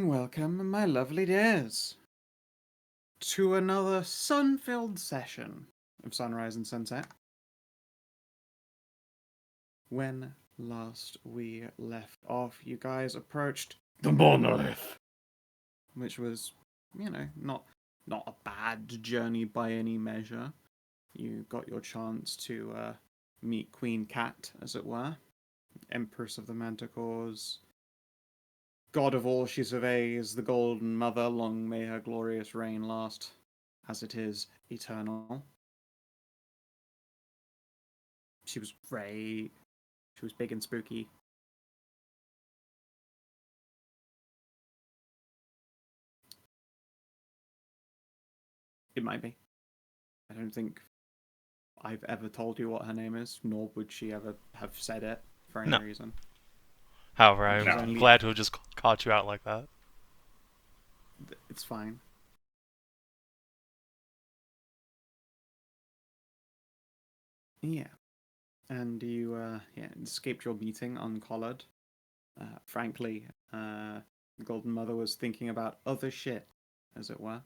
Welcome, my lovely dears, to another sun-filled session of Sunrise and Sunset. When last we left off, you guys approached the monolith, which was, not a bad journey by any measure. You got your chance to meet Queen Cat, as it were, Empress of the Manticores, God of all she surveys, the Golden Mother, long may her glorious reign last, as it is eternal. She was great. She was big and spooky. It might be. I don't think I've ever told you what her name is, nor would she ever have said it for any reason. However, I'm glad to have just caught you out like that. It's fine. Yeah. And you escaped your meeting uncollared. Frankly, the Golden Mother was thinking about other shit, as it were,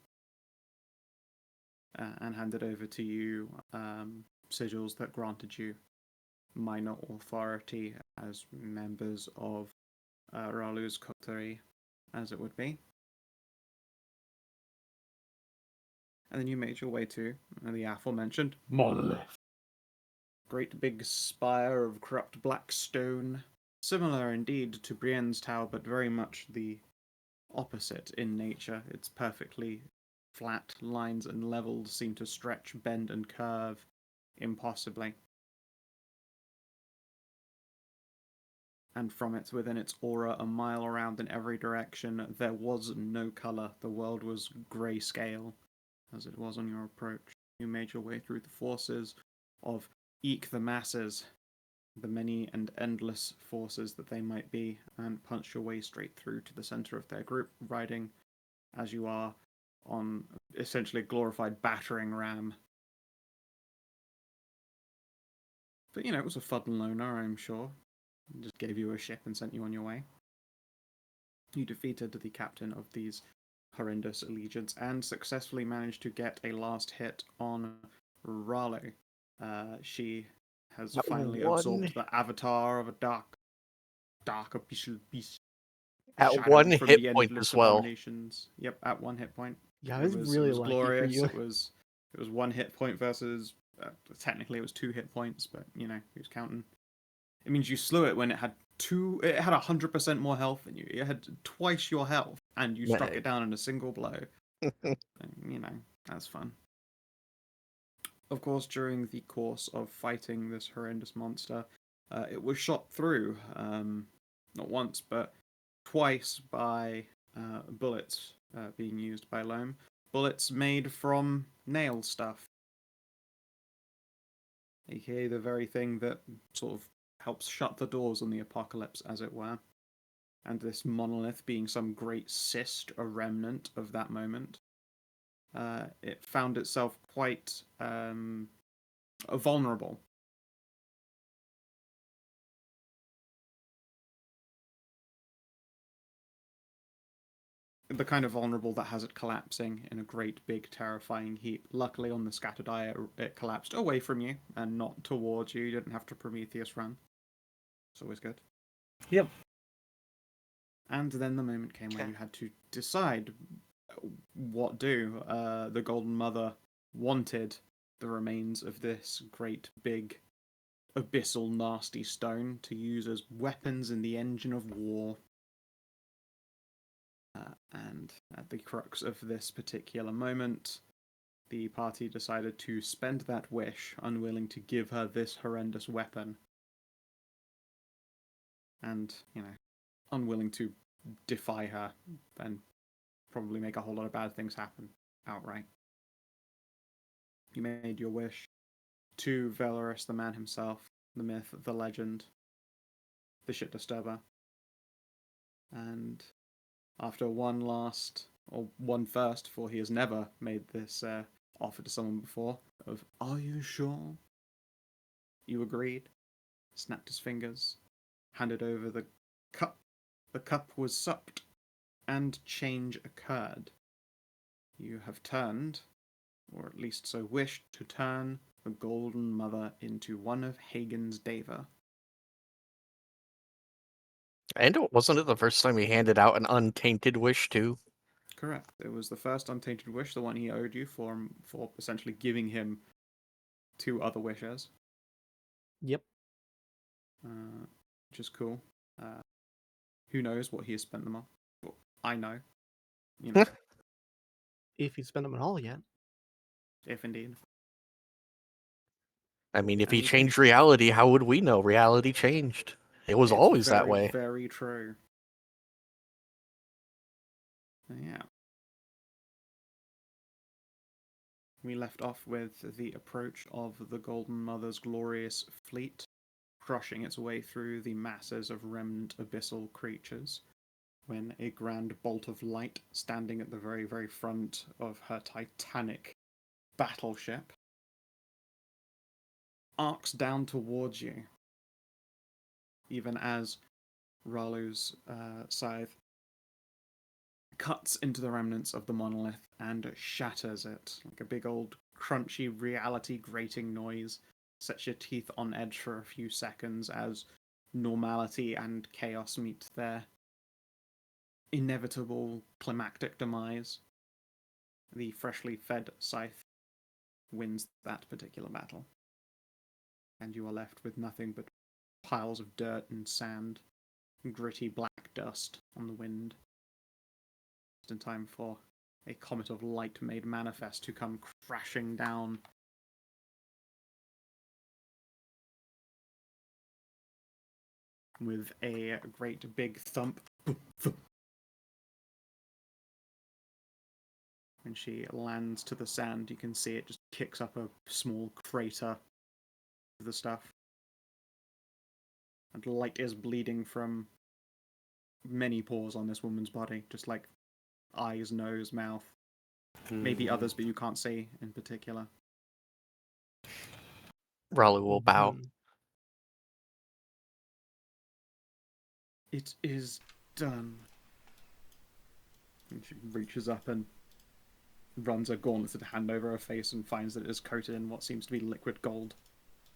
and handed over to you sigils that granted you minor authority as members of Ralu's coterie, as it would be. And then you made your way to the aforementioned monolith. Great big spire of corrupt black stone, similar indeed to Brienne's tower, but very much the opposite in nature. Its perfectly flat lines and levels seem to stretch, bend, and curve impossibly. And from it, within its aura, a mile around in every direction, there was no colour. The world was grayscale, as it was on your approach. You made your way through the forces of eke the masses, the many and endless forces that they might be, and punched your way straight through to the center of their group, riding, as you are, on essentially a glorified battering ram. But, it was a fun loner, I'm sure. Just gave you a ship and sent you on your way. You defeated the captain of these horrendous allegiance and successfully managed to get a last hit on Ralu. She has finally absorbed the avatar of a dark abyssal beast. At one hit point as well. Yep, at 1 hit point. Yeah, I was really lucky glorious. for you. It was 1 hit point versus technically it was 2 hit points, but who's counting? It means you slew it when it had 100% more health than you. It had twice your health, and you struck it down in a single blow. That's fun. Of course, during the course of fighting this horrendous monster, it was shot through, not once, but twice by bullets being used by Loam. Bullets made from nail stuff. aka the very thing that sort of helps shut the doors on the apocalypse, as it were. And this monolith being some great cyst, a remnant of that moment, it found itself quite vulnerable. The kind of vulnerable that has it collapsing in a great, big, terrifying heap. Luckily, on the scattered eye, it collapsed away from you and not towards you. You didn't have to Prometheus run. It's always good. Yep. And then the moment came when you had to decide what do. The Golden Mother wanted the remains of this great, big, abyssal, nasty stone to use as weapons in the engine of war. And at the crux of this particular moment, the party decided to spend that wish, unwilling to give her this horrendous weapon. And, unwilling to defy her and probably make a whole lot of bad things happen outright. You made your wish to Valorous, the man himself, the myth, the legend, the shit disturber. And after one first, for he has never made this offer to someone before, of, "Are you sure?" You agreed, snapped his fingers, handed over the cup. The cup was supped, and change occurred. You have turned, or at least so wished to turn, the Golden Mother into one of Hagen's Deva. And wasn't it the first time he handed out an untainted wish too? Correct. It was the first untainted wish, the one he owed you for essentially giving him 2 other wishes. Yep. Which is cool. Who knows what he has spent them on? Well, I know. You know, If you spend them at all yet. if indeed. I mean, if he And changed reality, how would we know reality changed? It was it's always that very, way. Very true. Yeah. We left off with the approach of the Golden Mother's glorious fleet, crushing its way through the masses of remnant abyssal creatures, when a grand bolt of light, standing at the very, very front of her titanic battleship, arcs down towards you, even as Ralu's scythe cuts into the remnants of the monolith and shatters it like a big old crunchy reality grating noise. Sets your teeth on edge for a few seconds as normality and chaos meet their inevitable climactic demise. The freshly fed scythe wins that particular battle, and you are left with nothing but piles of dirt and sand, gritty black dust on the wind. Just in time for a comet of light made manifest to come crashing down. With a great big thump. When she lands to the sand, you can see it just kicks up a small crater of the stuff. And light is bleeding from many pores on this woman's body, just like eyes, nose, mouth. Maybe others, but you can't see in particular. Ralu will bow. It is done. And she reaches up and runs a gauntleted hand over her face and finds that it is coated in what seems to be liquid gold,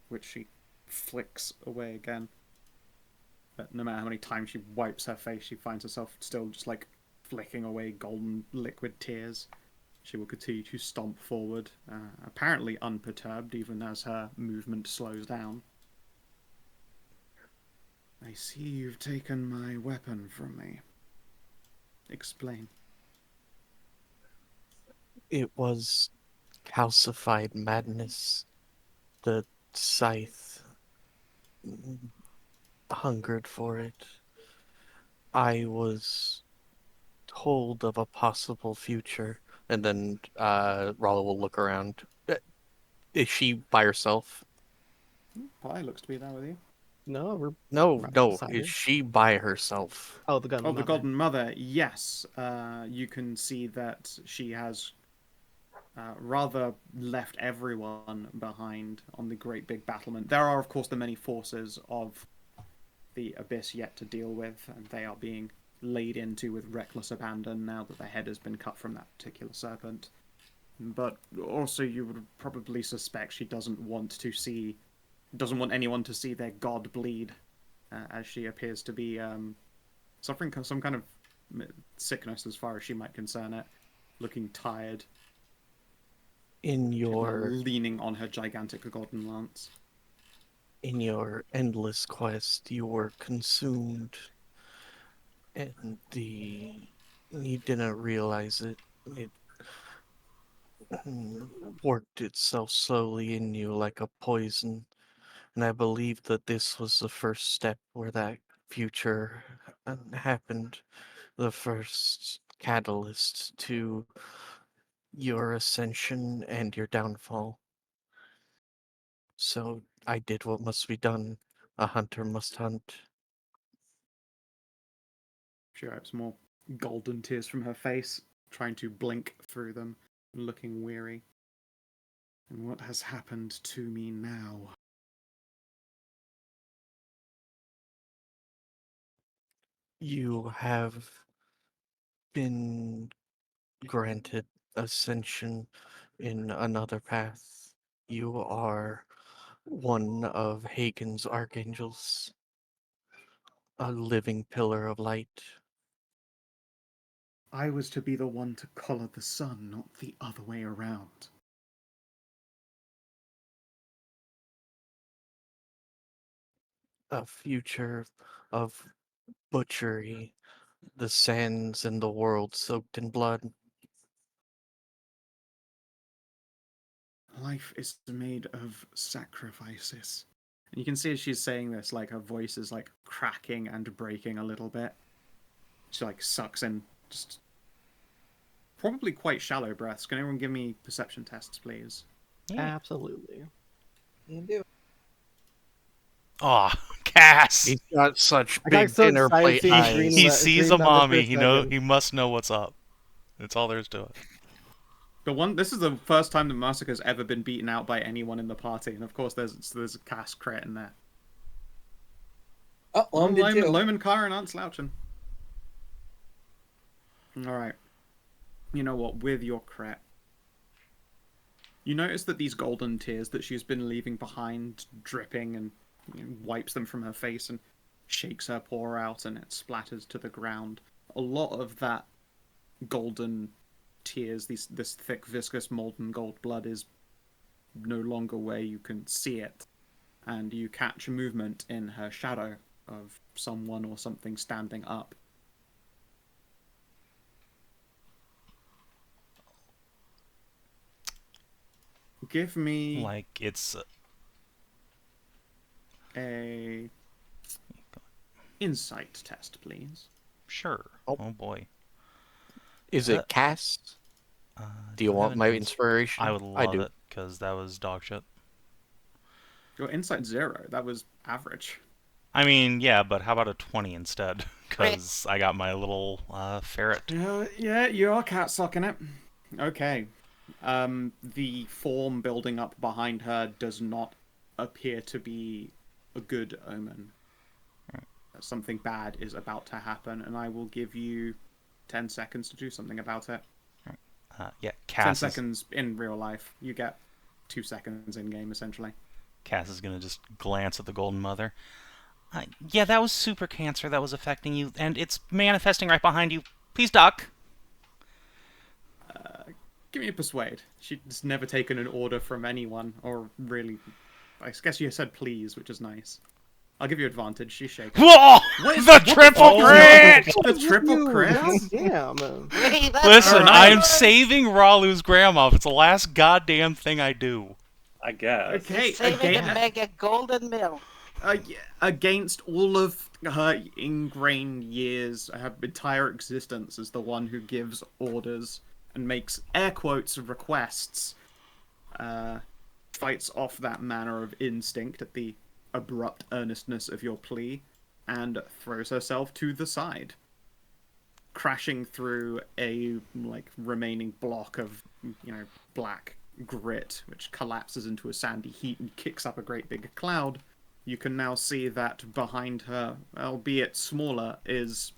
which she flicks away again. But no matter how many times she wipes her face, she finds herself still just like flicking away golden liquid tears. She will continue to stomp forward, apparently unperturbed, even as her movement slows down. I see you've taken my weapon from me. Explain. It was calcified madness. The scythe hungered for it. I was told of a possible future, and then Ralu will look around. Is she by herself? Pi looks to be there with you. No, we're No. beside Is her. she by herself? Oh, the Golden Mother. The Golden Mother, yes. You can see that she has rather left everyone behind on the great big battlement. There are, of course, the many forces of the Abyss yet to deal with, and they are being laid into with reckless abandon now that the head has been cut from that particular serpent. But also, you would probably suspect she doesn't want anyone to see their god bleed, as she appears to be suffering some kind of sickness as far as she might concern it, looking tired. Leaning on her gigantic golden lance. In your endless quest, you were consumed, and you didn't realize it. It worked itself slowly in you like a poison, and I believe that this was the first step where that future happened, the first catalyst to your ascension and your downfall. So I did what must be done. A hunter must hunt. She wipes more golden tears from her face, trying to blink through them, looking weary. And what has happened to me now? You have been granted ascension in another path. You are one of Hagen's archangels, a living pillar of light. I was to be the one to collar the sun, not the other way around. A future of butchery, the sands and the world soaked in blood. Life is made of sacrifices. And you can see as she's saying this, like, her voice is, like, cracking and breaking a little bit. She, like, sucks in just probably quite shallow breaths. Can everyone give me perception tests, please? Yeah. Absolutely. You do. Aw, Cass! He's got such I got big so dinner excited plate seeing eyes. green He le- sees green a numbers for mommy, second. he must know what's up. That's all there is to it. This is the first time that Masika's ever been beaten out by anyone in the party, and of course there's a cast crit in there. Oh, Loam did too. Loam and Karin aren't slouching. Alright. You know what, with your crit, you notice that these golden tears that she's been leaving behind, dripping, and wipes them from her face and shakes her paw out and it splatters to the ground. A lot of that golden tears, this thick, viscous, molten gold blood is no longer where you can see it. And you catch movement in her shadow of someone or something standing up. Give me Like, it's... a insight test, please. Sure. Oh. Oh boy. Is it cast? Do you I want have my an inspiration? I would love do. it, because that was dog shit. Your insight 0. That was average. I mean, yeah, but how about a 20 instead? Because I got my little ferret. Yeah, you are cat sucking it. Okay. The form building up behind her does not appear to be a good omen. Something bad is about to happen, and I will give you 10 seconds to do something about it. Yeah, 10 Cass seconds in real life. You get 2 seconds in game, essentially. Cass is going to just glance at the Golden Mother. Yeah, that was super cancer that was affecting you, and it's manifesting right behind you. Please duck. Give me a persuade. She's never taken an order from anyone, or really... I guess you said please, which is nice. I'll give you advantage. She's shaking. Whoa! What The triple crit! The triple crit? Damn. Listen, Alright. I'm saving Ralu's grandma. It's the last goddamn thing I do. I guess. Okay, Saving to make a golden mill. against all of her ingrained years, her entire existence as the one who gives orders and makes air quotes requests, fights off that manner of instinct at the abrupt earnestness of your plea, and throws herself to the side, crashing through a remaining block of black grit, which collapses into a sandy heap and kicks up a great big cloud. You can now see that behind her, albeit smaller, is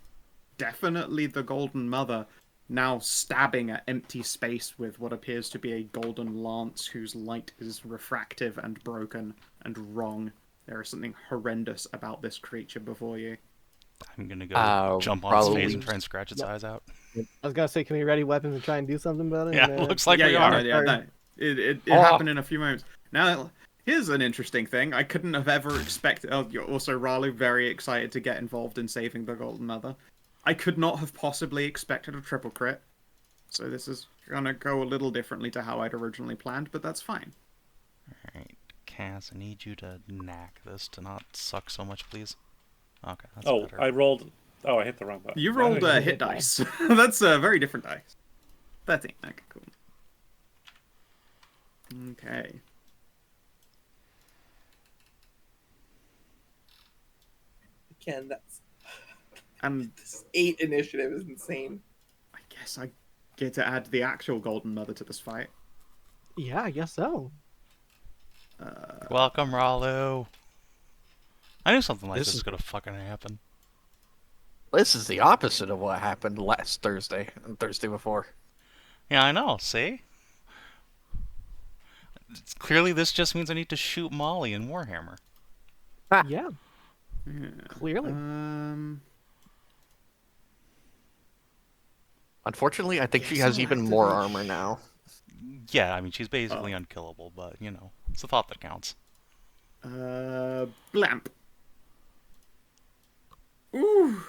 definitely the Golden Mother, now stabbing at empty space with what appears to be a golden lance whose light is refractive and broken and wrong. There is something horrendous about this creature before you. I'm gonna go jump on its probably- face and try and scratch its eyes out. I was gonna say, can we ready weapons and try and do something about it? Yeah, And, looks like yeah, we yeah, are. no, yeah, no. It Oh. happened in a few moments. Now, here's an interesting thing. I couldn't have ever expected... Oh, you're also, Ralu, very excited to get involved in saving the Golden Mother. I could not have possibly expected a triple crit. So this is gonna go a little differently to how I'd originally planned, but that's fine. Alright, Cass, I need you to knack this to not suck so much, please. Okay, that's Oh, better. I rolled. Oh, I hit the wrong button. You rolled I a hit dice. That's a very different dice. 13. Okay, cool. Okay. Ken, that's And this 8 initiative is insane. I guess I get to add the actual Golden Mother to this fight. Yeah, I guess so. Welcome, Ralu. I knew something like This this was is- gonna fucking happen. This is the opposite of what happened last Thursday and Thursday before. Yeah, I know. See? Clearly, this just means I need to shoot Molly in Warhammer. Yeah, Yeah. clearly. Unfortunately, I think she Yes, has I'll even more activate armor now. Yeah, I mean, she's basically unkillable, but, you know, it's the thought that counts. Blamp. Ooh.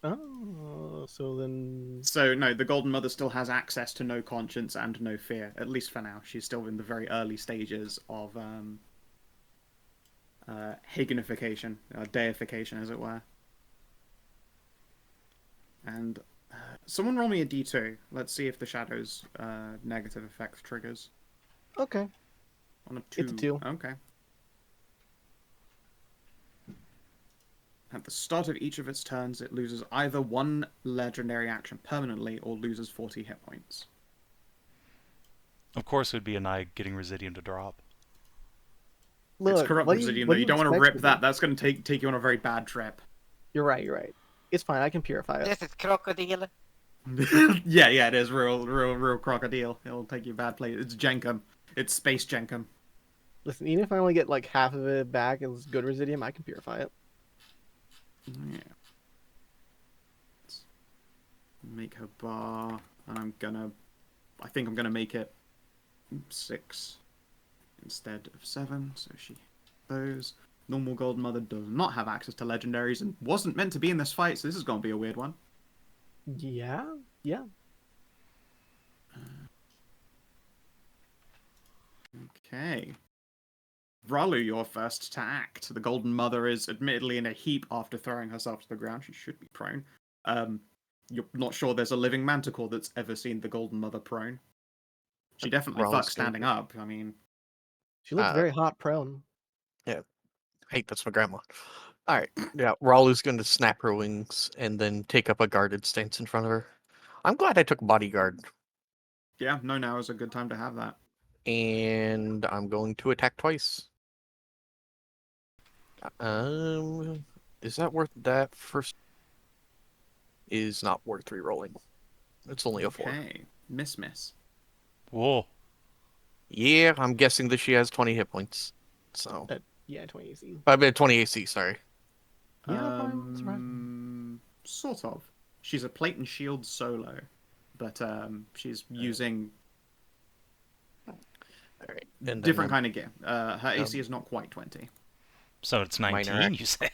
Oh, so then So no, the Golden Mother still has access to no conscience and no fear, at least for now. She's still in the very early stages of Hagenification, deification, as it were. And someone roll me a d2. Let's see if the Shadow's negative effect triggers. okay. On a 2. It's a 2. Okay. At the start of each of its turns, it loses either one legendary action permanently or loses 40 hit points. Of course, it would be Anai getting Residium to drop. Look, It's corrupt what do Residium, what though. You don't want to expect rip from that. me? That's going to take you on a very bad trip. You're right. You're right. It's fine. I can purify it. This is crocodile. Yeah, it is real crocodile. It'll take you a bad place. It's Jenkum. It's Space Jenkum. Listen, even if I only get like half of it back as good Residium, I can purify it. Yeah. Let's make her bar, and I think I'm gonna make it 6 instead of 7. So she those. Normal Golden Mother does not have access to legendaries and wasn't meant to be in this fight, so this is gonna be a weird one. Yeah. Yeah. Okay. Ralu, you're first to act. The Golden Mother is admittedly in a heap after throwing herself to the ground. She should be prone. You're not sure there's a living manticore that's ever seen the Golden Mother prone. She definitely Ralu's fucks standing up. I mean, She looks Uh, very hot prone. Hey, that's my grandma. Alright, yeah, Ralu's going to snap her wings and then take up a guarded stance in front of her. I'm glad I took bodyguard. yeah, no, now is a good time to have that. And I'm going to attack twice. Is that worth that first? Is not worth re-rolling. It's only a 4. Okay, miss. Whoa. Yeah, I'm guessing that she has 20 hit points. So, Yeah, 20 AC. I mean 20 AC. Sorry. Yeah, that's right. Sort of. She's a plate and shield solo, but she's using All right. And different kind of gear. Her AC um, is not quite 20. So it's 19, Minor you say?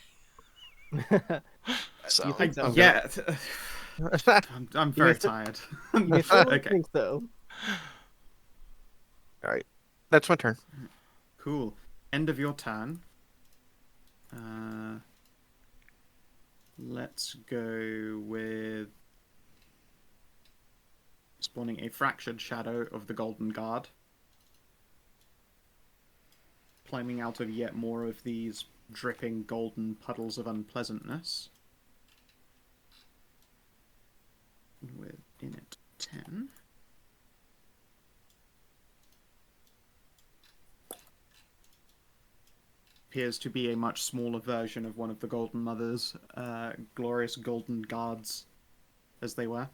So, You think so? I'm Yeah, gonna- I'm very still- tired. You may still Okay, think so. All right. That's my turn. cool. End of your turn. Let's go with spawning a fractured shadow of the Golden Guard. Climbing out of yet more of these dripping golden puddles of unpleasantness. With in it 10. Appears to be a much smaller version of one of the Golden Mother's glorious golden guards, as they were.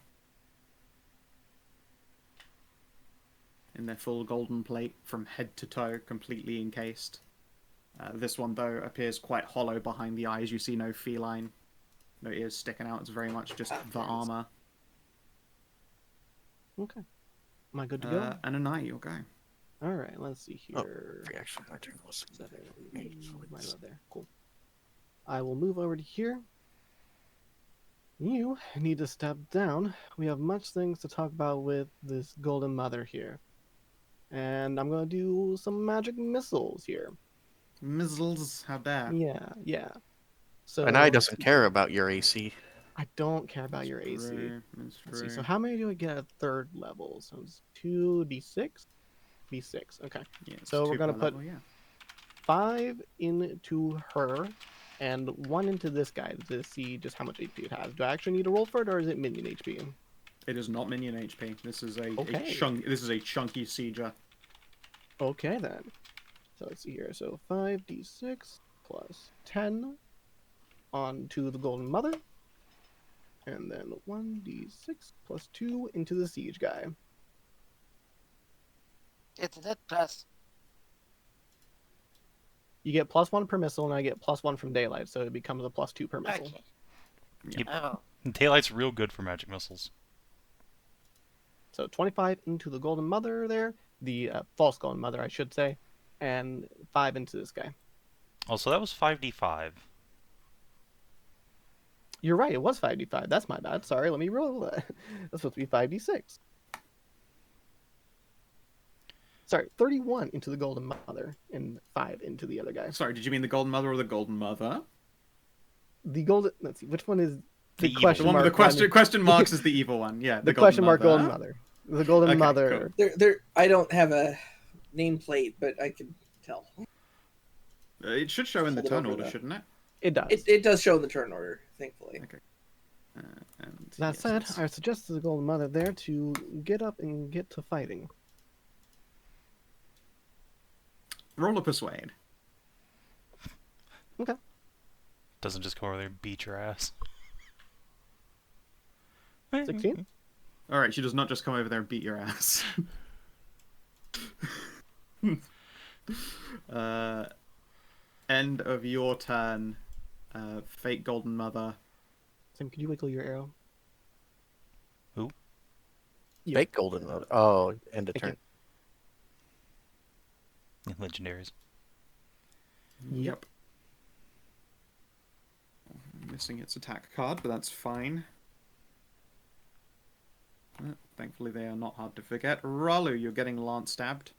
In their full golden plate from head to toe, completely encased. This one, though, appears quite hollow behind the eyes. You see no feline, no ears sticking out. It's very much just the armor. Okay. Am I good to go? And Anai, you'll go. All right. Let's see here. Free action. My turn was 7, right about there. Cool. I will move over to here. You need to step down. We have much things to talk about with this Golden Mother here. And I'm going to do some magic missiles here. Missiles, how dare. Yeah. So And I doesn't care about your AC. I don't care about your AC. True, it's Let's see. true. So how many do I get at 3rd level? So it's 2d6? d6. Okay. Yeah, it's So we're 2 gonna per put- level, yeah. 5 into her and 1 into this guy to see just how much HP it has. Do I actually need to roll for it, or is it minion HP? It is not minion HP. This is a Okay. chunky sieger. Okay then. So let's see here. So 5d6 plus 10 onto the Golden Mother. And then 1d6 plus 2 into the siege guy. It's that plus. You get +1 per missile, and I get +1 from daylight, so it becomes a +2 per missile. Okay. Yep. Oh. Daylight's real good for magic missiles. So 25 into the Golden Mother there, the false Golden Mother, I should say, and 5 into this guy. Oh, so that was 5d5. You're right, it was 5d5. That's my bad. Sorry, let me roll that. That's supposed to be 5d6. Sorry, 31 into the Golden Mother and 5 into the other guy. Sorry, did you mean the Golden Mother or the Golden Mother? The Golden... Let's see, which one is The the evil question The one mark? with the question marks is the evil one. Yeah, The Golden question mark Mother. Golden Mother. The Golden Okay, Mother. There. I don't have a nameplate, but I can tell. It should show in the Hold it turn over order, the- shouldn't it? It does. It does show in the turn order, thankfully. Okay. And That yes, said, it's- I suggest to the Golden Mother there to get up and get to fighting. roll a persuade. Okay. Doesn't just go over there and beat your ass. 16? All right, she does not just come over there and beat your ass. End of your turn. Fake Golden Mother. Sam, could you wiggle your arrow? Yeah. Fake golden mode. Oh, end of Thank turn. Legendaries. Yep. Missing its attack card, but that's fine. Thankfully, they are not hard to forget. Ralu, you're getting lance stabbed.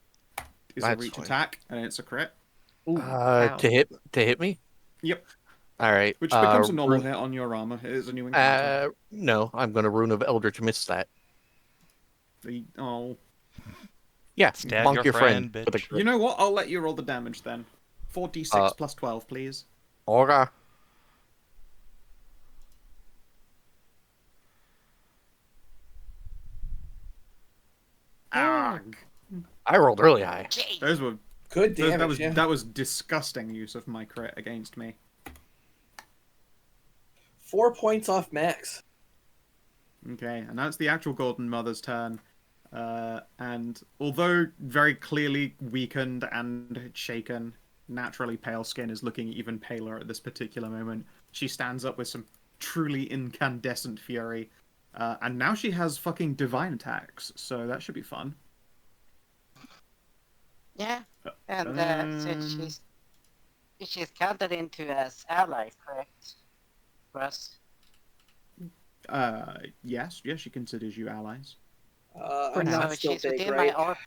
It's a That's reach fine. attack, and it's a crit. Ooh, ow. To hit me? Yep. All right. Which becomes a normal Rune- hit on your armor. It is a new encounter. No, I'm gonna Rune of Eldritch miss that. Oh. Yeah, Stab bonk your your friend, friend. with a bitch. crit. You know what? I'll let you roll the damage then. 4d6 plus 12, please. Okay. Arg. I rolled really high. Jeez. Those were Good those- damage, yeah. that was disgusting use of my crit against me. 4 points off max. Okay, and that's the actual Golden Mother's turn. And although very clearly weakened and shaken, naturally pale skin is looking even paler at this particular moment. She stands up with some truly incandescent fury. And now she has fucking divine attacks, so that should be fun. Yeah. And Um, she's counted into as ally, correct? For us. Yes, she considers you allies. I'm now. not So still she's big, within right? my orb.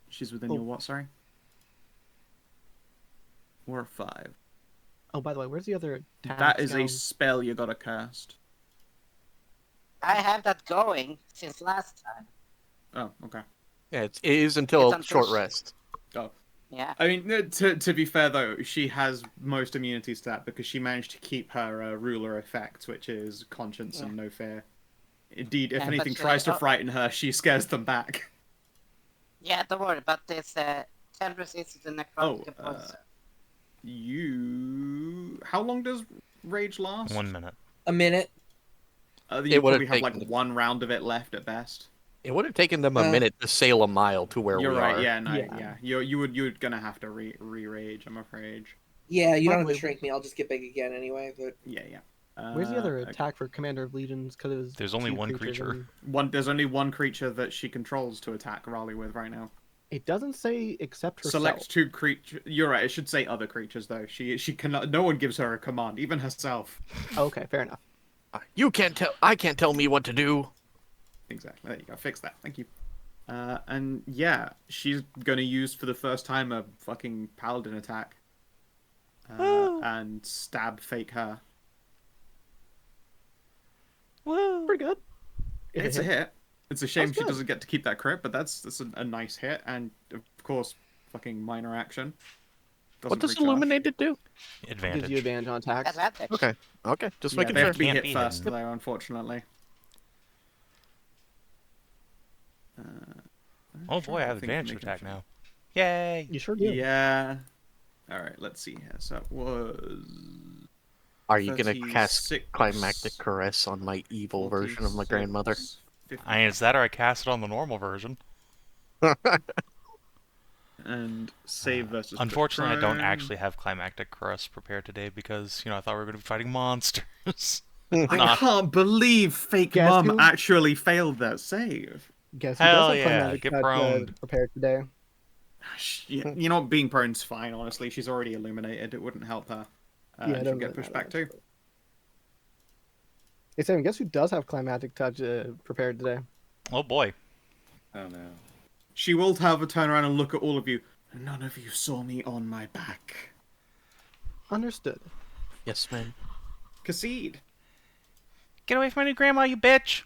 She's within Oh. your what, sorry? Or a 5. Oh, by the way, where's the other attack That is a down? spell you gotta cast. I have that going since last time. Oh, okay. Yeah, it is until It's until short sh- rest. Oh. Yeah. I mean, to be fair though, she has most immunities to that because she managed to keep her ruler effect, which is conscience and no fear. Indeed, if Yeah, anything but, tries to oh. frighten her, she scares them back. Yeah, don't worry, but it's 10 resistance to necrotic Oh, poison. How long does rage last? 1 minute. A minute. You It would've probably have like taken- one round of it left at best. It would have taken them a minute to sail a mile to where You're we right. are. Yeah, no, Yeah. yeah. You're gonna have to re-rage. I'm afraid. Yeah, you don't have Probably. to shrink me. I'll just get big again anyway. But Yeah. Where's the other okay. attack for Commander of Legions? Because it was There's only 2 one creatures creature. and- There's only one creature that she controls to attack Raleigh with right now. It doesn't say except herself. Select 2 creatures. You're right. It should say other creatures though. She cannot. No one gives her a command, even herself. Okay, fair enough. You can't tell. I can't tell me what to do. Exactly. There you go. Fix that. Thank you. And yeah, she's gonna use for the first time a fucking paladin attack. And stab fake her. Woo! Pretty good. It's a hit. It's a shame That's she good. doesn't get to keep that crit, but that's a nice hit, and of course, fucking minor action. What does recharge. Illuminated do? Advantage. Gives you advantage on attacks. Advantage. Okay. Okay. Just Yeah, making they sure. have to be Can't hit be first, hidden. though, unfortunately. Oh boy, I have think advantage making attack sure. now. Yay! You sure do. Yeah. All right, let's see here. So it was Are you gonna cast 36, Climactic Caress on my evil version of my grandmother? 50, Is that or I cast it on the normal version? and save versus. Unfortunately, I don't prone. actually have Climactic Caress prepared today because, I thought we were going to be fighting monsters. I Not. can't believe fake Guess mum who? actually failed that save. Guess who does Hell have yeah, climatic get touch proned. prepared today? You know what? Being prone's fine, honestly. She's already illuminated. It wouldn't help her. Yeah, it She'll doesn't get really pushed matter back too. much, Hey, Savin, guess who does have climatic touch prepared today? Oh boy. Oh no. She will have a turn around and look at all of you. None of you saw me on my back. Understood. Yes, ma'am. Khassid. Get away from my new grandma, you bitch!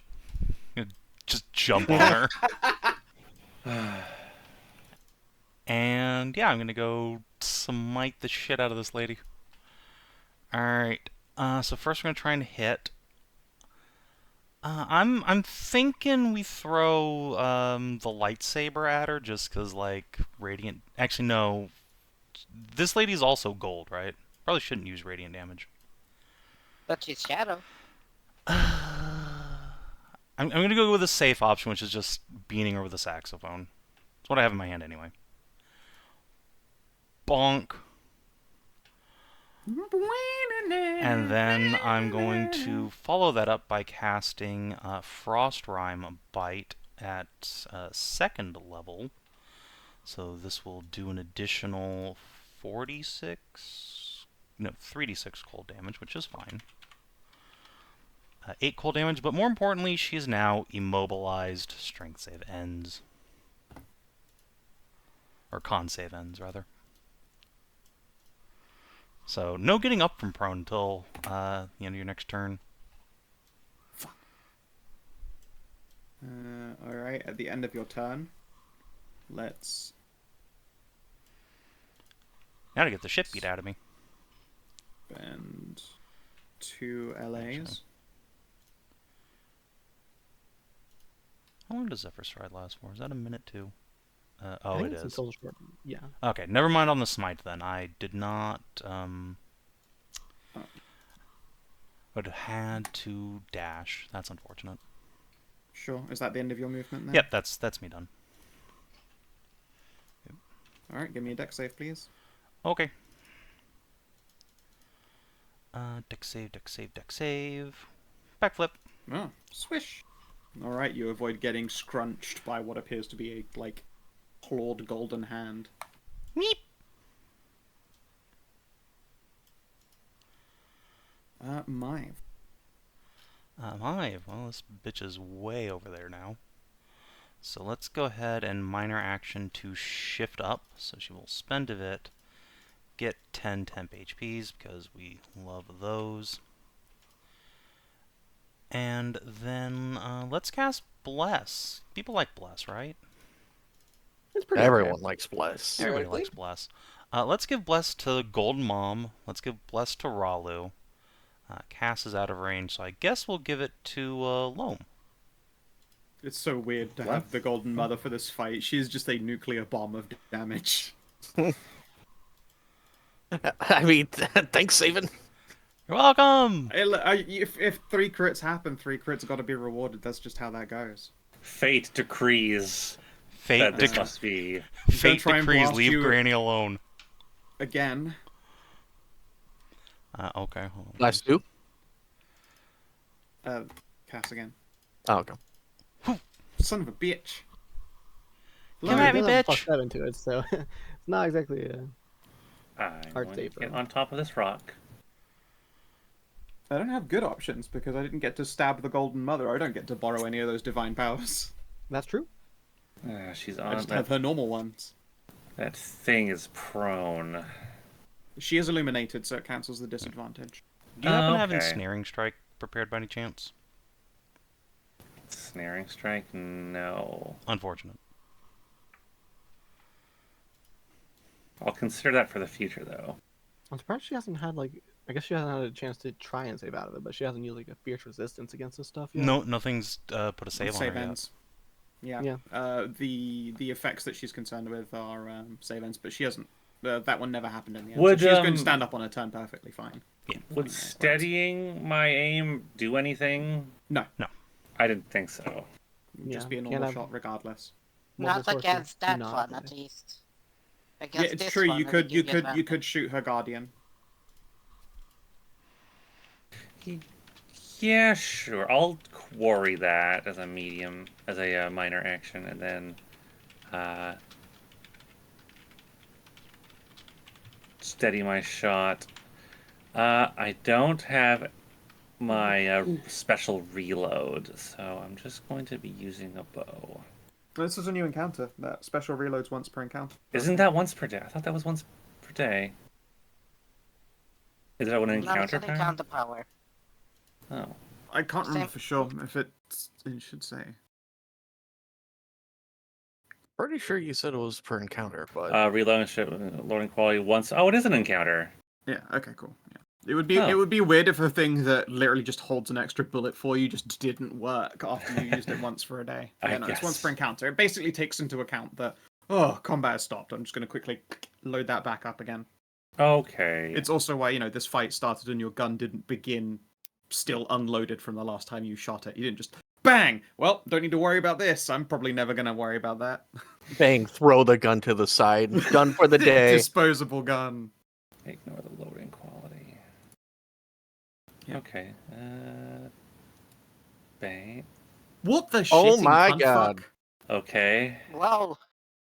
Just jump on her. And yeah, I'm gonna go smite the shit out of this lady. Alright. So first we're gonna try and hit. I'm thinking we throw the lightsaber at her just cause like radiant. Actually no. This lady's also gold, right? Probably shouldn't use radiant damage. But she's shadow. I'm gonna go with a safe option, which is just beating her with a saxophone. It's what I have in my hand anyway. Bonk. And then I'm going to follow that up by casting Frost Rime Bite at second level. So this will do an additional 3d6 cold damage, which is fine. 8 cold damage, but more importantly, she is now immobilized. Strength save ends. Or con save ends, rather. So, no getting up from prone until the end of your next turn. Alright, at the end of your turn, let's... Now to get the shit beat out of me. spend 2 LAs. Actually. How long does Zephyr Stride last for? Is that a minute too? I Oh, think it it's is. until short. Yeah. Okay, never mind on the smite then. I did not. Would have had to dash. That's unfortunate. Sure. Is that the end of your movement then? Yep, that's me done. Alright, give me a dex save, please. Okay. Dex save, dex save, dex save. Backflip. Oh, swish. Alright, you avoid getting scrunched by what appears to be a, like, clawed golden hand. Meep. Mive. Well, this bitch is way over there now. So let's go ahead and minor action to shift up. So she will spend of it. Get 10 temp HPs because we love those. And then let's cast Bless. People like Bless, right? It's pretty Everyone okay. likes Bless. Everybody Theoretically. likes Bless. Let's give Bless to Golden Mom. Let's give Bless to Ralu. Cass is out of range, so I guess we'll give it to Loam. It's so weird to What? have the Golden Mother for this fight. She's just a nuclear bomb of damage. I mean, thanks, Savin. You're welcome! If 3 crits happen, 3 crits got to be rewarded. That's just how that goes. Fate decrees Fate, that this dec- must be. Fate try and decrees blast leave you- Granny alone. Again. Okay, hold on. Last two? Cass again. Oh, okay. Son of a bitch. Come at me, It does have bitch. +7 to it, so it's not exactly I'm Hard going save, to get bro. on top of this rock. I don't have good options because I didn't get to stab the Golden Mother. I don't get to borrow any of those divine powers. That's true. She's I on just have her normal ones. that thing is prone. She is illuminated, so it cancels the disadvantage. Do you happen to have Okay. Ensnaring Strike prepared by any chance? Snaring strike? No. Unfortunate. I'll consider that for the future, though. I'm surprised she hasn't had I guess she hasn't had a chance to try and save out of it, but she hasn't used a fierce resistance against this stuff yet. No, nothing's put a save on her yet. ends. Yeah. The effects that she's concerned with are save ends, but she hasn't. That one never happened in the end. Would, so she's going to stand up on her turn perfectly fine. Would steadying my aim do anything? No. I didn't think so. It'd just Yeah, be a can't normal have shot regardless. multiple Not sources against do that not one, do at it. least. Yeah, Against it's this true. one, You I could think you get could you advantage. could shoot her guardian. Yeah, sure. I'll quarry that as a minor action, and then steady my shot. I don't have my special reload, so I'm just going to be using a bow. This is a new encounter. That special reloads once per encounter. Isn't that once per day? I thought that was once per day. Is that an No, it's encounter an power? encounter power. Oh. I can't remember Same. for sure if it should say. Pretty sure you said it was per encounter, but Loading quality once. Oh, it is an encounter. Yeah. Okay. Cool. Yeah. It would be weird if a thing that literally just holds an extra bullet for you just didn't work after you used it once for a day. Yeah, no, it's once per encounter. It basically takes into account that combat has stopped. I'm just going to quickly load that back up again. Okay. It's also why this fight started and your gun didn't begin still unloaded from the last time you shot it. You didn't just bang. Well, don't need to worry about this. I'm probably never going to worry about that. bang, throw the gun to the side. Done for the day. Disposable gun. Ignore the loading quality. Yep. Okay. Bang. What the shit? Oh my god. Fuck? Okay. Well,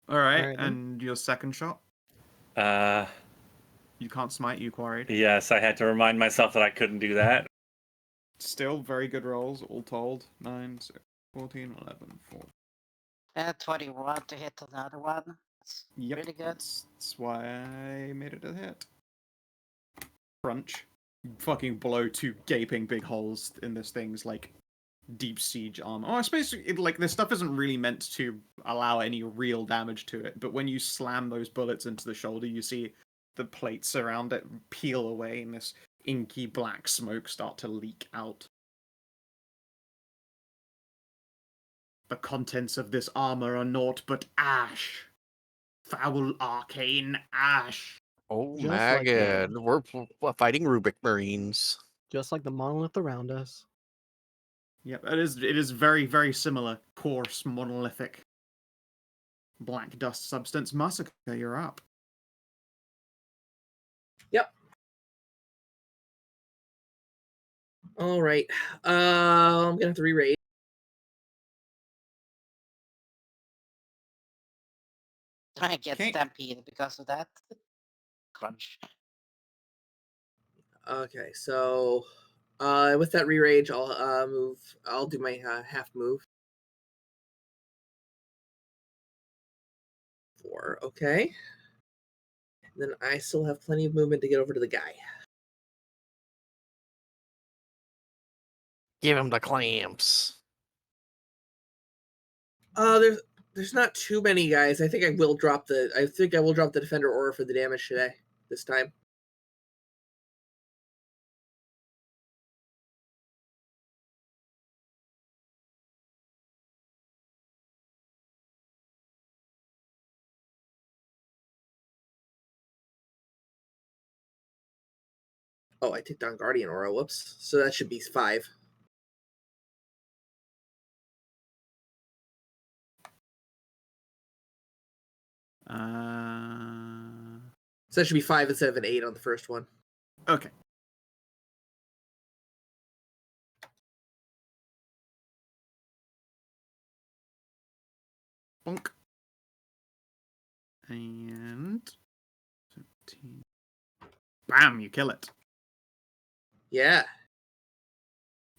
All right, Alright, then. and your second shot? Uh, You can't smite, you quarried. yes, I had to remind myself that I couldn't do that. Still very good rolls, all told. 9, 6, 14, 11, 4. 21 to hit another one. That's Yep, really good. that's why I made it a hit. Crunch. You fucking blow 2 gaping big holes in this thing's, like, deep siege armor. Oh, I suppose, this stuff isn't really meant to allow any real damage to it, but when you slam those bullets into the shoulder, you see the plates around it peel away and this inky black smoke start to leak out. The contents of this armor are naught but ash. Foul arcane ash. Oh Just my like that. god. We're fighting Rubik Marines. Just like the monolith around us. Yep, it is very, very similar. Coarse, monolithic, black dust substance. Masika, you're up. Yep. All right. I'm gonna have to re-raid. I get Okay. stampeded because of that. Crunch. Okay, so with that re-rage, I'll move. I'll do my half move. 4. Okay. And then I still have plenty of movement to get over to the guy. Give him the clamps. There's not too many guys. I think I will drop the defender aura for the damage today. This time. Oh, I took down Guardian Aura. Whoops. So that should be 5. So that should be 5 instead of an 8 on the first one. Okay. Bonk. And 17. Bam, you kill it. Yeah.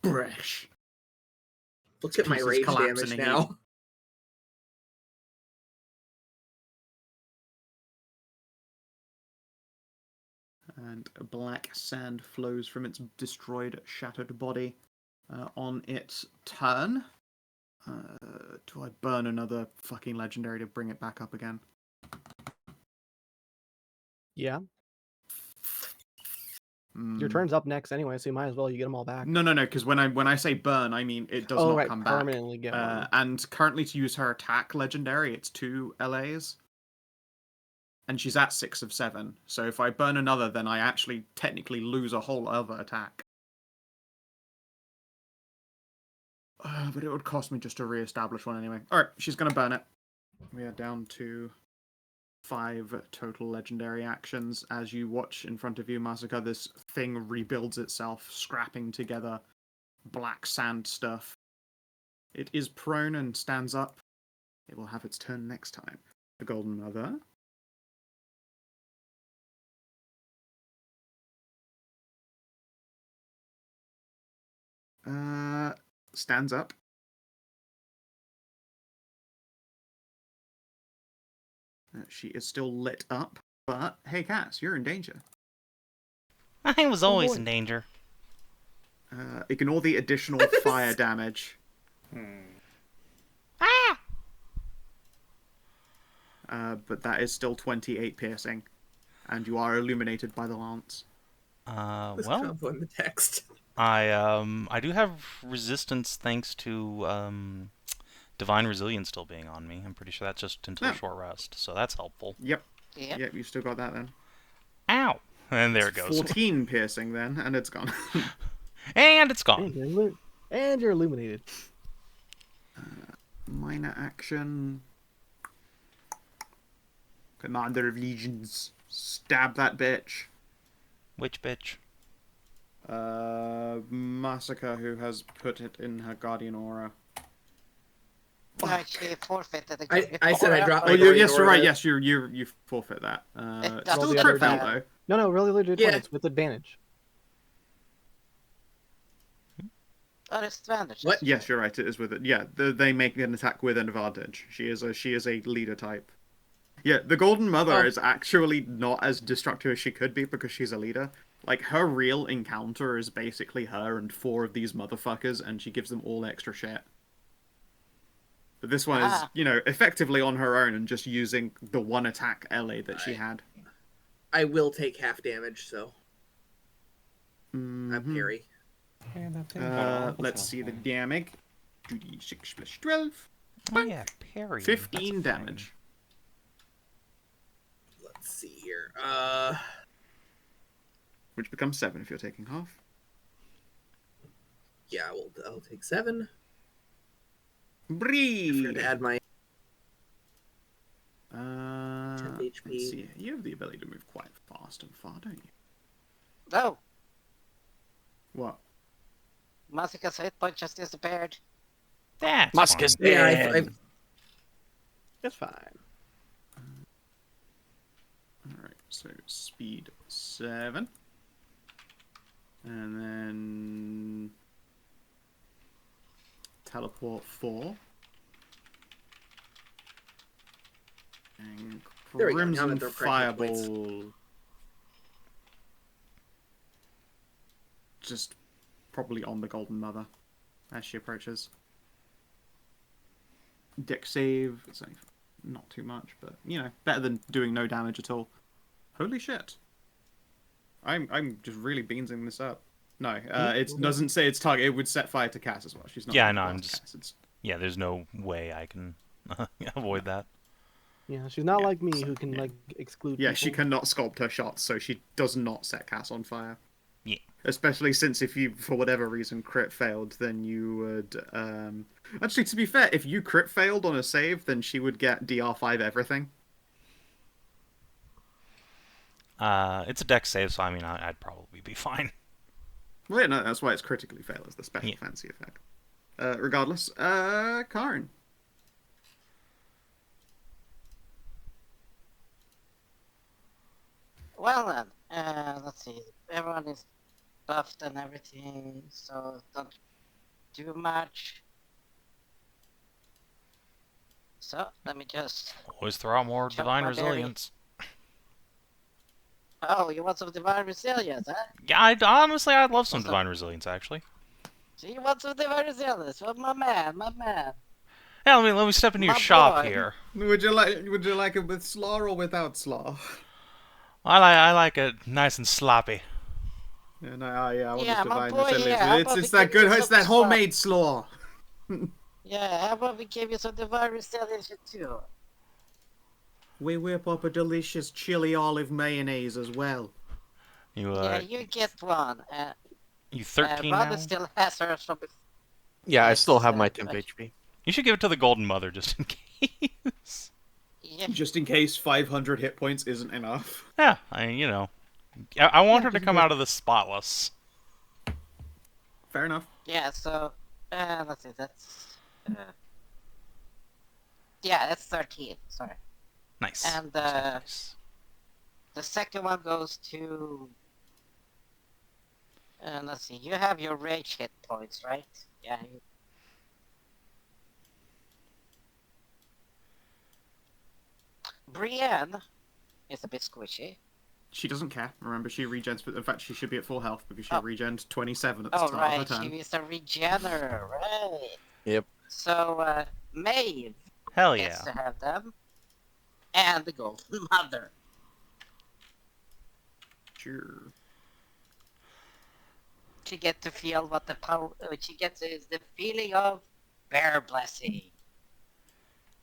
Bresh. Look at my Pieces rage collapse damage in a now. heap. And black sand flows from its destroyed, shattered body. On its turn, do I burn another fucking legendary to bring it back up again? Yeah. Your turn's up next anyway, so you might as well. You get them all back. No, because when I say burn, I mean it does not right, come back. permanently get one. And currently to use her attack legendary, it's 2 LAs. and she's at 6 of 7. So if I burn another, then I actually technically lose a whole other attack. But it would cost me just to re-establish one anyway. Alright, she's going to burn it. We are down to 5 total legendary actions. As you watch in front of you, Masika, this thing rebuilds itself, scrapping together black sand stuff. It is prone and stands up. It will have its turn next time. The Golden Mother. Stands up. She is still lit up, but hey, Cass, you're in danger. I was always boy. in danger. Ignore the additional fire damage. Ah! But that is still 28 piercing, and you are illuminated by the lance. This Well, combo in the text. I do have resistance thanks to divine resilience still being on me. I'm pretty sure that's just until Yeah. short rest, so that's helpful. Yep. Yep. Yep, you still got that then. Ow! And there it goes. 14 piercing then, and it's gone. And it's gone. And you're illuminated. Minor action. Commander of Legions. Stab that bitch. Which bitch? Masika, who has put it in her guardian aura. No, she forfeited the I said I dropped Oh, my guardian yes, you're aura right. there. Yes, you forfeit that. That's Still the crit other fail die. though. No, really legit Yeah. it's with advantage. Oh, it's advantage. What? Yes, you're right. It is with it. Yeah, they make an attack with an advantage. She is a leader type. Yeah, the Golden Mother Oh. is actually not as destructive as she could be because she's a leader. Like, her real encounter is basically her and 4 of these motherfuckers, and she gives them all extra shit. But this one is, Ah. effectively on her own and just using the one attack LA that she had. I will take half damage, so Mhm. I'm parry. Let's see the damage. 2d6 plus 12. Oh yeah, parry. 15 That's a thing. damage. Let's see here. Which becomes 7 if you're taking half. Yeah, I'll take 7. Breathe! To add my 10 HP. Let's see. You have the ability to move quite fast and far, don't you? No, What? Masika's hit point just disappeared. That's Masika's fine. yeah. dead. That's fine. Alright, so speed 7. And then teleport 4. And There we go, now Crimson that they're correct points. Fireball. Just probably on the Golden Mother as she approaches. Deck save. It's like not too much, but better than doing no damage at all. Holy shit! I'm just really beansing this up. No, it doesn't say its target. It would set fire to Cass as well. She's not. Yeah, gonna no, I'm blast just- Cass. It's- Yeah, there's no way I can avoid that. Yeah, she's not Yeah, like me so, who can yeah. like exclude Yeah, she people. cannot sculpt her shots, so she does not set Cass on fire. Yeah. Especially since if you, for whatever reason, crit failed, then you would... Actually, to be fair, if you crit failed on a save, then she would get DR5 everything. It's a deck save, so I mean, I'd probably be fine. Well, yeah, no, that's why it's critically fail as the special Yeah. fancy effect. Regardless, Karin. Well then, let's see. Everyone is buffed and everything, so don't do much. So let me just. Always throw out more Chop divine my berry. resilience. Oh, you want some divine resilience, huh? Yeah, honestly, I'd love some What's up? divine resilience, actually. So you want some divine resilience? Well, my man. Yeah, let me step into your My shop boy. here. Would you like it with slaw or without slaw? I like it nice and sloppy. Yeah, no, I want Yeah, this my divine boy, resilience. yeah, how It's about we that give you good. It's some that slaw? homemade slaw. Yeah, how about we give you some divine resilience too? We whip up a delicious chili olive mayonnaise as well. You Yeah, you get one. you 13 Ralu now? still has her from before. Yeah, I still have my Yes, temp HP. You should give it to the Golden Mother just in case. Yeah, Just in case 500 hit points isn't enough. Yeah, you know. I want her to 'cause come you out of this spotless. Fair enough. yeah, so, let's see, that's, yeah, that's 13, sorry. Nice. And, Nice. the second one goes to, let's see, you have your rage hit points, right? Yeah. Brienne is a bit squishy. She doesn't care. Remember, she regens. In fact, she should be at full health because she Oh. regened 27 at the Oh, start right, of her turn. she is a regener, right? Yep. So, Maeve Hell gets yeah. to have them. And the Golden Mother. Sure. She gets to feel what the power. She gets is the feeling of bear blessing.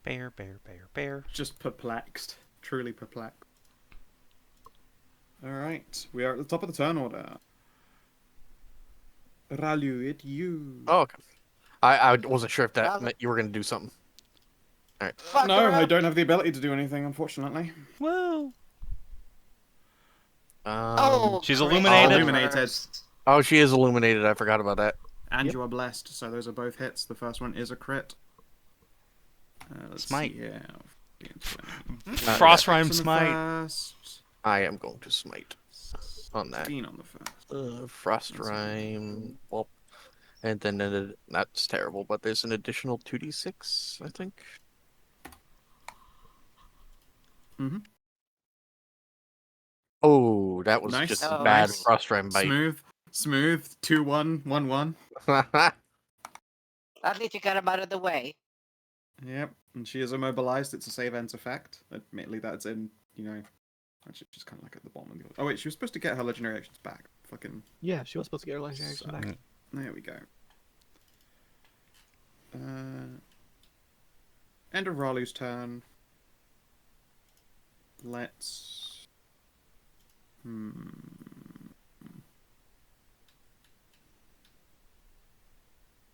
Bear. Just perplexed. Truly perplexed. Alright, we are at the top of the turn order. Ralu, it's you. Oh, okay. I wasn't sure if that Ralu. meant you were going to do something. Alright. Fuck No, her I up. don't have the ability to do anything, unfortunately. Woo! Oh, She's great. illuminated. Illuminated. Oh, she is illuminated. I forgot about that. And Yep. you are blessed, so those are both hits. The first one is a crit. Let's Smite. see here. Frost Rhyme On the Smite. first, I am going to smite on that. 16 on the first. Frost Rhyme. Well, and then that's terrible, but there's an additional 2d6, I think. Mm-hmm. Oh, that was Nice. just Oh, a bad nice. Frost Rhyme bite. Smooth. 2-1, 1-1. At least you got him out of the way. Yep, and she is immobilized. It's a save ends effect. Admittedly, that's in, actually, just kind of like at the bottom of the order. Oh, wait, she was supposed to get her legendary actions back. Fucking. Yeah, she was supposed to get her legendary action back. There we go. End of Ralu's turn. Let's.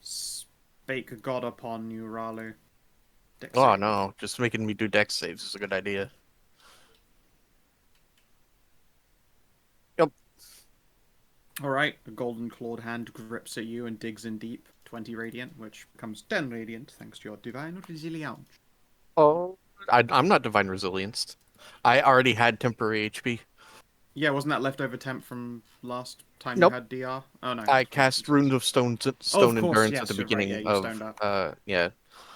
Spake God upon you, Ralu. Dex Oh save. no, just making me do dex saves is a good idea. Yep. Alright, a golden clawed hand grips at you and digs in deep. 20 radiant, which becomes 10 radiant thanks to your divine resilience. Oh, I'm not divine resilience. I already had temporary HP. Yeah, wasn't that leftover temp from last time Nope. you had DR? Oh no. I cast Runes of Stone course, Endurance yes, at the you're right, beginning yeah, you of stoned up. yeah.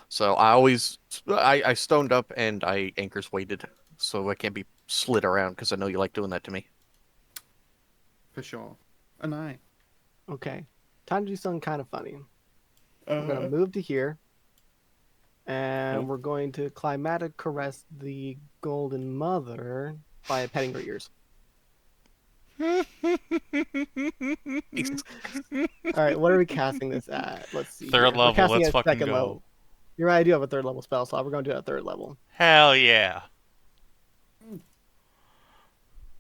So I stoned up and I anchors weighted, so I can't be slid around because I know you like doing that to me. For sure. Anai. Okay, time to do something kind of funny. We're gonna move to here, and we're going to climatic caress the Golden Mother by petting her ears. All right, what are we casting this at? Let's see. Third here. We're level, casting let's it at fucking second go. level. You're right. I do have a third level spell slot. We're going to do it at third level. Hell yeah.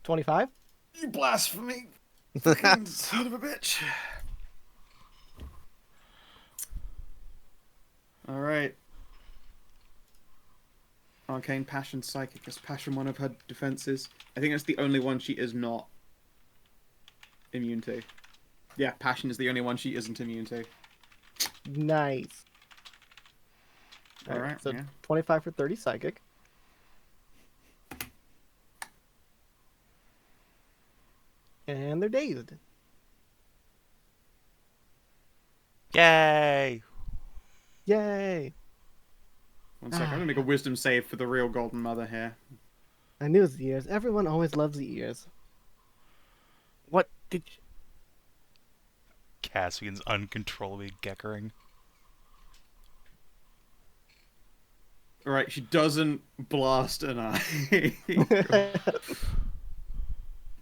25. You blasphemy! Son of a bitch. Alright. Arcane Passion Psychic. Is Passion one of her defenses? I think that's the only one she is not immune to. Yeah, Passion is the only one she isn't immune to. Nice. Alright, so yeah. 25 for 30 psychic. And they're dazed. Yay. Yay! One second, I'm gonna make a wisdom save for the real Golden Mother here. I knew it was the ears. Everyone always loves the ears. What did you... Caspian's uncontrollably geckering. Alright, she doesn't blast an eye. You're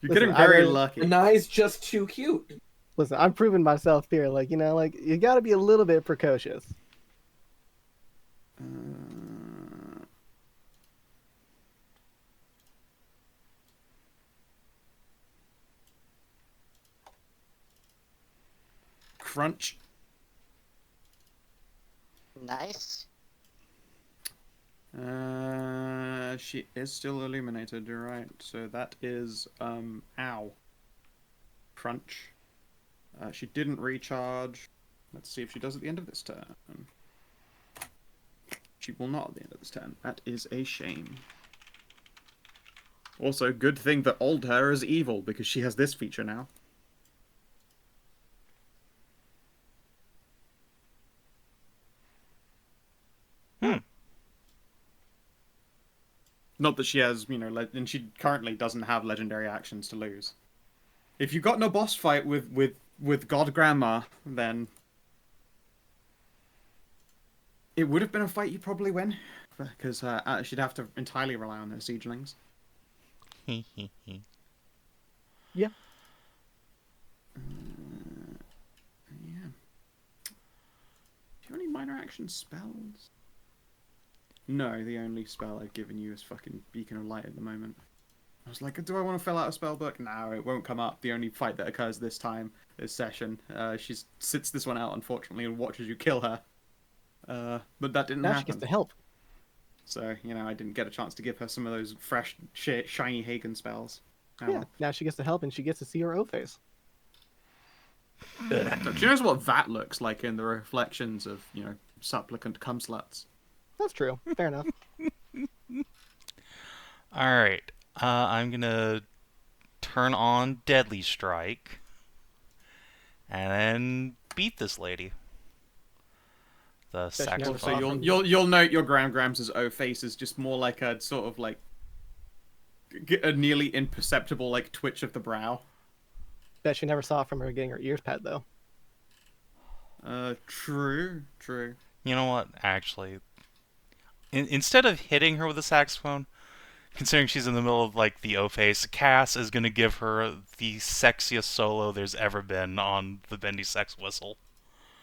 Listen, getting very I- lucky. Anai's just too cute. Listen, I'm proving myself here. Like, you gotta be a little bit precocious. crunch. Nice. She is still illuminated, you're right. So that is, ow. Crunch. She didn't recharge. Let's see if she does at the end of this turn. She will not at the end of this turn. That is a shame. Also, good thing that old her is evil, because she has this feature now. Not that she has, and she currently doesn't have legendary actions to lose. If you got in a boss fight with God Grandma, then it would have been a fight you probably win, because she'd have to entirely rely on her siegelings. Yeah. Yeah. Do you have any minor action spells? No, the only spell I've given you is fucking Beacon of Light at the moment. I was like, do I want to fill out a spell book? No, it won't come up. The only fight that occurs this session. She sits this one out, unfortunately, and watches you kill her. But that didn't Now happen. she gets to help. So, I didn't get a chance to give her some of those fresh, shiny Hagen spells. Yeah, now she gets to help and she gets to see her O-face. She knows what that looks like in the reflections of, supplicant cum sluts. That's true. Fair enough. Alright. I'm gonna turn on Deadly Strike. And then beat this lady. The she never saxophone. saw So you'll note your Grams' O-face is just more like a sort of like a nearly imperceptible like twitch of the brow. Bet she never saw it from her getting her ears pet, though. True. You know what? Actually, instead of hitting her with a saxophone, considering she's in the middle of like the O-face, Cass is gonna give her the sexiest solo there's ever been on the Bendy Sex Whistle.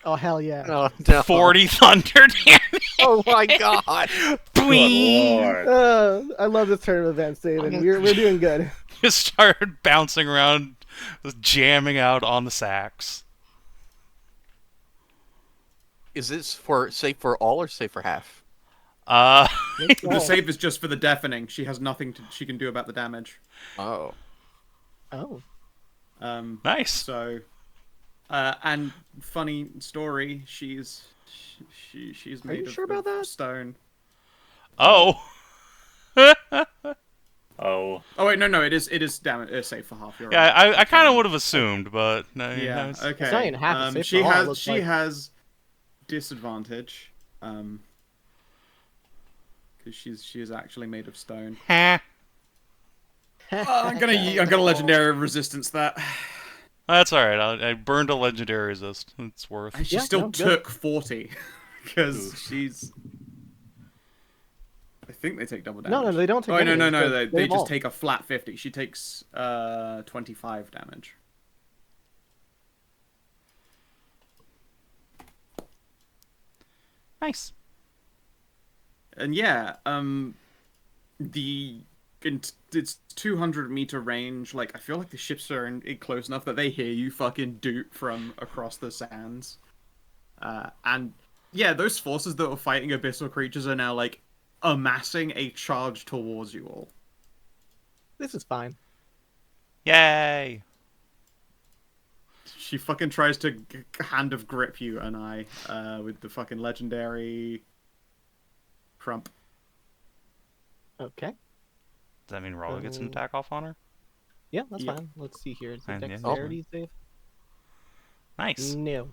Oh, hell yeah. Oh, no. 40 thunder damage. Oh my god. Boing! I love this turn of events, Savin. We're doing good. Just started bouncing around, just jamming out on the sax. Is this safe for all or safe for half? The save is just for the deafening. She has nothing she can do about the damage. Oh. Oh. Nice. So, and funny story, she's made you of, sure about of that? stone. Oh. Oh. Oh wait, no, it is damage safe for half. You're Yeah, right. I kind of would have assumed, but no. Yeah. Nice. Okay. It's not even half as safe she for all, it has looks like. has disadvantage, because she is actually made of stone. Heh. I'm gonna legendary resistance that. That's all right. I burned a legendary resist. It's worth. And she Yeah, still no, good. took 40 because she's. I think they take double damage. No, they don't take Oh double no, damage, they just evolve. take a flat 50. She takes 25 damage. Nice. And yeah, it's 200-meter range. Like, I feel like the ships are in close enough that they hear you fucking doot from across the sands. And yeah, those forces that were fighting abyssal creatures are now like amassing a charge towards you all. This is fine. Yay. She fucking tries to hand of grip you, Anai, with the fucking legendary crump. Okay. Does that mean Ralu gets an attack off on her? Yeah, that's Yep. fine. Let's see here. Is it And yeah, dexterity save? Nice. No.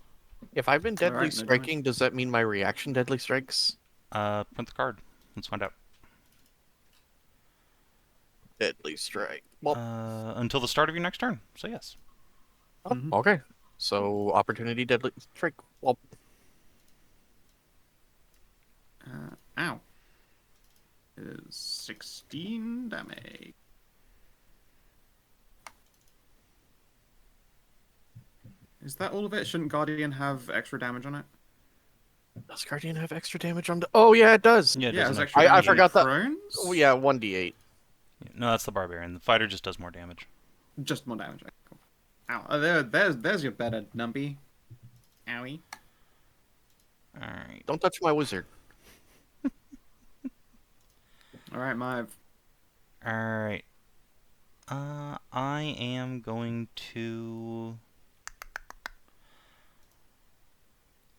If I've been deadly Alright, no striking, does that mean my reaction deadly strikes? Print the card. Let's find out. Deadly strike. Well, Until the start of your next turn. So yes. oh, okay. So opportunity deadly strike. Well, Ow. It is 16 damage. Is that all of it? Shouldn't Guardian have extra damage on it? does Guardian have extra damage on? Oh yeah, it does. Yeah, it Yeah, does it has an extra I damage. forgot that- Crones? Oh yeah, 1d8. No, that's the Barbarian. The fighter just does more damage. Just more damage. Okay, cool. Ow. There's your better numpy. Owie. Alright. Don't touch my wizard. Alright, Maeve. Alright. I am going to...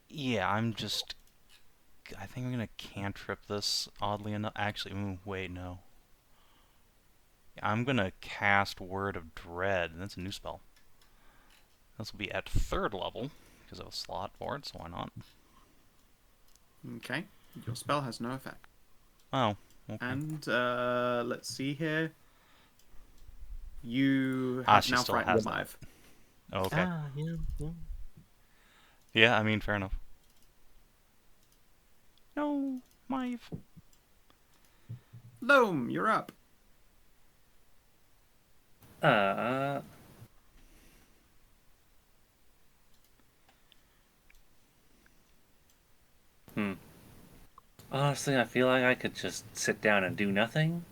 Yeah, I think I'm gonna cantrip this, oddly enough. Actually, wait, no. I'm gonna cast Word of Dread. That's a new spell. This will be at 3rd level, because I have a slot for it, so why not? Okay. Your spell has no effect. Oh, okay. And, let's see here. You have she now still frightened has Maeve. Oh, okay. Yeah. Yeah, I mean, fair enough. No, Maeve. Loam, you're up. Honestly, I feel like I could just sit down and do nothing,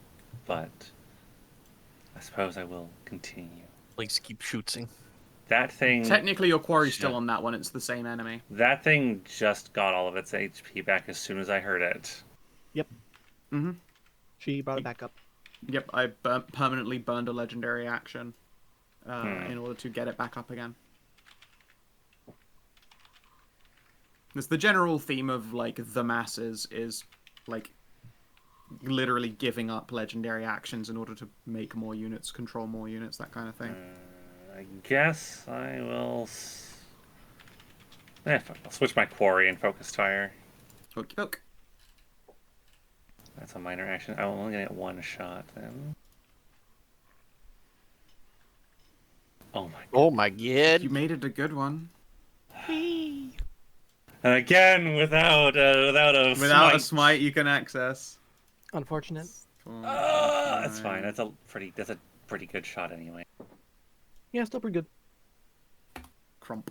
but I suppose I will continue. Please keep shooting. That thing... Technically, your quarry's still on that one. It's the same enemy. That thing just got all of its HP back as soon as I heard it. Yep. Mm-hmm. She brought it back up. Yep, I permanently burned a legendary action in order to get it back up again. It's the general theme of, like, the masses is, like, literally giving up legendary actions in order to make more units, control more units, that kind of thing. I guess I will... Fuck, I'll switch my quarry and focus fire. Okie doke. That's a minor action. I'm only gonna get one shot then. Oh my god. Oh my god. You made it a good one. And again, without a Without a smite. smite, you can access. Unfortunate. That's fine. That's a pretty good shot anyway. Yeah, still pretty good. Crump.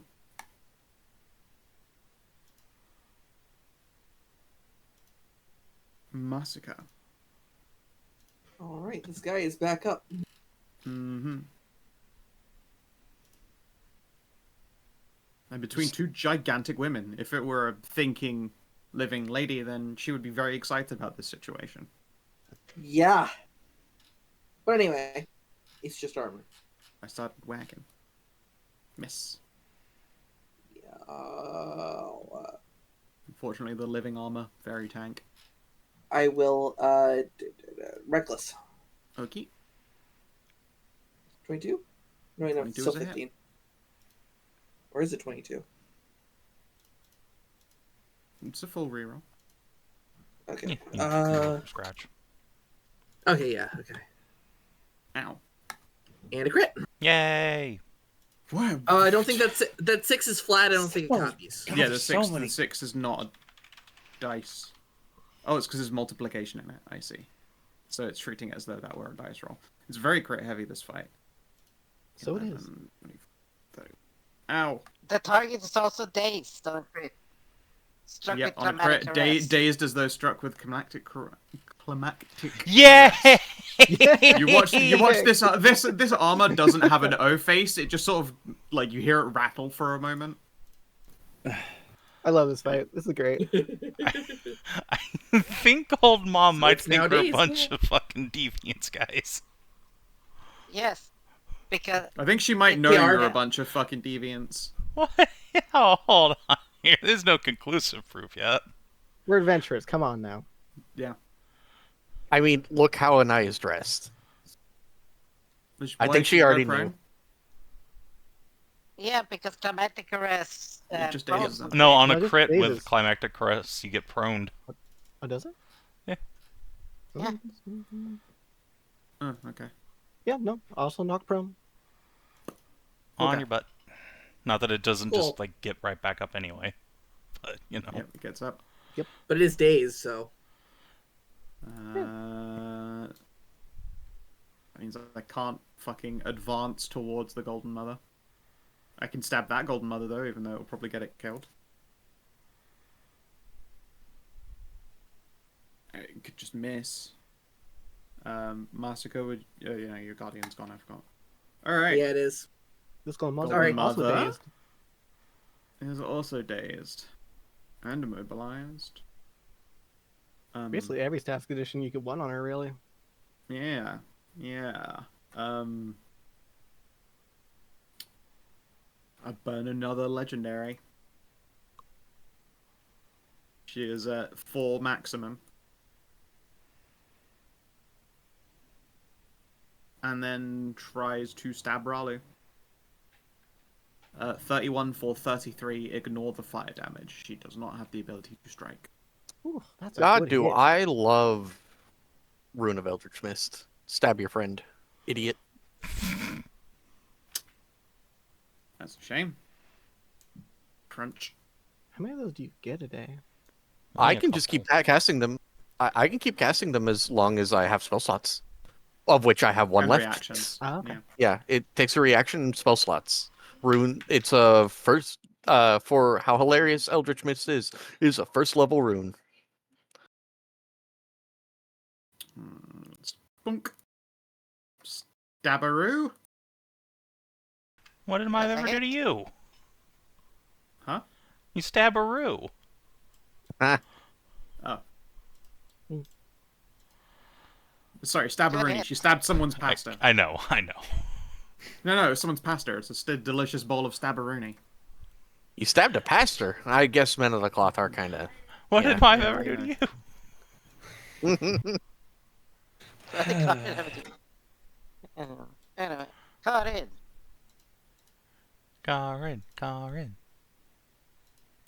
Masika. All right, this guy is back up. Mm-hmm. And between two gigantic women, if it were a thinking, living lady, then she would be very excited about this situation. Yeah. But anyway, it's just armor. I started whacking. Miss. Yeah. Unfortunately, the living armor, very tank. I will, reckless. Okay. 22? No, wait, no, 22 still is a hit. 15. Or is it 22? It's a full reroll. Okay. From scratch. Okay, yeah, okay. Ow. And a crit. Yay! Wow. I don't think that 6 is flat. I don't think it copies. Yeah, the six is not a dice. Oh, it's because there's multiplication in it. I see. So it's treating it as though that were a dice roll. It's very crit heavy, this fight. So it is. 20, 30. Ow. The target is also dazed, don't crit. Struck Yep, with on a climatic crit, arrest. dazed as though struck with climactic. Yeah! You watch this armor doesn't have an O face. It just sort of like you hear it rattle for a moment. I love this fight. This is great. I think old mom might it's think we're a nowadays, bunch yeah. of fucking deviants, guys. Yes, because I think she might know They are you're a now. bunch of fucking deviants. What? Oh, hold on here. There's no conclusive proof yet. We're adventurers. Come on now. Yeah. I mean, look how Anai is dressed. I think she already knew. yeah, because climatic arrest. It just prone dazes them. No, on No, a just crit with phases. climactic caress, you get proned. Oh, does it? Yeah. Yeah. Oh, okay. Yeah, no. Also knock prone. On Okay. your butt. Not that it doesn't Cool. just, like, get right back up anyway. But, you know. Yep, it gets up. But it is dazed, so. That means I can't fucking advance towards the Golden Mother. I can stab that Golden Mother though, even though it'll probably get it killed. It could just miss. Masika would... yeah, your Guardian's gone, I forgot. Alright. Yeah, it is. This golden mother Alright. is also Mother. dazed. is also dazed and immobilized. Basically, every staff condition you could want on her, really. Yeah. I burn another legendary. She is at 4 maximum. And then tries to stab Ralu. 31 for 33, ignore the fire damage. She does not have the ability to strike. Ooh, that's a God, good do hit. I love Rune of Eldritch Mist. Stab your friend, idiot. That's a shame. Crunch. How many of those do you get a day? I Only a can just keep couple. casting them. I can keep casting them as long as I have spell slots, of which I have one And left. reactions. Ah, okay. Yeah. Yeah, it takes a reaction and spell slots. Rune, it's a first, for how hilarious Eldritch Mist is a first level rune. Spunk. Stabbaroo. What did I ever do to you? Huh? You stab a Roo. Oh. Hmm. Sorry, Stabbaroonie. hit. She stabbed someone's pasta. I know. No, someone's pasta. It's a delicious bowl of Stabbaroonie. You stabbed a pastor. I guess men of the cloth are kind of. What Yeah. did I Yeah, ever do yeah. to you? What did Karin ever do? Anyway, Karin. Karin.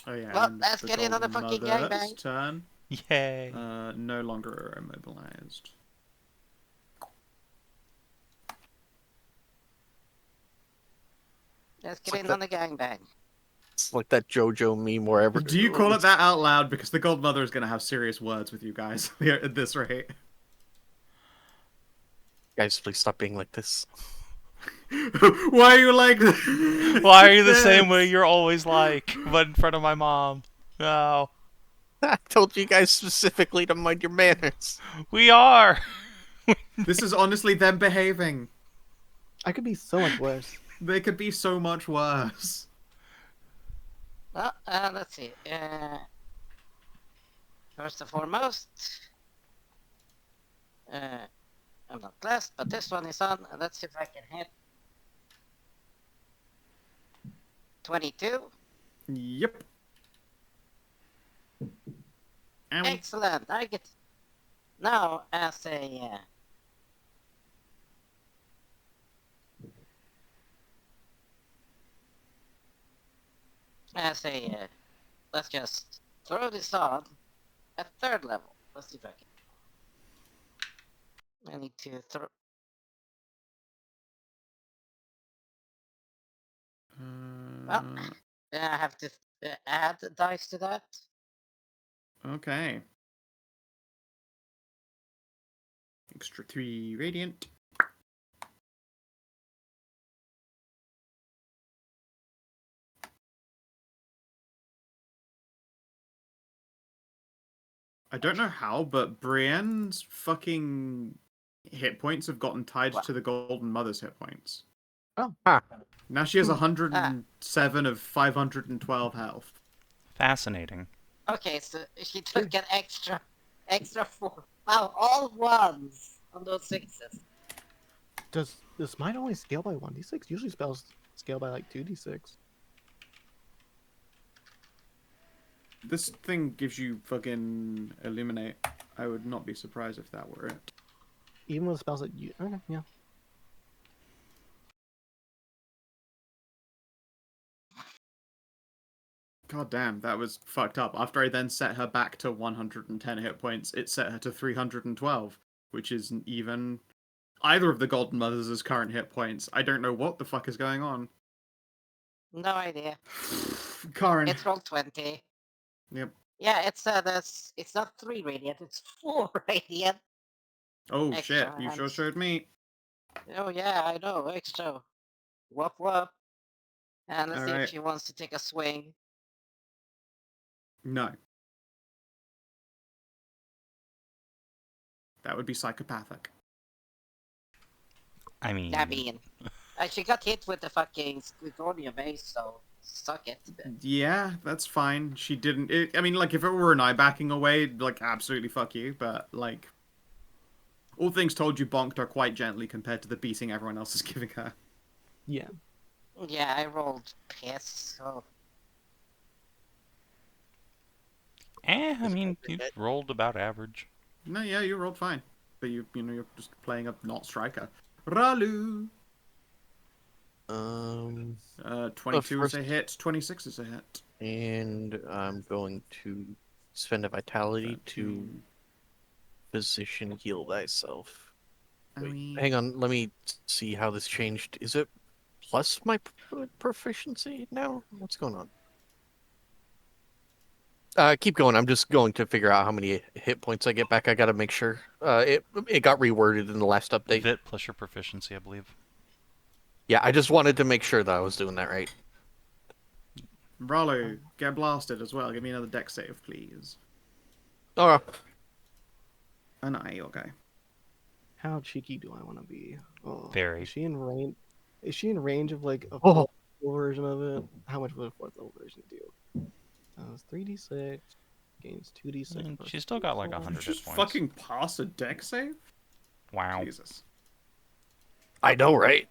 Oh yeah. Well, and let's the get in on the Golden fucking Mother's gangbang. turn. Yay. No longer immobilized. Let's It's get like in on the gangbang. It's like that JoJo meme wherever. Do you call it that out loud? Because the Gold Mother is going to have serious words with you guys at this rate. Guys, please stop being like this. Why are you like this? Why are you the same way you're always like, but in front of my mom? No. I told you guys specifically to mind your manners. We are! This is honestly them behaving. I could be so much worse. They could be so much worse. Well, let's see. First and foremost, I'm not blessed, but this one is on. Let's see if I can hit 22. Yep. Owie. Excellent. I get now as a let's just throw this on at 3rd level. Let's see if I can. I need to throw. Well, I have to add the dice to that. Okay. Extra 3 radiant. I don't know how, but Brienne's fucking hit points have gotten tied to the Golden Mother's hit points. Oh. Huh. Now she has 107 of 512 health. Fascinating. Okay, so she took an extra 4. Wow, all ones on those 6s. Does Smite only scale by 1d6? Usually spells scale by like 2d6. This thing gives you fucking Illuminate. I would not be surprised if that were it. Even with spells that you... Okay, yeah. God damn, that was fucked up. After I then set her back to 110 hit points, it set her to 312, which isn't even either of the Golden Mothers' current hit points. I don't know what the fuck is going on. No idea. Karin. It's roll 20. Yep. Yeah, it's not 3 radiant, it's 4 radiant. Oh Extra shit, you sure hands. showed me. Oh yeah, I know, extra. Whoop whoop. And let's see Alright. if she wants to take a swing. No. That would be psychopathic. I mean... I mean, she got hit with the fucking Squigornia base, so suck it. Yeah, that's fine. She didn't. I mean, like, if it were Anai backing away, like, absolutely fuck you. But, like, all things told, you bonked her quite gently compared to the beating everyone else is giving her. Yeah. Yeah, I rolled piss, so... I mean, you rolled about average. No, yeah, you rolled fine. But you know, you're just playing a not striker. Ralu! 22 is a hit, 26 is a hit. And I'm going to spend a vitality to physician heal thyself. Wait, hang on, let me see how this changed. Is it plus my proficiency now? What's going on? Keep going. I'm just going to figure out how many hit points I get back. I gotta make sure. It got reworded in the last update. Vit plus your proficiency, I believe. Yeah, I just wanted to make sure that I was doing that right. Ralu, get blasted as well. Give me another dex save, please. Oh. Anai, okay. How cheeky do I want to be? Oh, Very. Is she in range? Is she in range of like a fourth level version of it? How much would a fourth level version do? It's 3d6 gains 2d6. She's still got like 100 hit Just points. fucking pass a dex save? Wow. Jesus. I know, right?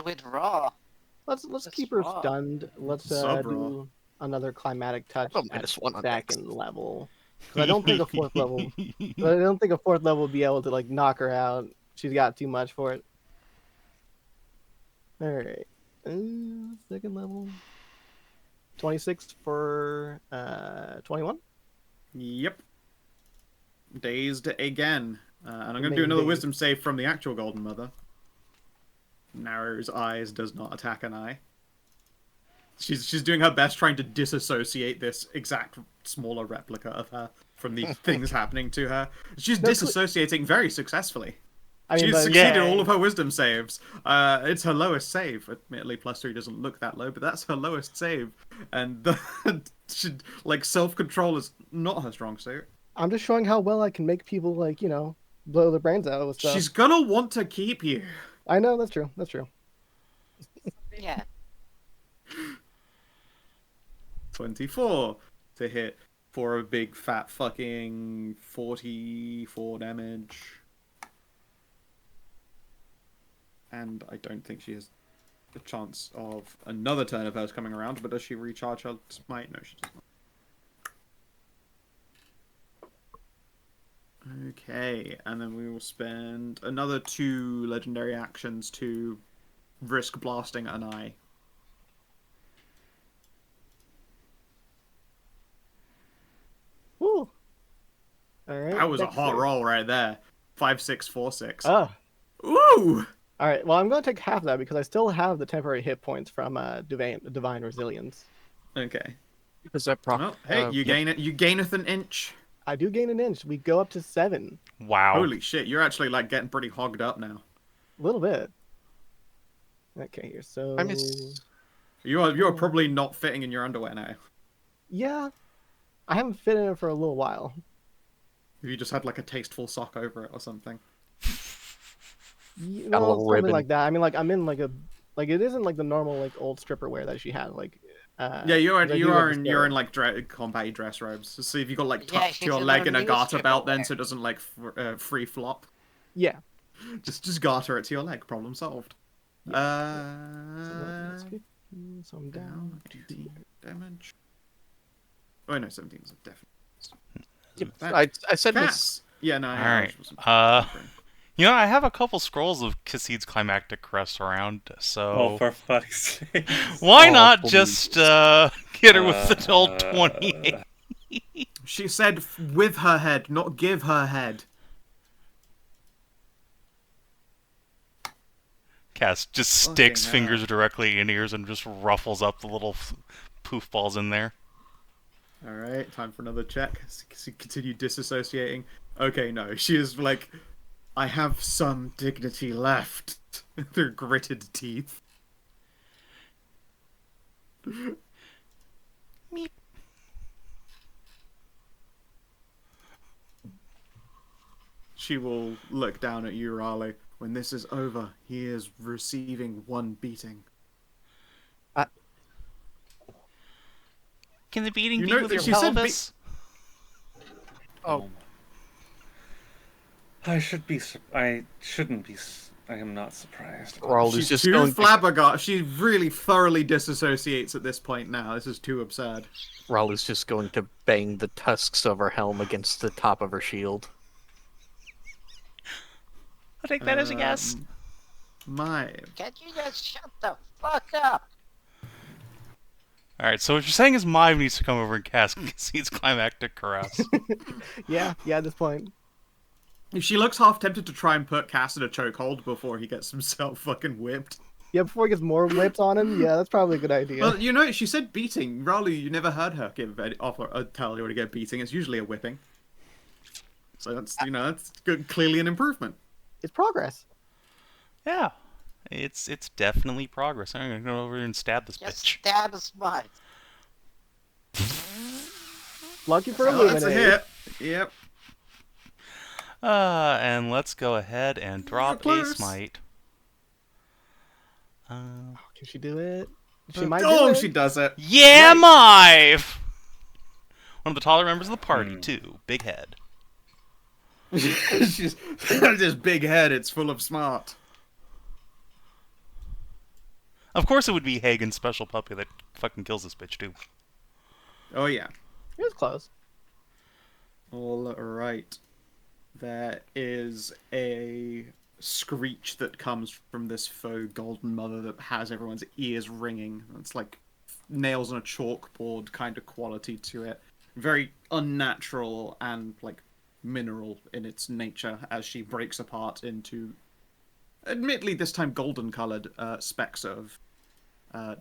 With raw. Let's keep her stunned. Let's do another climatic touch at second level. Because I don't think a fourth level. I don't think a fourth level would be able to like knock her out. She's got too much for it. All right, second level. 26 for 21. Yep. Dazed again. And I'm going to do another wisdom save from the actual Golden Mother. Narrows eyes, does not attack an eye. She's doing her best trying to disassociate this exact smaller replica of her from the things happening to her. She's disassociating very successfully. She's succeeded all of her wisdom saves. It's her lowest save. Admittedly, +3 doesn't look that low, but that's her lowest save. And like self-control is not her strong suit. I'm just showing how well I can make people like, you know, blow their brains out with stuff. She's gonna want to keep you. I know, that's true. That's true. Yeah. 24 to hit for a big fat fucking 44 damage. And I don't think she has a chance of another turn of hers coming around, but does she recharge her smite? No, she does not. Okay, and then we will spend another 2 legendary actions to risk blasting Anai. Woo! All right. That was a hot roll right there. 5, 6, 4, 6. Oh. Ooh! All right. Well, I'm going to take half that because I still have the temporary hit points from divine resilience. Okay. Is that well, hey, you gain it. You gaineth an inch. I do gain an inch. We go up to 7. Wow. Holy shit! You're actually like getting pretty hogged up now. A little bit. Okay, here. So I miss. You are probably not fitting in your underwear now. Yeah, I haven't fit in it for a little while. You just had like a tasteful sock over it or something. Well, something ribbon. Like that. I mean, like I'm in like it isn't like the normal like old stripper wear that she had. Like yeah, you're in like combat dress robes. So if you got like tucked your leg in a garter belt, then so it doesn't like free flop. Yeah. Just garter it to your leg. Problem solved. Yeah. So I'm down 18 damage. Oh no, 17 is definitely. I said this. Yeah, no. All right. You know, I have a couple scrolls of Khassid's climactic crest around, so... Oh, for fuck's sake. Why not just get her with the old 28? She said with her head, not give her head. Cass just sticks fingers directly in ears and just ruffles up the little poof balls in there. Alright, time for another check. Continue disassociating. Okay, no, she is like... I have some dignity left. Through gritted teeth. Meep. She will look down at you, Ralu. When this is over, he is receiving 1 beating. Can the beating You be know with that your she said pelvis? Oh. I should be. I shouldn't be. I am not surprised. Raul is She's just too going to, flabbergasted. She really thoroughly disassociates at this point now. This is too absurd. Raul is just going to bang the tusks of her helm against the top of her shield. I'll take that as a yes. My. Can you just shut the fuck up? Alright, so what you're saying is Mime needs to come over and cast Khassid's climactic caress. Yeah, at this point. If she looks half tempted to try and put Cass in a chokehold before he gets himself fucking whipped. Yeah, before he gets more whips on him, yeah, that's probably a good idea. Well, you know, she said beating. Ralu, you never heard her tell you to get beating. It's usually a whipping. So that's, that's good, clearly an improvement. It's progress. Yeah. It's definitely progress. I'm gonna go over here and stab this Just bitch. stab a smart. Lucky for Oh, that's a Illuminate. hit. Yep. And let's go ahead and drop a close. smite. Can she do it? She might do Oh, it. she does it. Yeah, Mive! One of the taller members of the party, too. Big head. She's this big head. It's full of smart. Of course it would be Hagen's special puppy that fucking kills this bitch, too. Oh yeah. It was close. All right. There is a screech that comes from this faux golden mother that has everyone's ears ringing. It's like nails on a chalkboard kind of quality to it. Very unnatural and like mineral in its nature as she breaks apart into, admittedly this time golden colored specks of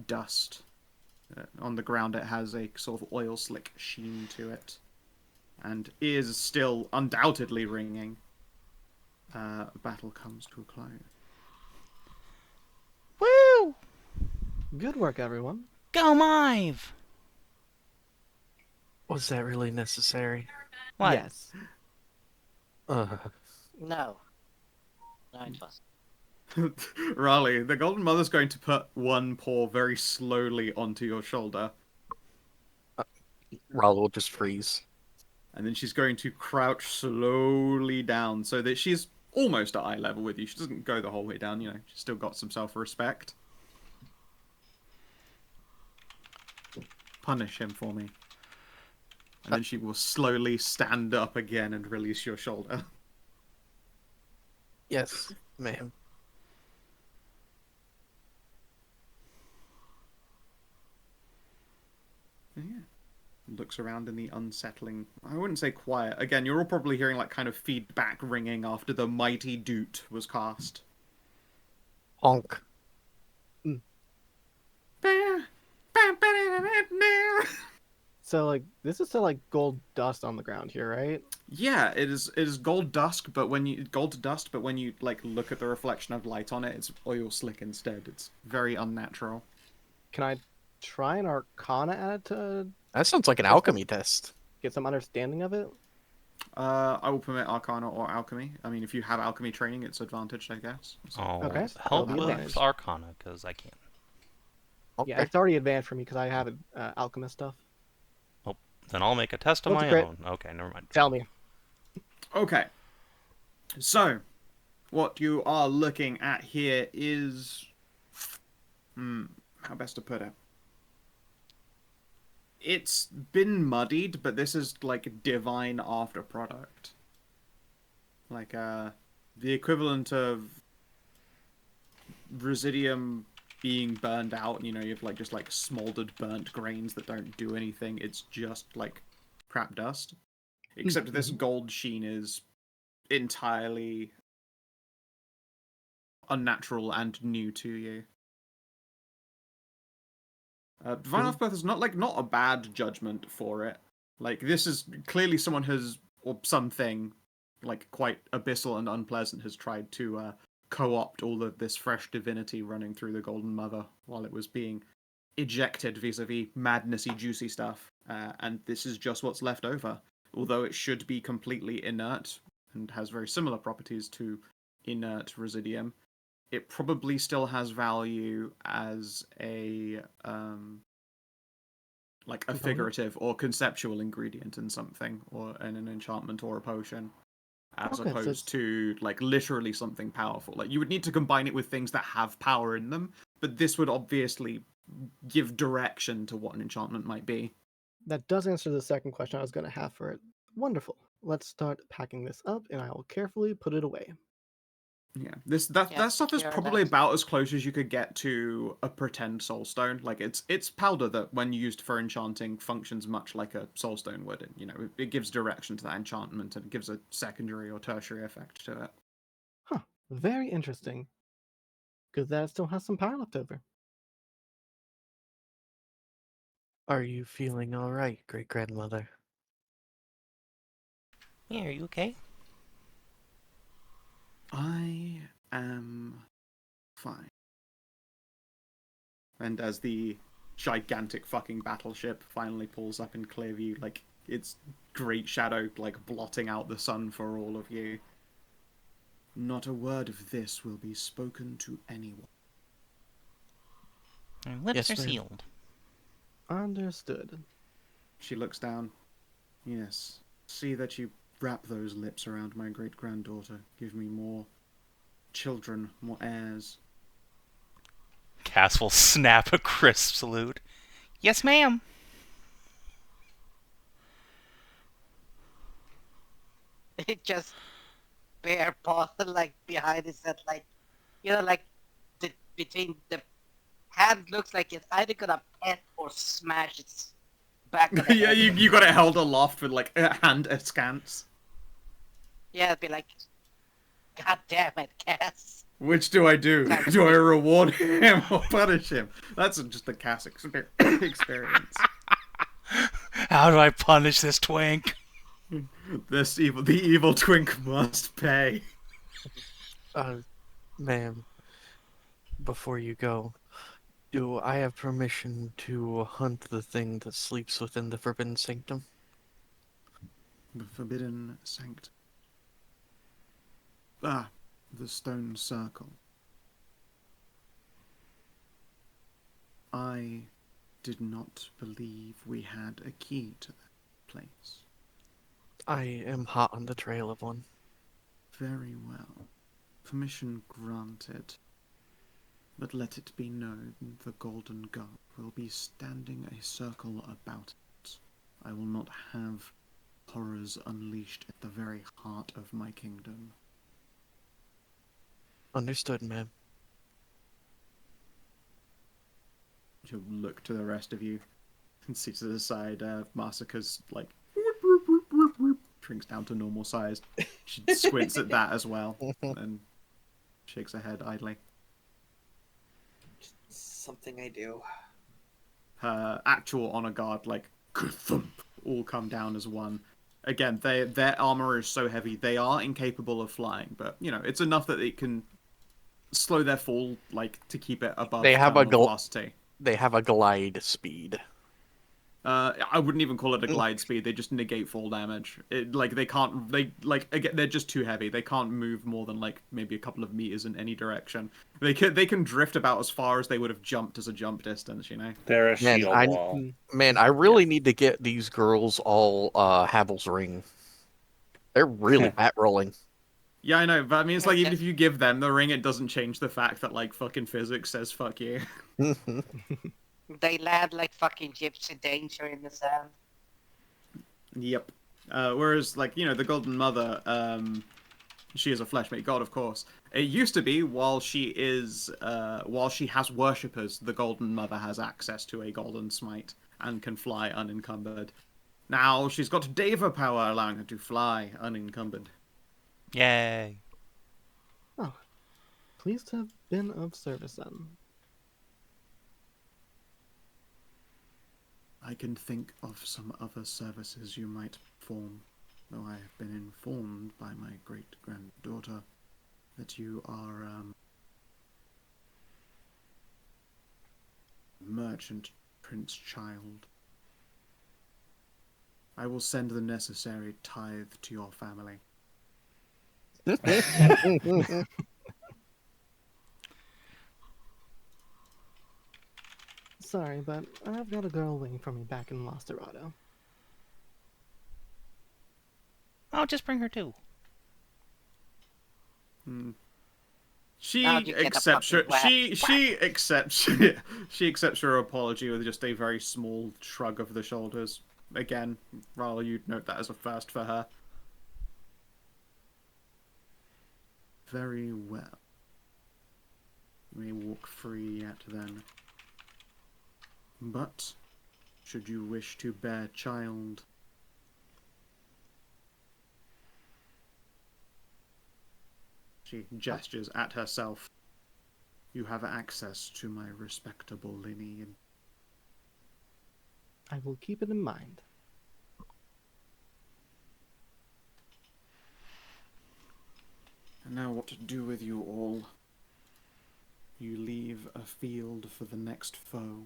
dust. On the ground it has a sort of oil slick sheen to it. And is still undoubtedly ringing. Battle comes to a close. Woo! Good work, everyone. Go, Mive! Was that really necessary? What? Yes. No. No, it wasn't. Raleigh, the Golden Mother's going to put one paw very slowly onto your shoulder. Raul will just freeze. And then she's going to crouch slowly down so that she's almost at eye level with you. She doesn't go the whole way down, she's still got some self-respect. Punish him for me. And then she will slowly stand up again and release your shoulder. Yes, ma'am. Yeah. Looks around in the unsettling, I wouldn't say quiet. Again, you're all probably hearing like kind of feedback ringing after the mighty doot was cast. Honk. So, like, this is still, like, gold dust on the ground here, right? Yeah, it is gold dust, but when you like look at the reflection of light on it, it's oil slick instead. It's very unnatural. Can I try an Arcana at it to That sounds like an alchemy test. get some understanding of it? I will permit Arcana or Alchemy. I mean, if you have Alchemy training, it's advantaged, I guess. So. Oh, Okay. help That'll be with nice. Arcana, because I can't. Okay. Yeah, it's already advanced for me because I have alchemist stuff. Then I'll make a test of What's my a crit? own. Okay, never mind. Tell me. Okay. So, what you are looking at here is... how best to put it? It's been muddied, but this is like divine after product. Like, the equivalent of Residium being burned out, you have like just like smoldered burnt grains that don't do anything. It's just like crap dust. Except this gold sheen is entirely unnatural and new to you. Divine Afterbirth is not a bad judgment for it. Like, this is clearly someone or something like quite abyssal and unpleasant has tried to co-opt all of this fresh divinity running through the Golden Mother while it was being ejected vis-a-vis madnessy juicy stuff. And this is just what's left over. Although it should be completely inert and has very similar properties to inert Residium, it probably still has value as a like a Component? figurative or conceptual ingredient in something, or in an enchantment or a potion, as Okay, so opposed it's- to like literally something powerful. Like you would need to combine it with things that have power in them, but this would obviously give direction to what an enchantment might be. That does answer the second question I was going to have for it. Wonderful. Let's start packing this up, and I will carefully put it away. Yeah, that Yeah, stuff is secure probably that. about as close as you could get to a pretend soulstone. Like it's powder that, when used for enchanting, functions much like a soulstone would. And, you know, it gives direction to that enchantment and it gives a secondary or tertiary effect to it. Huh. Very interesting. Good that it still has some power left over. Are you feeling all right, great grandmother? Yeah, are you okay? I am fine. And as the gigantic fucking battleship finally pulls up in clear view, like its great shadow like blotting out the sun for all of you, not a word of this will be spoken to anyone. Our lips Yes, are ma'am. sealed. Understood. She looks down. Yes, see that you wrap those lips around my great-granddaughter. Give me more children, more heirs. Cass will snap a crisp salute. Yes, ma'am. It just bare paw like behind his head, like like between the hand looks like it's either gonna pet or smash its back of the Yeah, head. you got it held aloft with like a hand askance. Yeah, it'd be like, God damn it, Cass. Which do I do? Kind of Do I thing. reward him or punish him? That's just a Cass experience. How do I punish this twink? The evil twink must pay. Ma'am, before you go, do I have permission to hunt the thing that sleeps within the Forbidden Sanctum? The forbidden sanctum. Ah, the stone circle. I did not believe we had a key to that place. I am hot on the trail of one. Very well. Permission granted. But let it be known the Golden Guard will be standing a circle about it. I will not have horrors unleashed at the very heart of my kingdom. Understood, ma'am. She'll look to the rest of you and see to the side, Masika's like shrinks down to normal size. She squints at that as well and shakes her head idly. Something I do. Her actual honor guard, like, thump, all come down as one. Again, their armor is so heavy, they are incapable of flying, but, you know, it's enough that it can slow their fall, like, to keep it above They have a terminal velocity. They have a glide speed. I wouldn't even call it a glide speed. They just negate fall damage. Again, they're just too heavy. They can't move more than like maybe a couple of meters in any direction. They can drift about as far as they would have jumped as a jump distance. You know. They're a Man, shield I- wall. Man, I really need to get these girls all Havel's ring. They're really bat rolling. Yeah, I know, but I mean, it's like even Yes. if you give them the ring, it doesn't change the fact that like fucking physics says fuck you. They land like fucking gypsy danger in the sand. Yep. Whereas, like, you know, the Golden Mother, she is a fleshmate god, of course. It used to be while she has worshippers, the Golden Mother has access to a golden smite and can fly unencumbered. Now she's got Deva power, allowing her to fly unencumbered. Yay. Oh, pleased to have been of service then. I can think of some other services you might perform, though I have been informed by my great-granddaughter that you are, merchant prince child. I will send the necessary tithe to your family. sorry, but I've got a girl waiting for me back in Lost Dorado. I'll just bring her too. She How'd you get a accepts her. puppy? She accepts. She accepts her apology with just a very small shrug of the shoulders. Again, Ralu, you'd note that as a first for her. Very well. You may walk free yet then. But, should you wish to bear child, she gestures at herself. You have access to my respectable lineage. I will keep it in mind. And now what to do with you all? You leave a field for the next foe.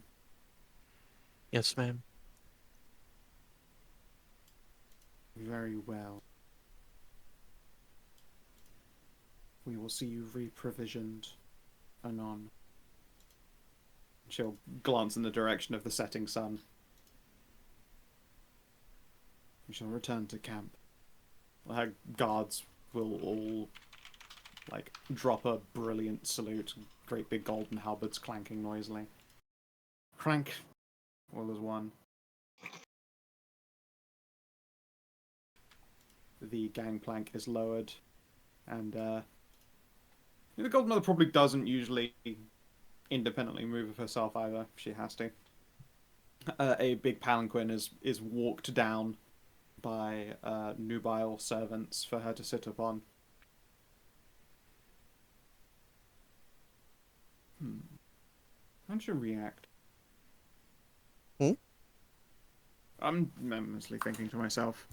Yes, ma'am. Very well. We will see you reprovisioned anon. She'll glance in the direction of the setting sun. We shall return to camp. Her guards will all, like, drop a brilliant salute. Great big golden halberds clanking noisily. Crank. All as one. The gangplank is lowered, and the Golden Mother probably doesn't usually independently move of herself either. She has to. A big palanquin is walked down by nubile servants for her to sit upon. How'd you react? I'm mostly thinking to myself.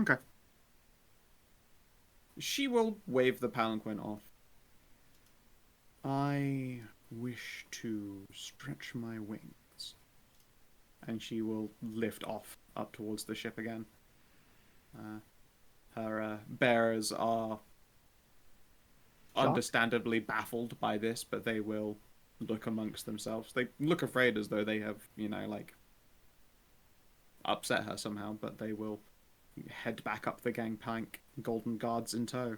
Okay. She will wave the palanquin off. I wish to stretch my wings. And she will lift off up towards the ship again. Her bearers are understandably baffled by this, but they will look amongst themselves. They look afraid as though they have, upset her somehow, but they will head back up the gangplank, golden guards in tow.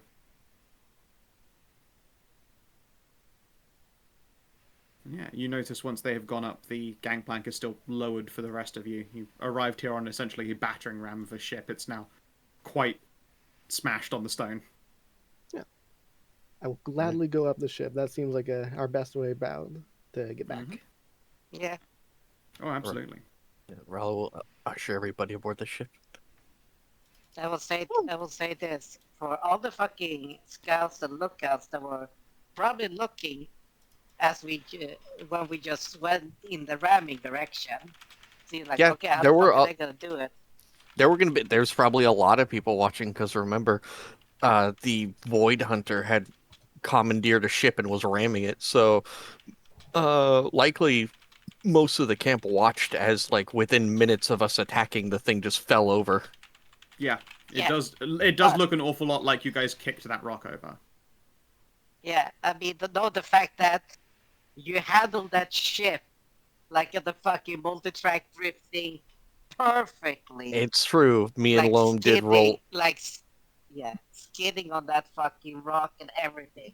Yeah, you notice once they have gone up, the gangplank is still lowered for the rest of you. You arrived here on essentially a battering ram of a ship. It's now quite smashed on the stone. Yeah. I will gladly go up the ship. That seems like our best way about to get back. Yeah. Oh, absolutely. Yeah, Ralu will usher everybody aboard the ship. I will say this. For all the fucking scouts and lookouts that were probably looking as when we just went in the ramming direction. See, like, Yeah, okay, how there the were fuck are they gonna do it? There's probably a lot of people watching, because remember, the Void Hunter had commandeered a ship and was ramming it, so likely most of the camp watched as, like, within minutes of us attacking, the thing just fell over. Yeah, it Yeah. does. It does look an awful lot like you guys kicked that rock over. Yeah, I mean, the fact that you handled that ship like the fucking multi-track drifting perfectly. It's true. Me and like Loam did roll. Skidding on that fucking rock and everything.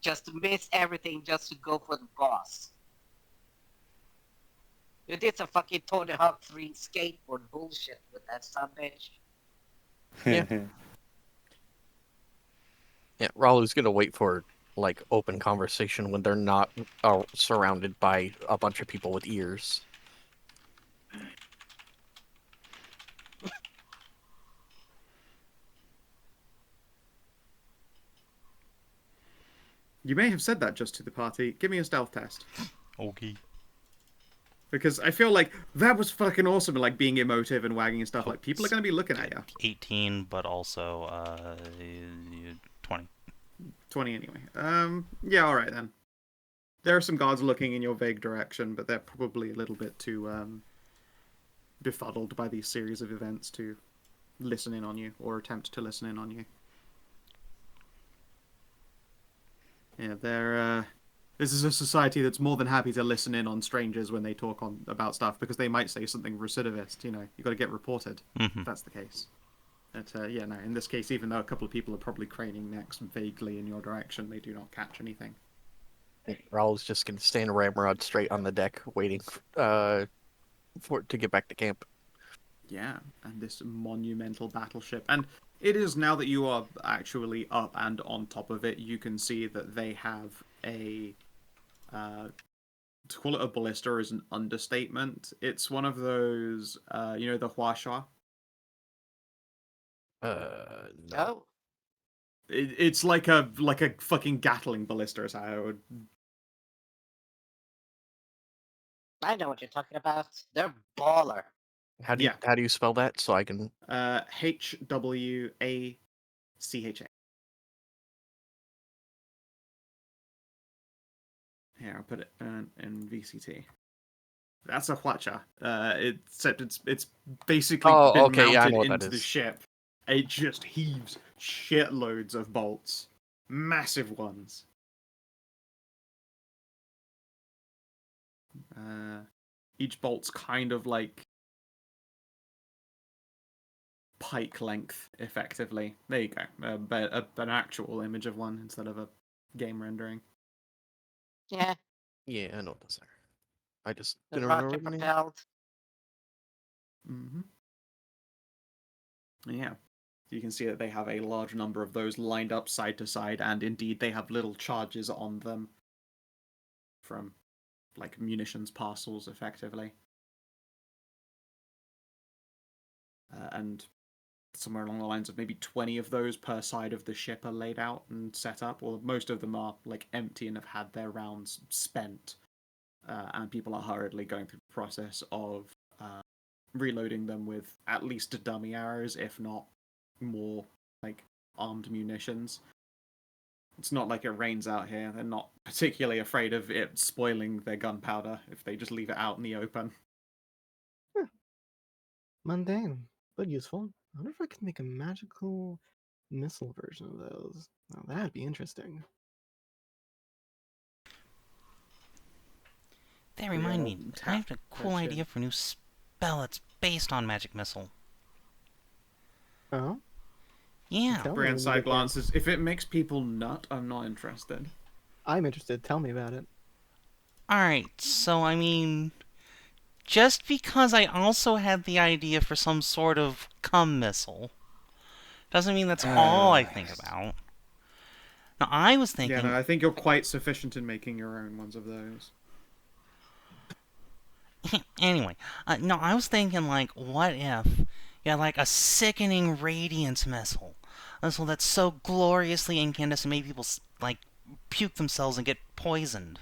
Just to miss everything just to go for the boss. You did some fucking Tony Hawk 3 skateboard bullshit with that son bitch. Yeah. Yeah, Ralu's gonna wait for, like, open conversation when they're not surrounded by a bunch of people with ears. You may have said that just to the party. Give me a stealth test. Okay. Because I feel like that was fucking awesome, like being emotive and wagging and stuff. Like, people are going to be looking at you. 18, but also 20. 20 anyway. Yeah, alright then. There are some guards looking in your vague direction, but they're probably a little bit too befuddled by these series of events to listen in on you, or attempt to listen in on you. Yeah, they're. This is a society that's more than happy to listen in on strangers when they talk about stuff because they might say something recidivist. You got to get reported. Mm-hmm. If that's the case. But yeah, no. In this case, even though a couple of people are probably craning necks vaguely in your direction, they do not catch anything. Raul's just gonna stand ramrod straight on the deck, waiting for it to get back to camp. Yeah, and this monumental battleship. And it is, now that you are actually up and on top of it, you can see that they have a... to call it a ballista is an understatement. It's one of those, the Huasha. No. Oh, It's like a fucking Gatling ballista is how I would... I know what you're talking about. They're baller. How do you spell that so I can? HWACHA. Here, I'll put it in VCT. That's a Huacha. Except it's basically been mounted into the ship. It just heaves shitloads of bolts. Massive ones. Each bolt's kind of like pike length, effectively. There you go. But an actual image of one instead of a game rendering. Yeah, Yeah, I know what those are. I just the didn't remember rocket the name. propelled. Mm-hmm. Yeah. You can see that they have a large number of those lined up side to side, and indeed they have little charges on them from, like, munitions parcels, effectively. And somewhere along the lines of maybe 20 of those per side of the ship are laid out and set up, or most of them are, like, empty and have had their rounds spent. And people are hurriedly going through the process of reloading them with at least dummy arrows, if not more, like, armed munitions. It's not like it rains out here. They're not particularly afraid of it spoiling their gunpowder if they just leave it out in the open. Mundane, but useful. I wonder if I can make a magical missile version of those. Now that'd be interesting. That remind me, I have a cool idea for a new spell that's based on magic missile. Oh? Yeah. Brian side glances. If it makes people nut, I'm not interested. I'm interested. Tell me about it. Alright, so I mean, just because I also had the idea for some sort of cum missile doesn't mean that's all I think about. Now, I was thinking... Yeah, no, I think you're quite sufficient in making your own ones of those. Anyway, no, I was thinking, like, what if you had, like, a sickening radiance missile? A missile that's so gloriously incandescent it made people, like, puke themselves and get poisoned.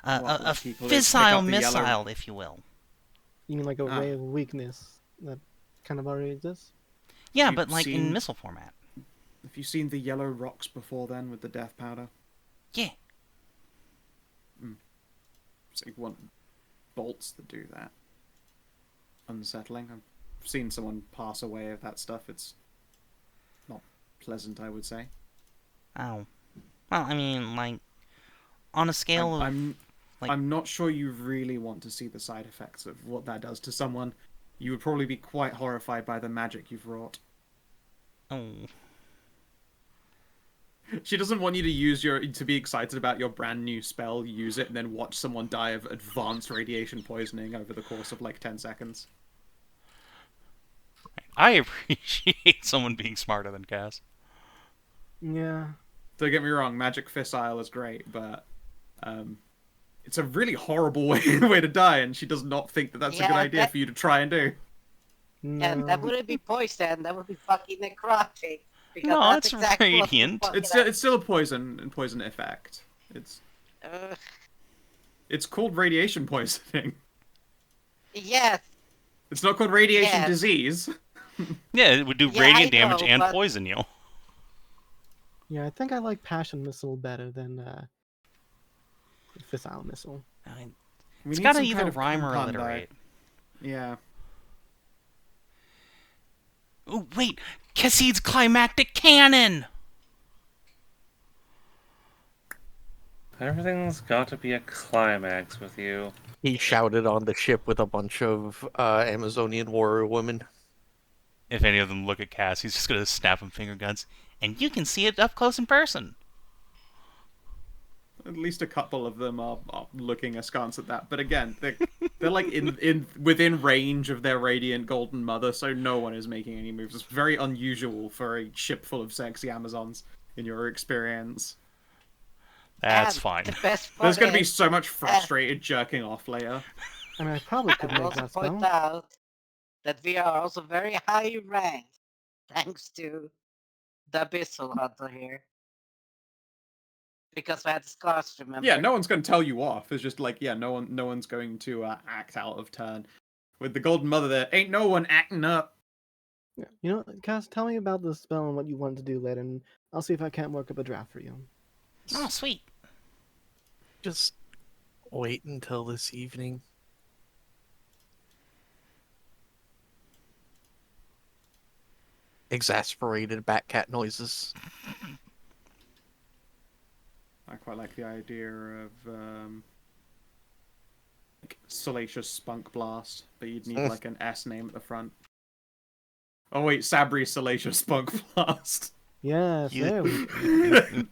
A fissile missile, if you will. You mean like a ray of weakness that kind of already exists? Yeah, but, like, in missile format. Have you seen the yellow rocks before then with the death powder? Yeah. So you want bolts that do that. Unsettling. I've seen someone pass away of that stuff. It's not pleasant, I would say. Oh. Well, I mean, like, on a scale of... I'm not sure you really want to see the side effects of what that does to someone. You would probably be quite horrified by the magic you've wrought. Oh. She doesn't want you to be excited about your brand new spell, use it, and then watch someone die of advanced radiation poisoning over the course of like 10 seconds. I appreciate someone being smarter than Cass. Yeah. Don't get me wrong, Magic Fissile is great, but it's a really horrible way to die, and she does not think that that's a good idea for you to try and do. No. And that wouldn't be poison, that would be fucking necrotic. No, it's exactly radiant. It's still a poison effect. It's called radiation poisoning. Yes. It's not called radiation disease. Yeah, it would do radiant damage and poison you. Yeah, I think I like Passion Missile better than Fissile Missile. It's gotta either rhyme or alliterate. Yeah. Oh, wait! Khassid's climactic cannon! Everything's got to be a climax with you. He shouted on the ship with a bunch of Amazonian warrior women. If any of them look at Cass, he's just gonna snap them finger guns. And you can see it up close in person. At least a couple of them are looking askance at that. But again, they're like in within range of their radiant golden mother, so no one is making any moves. It's very unusual for a ship full of sexy Amazons in your experience. That's And fine. The best part There's going to be is, so much frustrated jerking off later. I mean, I probably could I make will also that point spell. out that we are also very high ranked, thanks to the Abyssal Hunter here. Because we had scars, remember? Yeah, no one's going to tell you off. It's just like, yeah, no one's going to act out of turn. With the golden mother there, ain't no one acting up. Yeah. You know, Cass, tell me about the spell and what you want to do later, and I'll see if I can't work up a draft for you. Oh, sweet. Just wait until this evening. Exasperated bat-cat noises. I quite like the idea of like Salacious Spunk Blast, but you'd need like an S name at the front. Oh wait, Sabri Salacious Spunk Blast. Yes, You- there we go.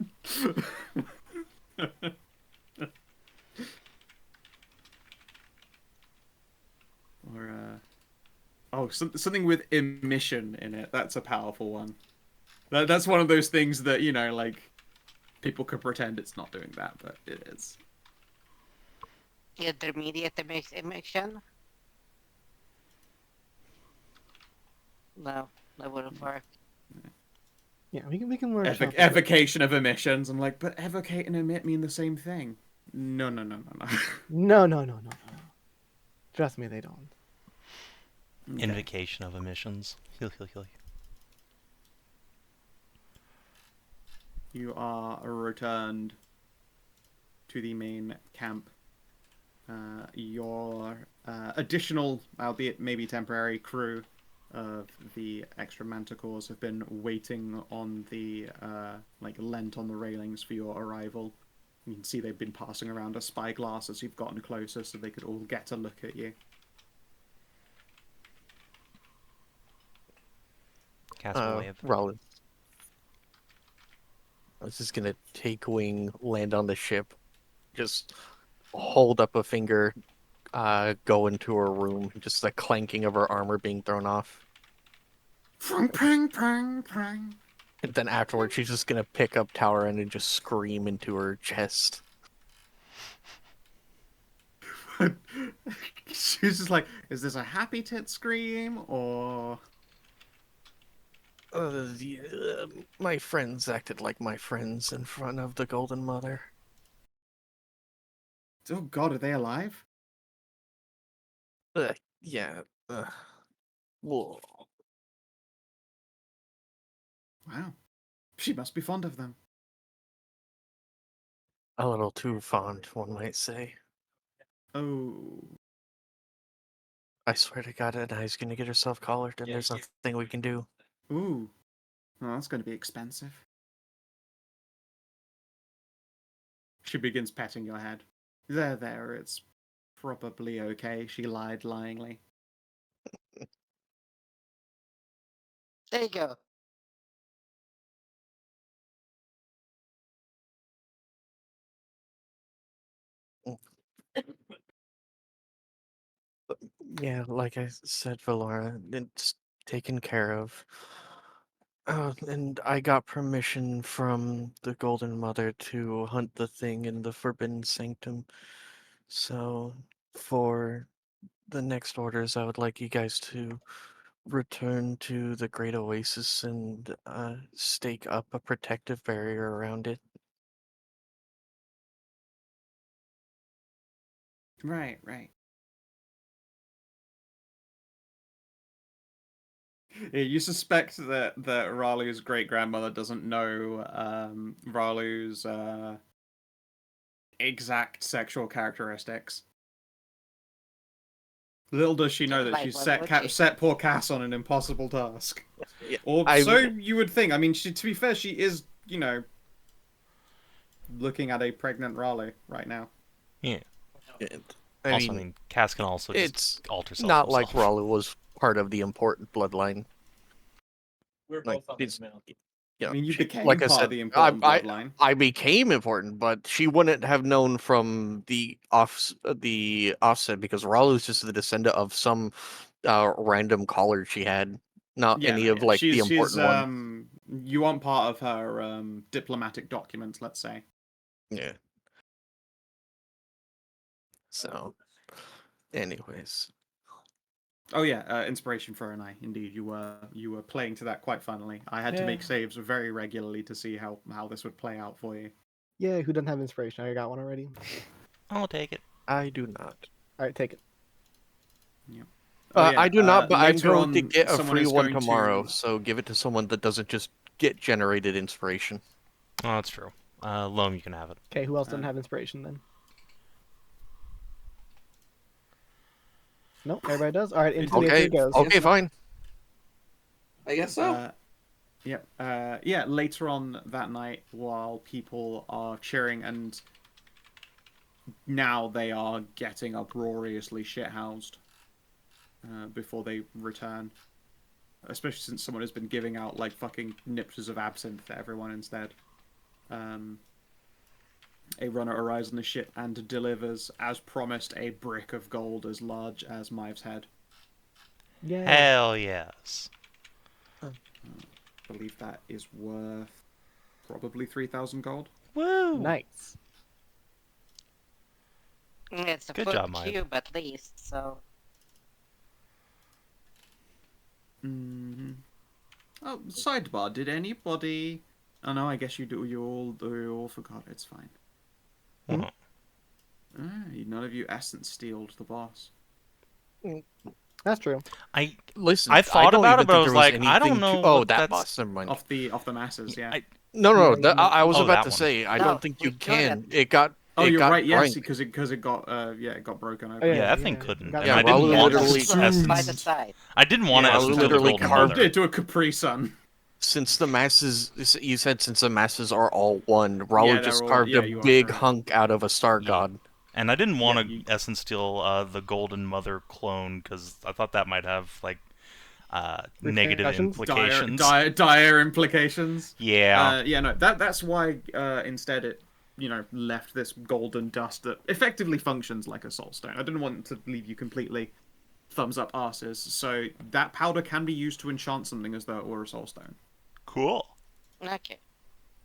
Or something with emission in it. That's a powerful one. That's one of those things that, you know, like people could pretend it's not doing that, but it is. Intermediate emission? No, that wouldn't work. Yeah, we can workshop it. Evocation of emissions. I'm like, but evocate and emit mean the same thing. No. No. Trust me, they don't. Okay. Invocation of emissions. Heal. You are returned to the main camp. Your additional, albeit maybe temporary, crew of the extra manticores have been waiting on the like lent on the railings for your arrival. You can see they've been passing around a spyglass as you've gotten closer, so they could all get a look at you. Cast a wave. Rollins. I was just gonna take wing, land on the ship, just hold up a finger, go into her room, just the clanking of her armor being thrown off. Prang, prang, prang, prang. And then afterwards, she's just gonna pick up Tower End and just scream into her chest. She's just like, is this a happy tit scream, or... My friends acted like my friends in front of the Golden Mother. Oh god, are they alive? Yeah. Whoa. Wow. She must be fond of them. A little too fond, one might say. Oh. I swear to God, Anai's gonna get herself collared, and there's nothing we can do. Ooh. Well, that's going to be expensive. She begins petting your head. There, it's probably okay, she lied lyingly. There you go. Yeah, like I said, Valora, it's taken care of. And I got permission from the Golden Mother to hunt the thing in the Forbidden Sanctum. So, for the next orders, I would like you guys to return to the Great Oasis and stake up a protective barrier around it. Right. Yeah, you suspect that Ralu's great-grandmother doesn't know Ralu's exact sexual characteristics. Little does she know that Like, she's why would she? set poor Cass on an impossible task. Yeah, Or so you would think. I mean, to be fair, she is, you know, looking at a pregnant Ralu right now. Yeah. I I mean, Cass can also it's just alter self not like himself. Ralu was part of the important bloodline. We're Like, both on the it's- mill. You I mean, you she- became like I part said, of the important bloodline. I became important, but she wouldn't have known from the offset because Ralu's just the descendant of some random collar she had, not Yeah, any no, of yeah. like the she's important one. you want part of her diplomatic documents, let's say. Yeah. So, anyways, Oh yeah, inspiration for Anai. Indeed, you were playing to that quite funnily. I had to make saves very regularly to see how this would play out for you. Yeah, who doesn't have inspiration? I got one already. I'll take it. I do not. All right, take it. Yep. I do not, but I'm later going to on, get a someone free is one going tomorrow. to- So give it to someone that doesn't just get generated inspiration. Oh, that's true. Loam, you can have it. Okay, who else doesn't have inspiration then? Nope, everybody does. All right, into the Okay, it goes. okay, fine. I guess so. Yeah. Later on that night, while people are cheering and now they are getting uproariously shithoused before they return. Especially since someone has been giving out like fucking nipters of absinthe to everyone instead. A runner arrives on the ship and delivers, as promised, a brick of gold as large as Mive's head. Yeah. Hell yes. I believe that is worth probably 3,000 gold. Woo! Nice. It's a Good full job, Maya. cube at least, so Mm-hmm. Oh, sidebar. Did anybody? Oh no, I guess you do. You all forgot. It's fine. Uh-huh. None of you essence stealed the boss. That's true. Listen, I thought don't about even it, but I think was there like, I anything don't know To... Oh, what that that's- boss. Never mind. Off the masses, yeah. No. Yeah, I was Oh, about that to one. say. I No, don't think we you can. couldn't. It got. Oh, it you're got right. Yes, drank. because it got it got broken open. Oh, Yeah, yeah, that thing yeah. couldn't. Got And Yeah, I didn't Ralu want literally- to by the essence. side. I didn't want to Yeah, essence Ralu steal the literally Golden carved Mother. it to a Capri Sun. Since the masses, you said since the masses are all one, Ralu Yeah, they're just all- carved yeah, a you are big correct. hunk out of a star Yeah. god. And I didn't want Yeah, to you- essence steal the Golden Mother clone because I thought that might have like negative Repercussions? implications. Dire implications. Yeah. No. That's why instead it left this golden dust that effectively functions like a soul stone. I didn't want to leave you completely thumbs up asses. So that powder can be used to enchant something as though it were a soul stone. Cool. Okay.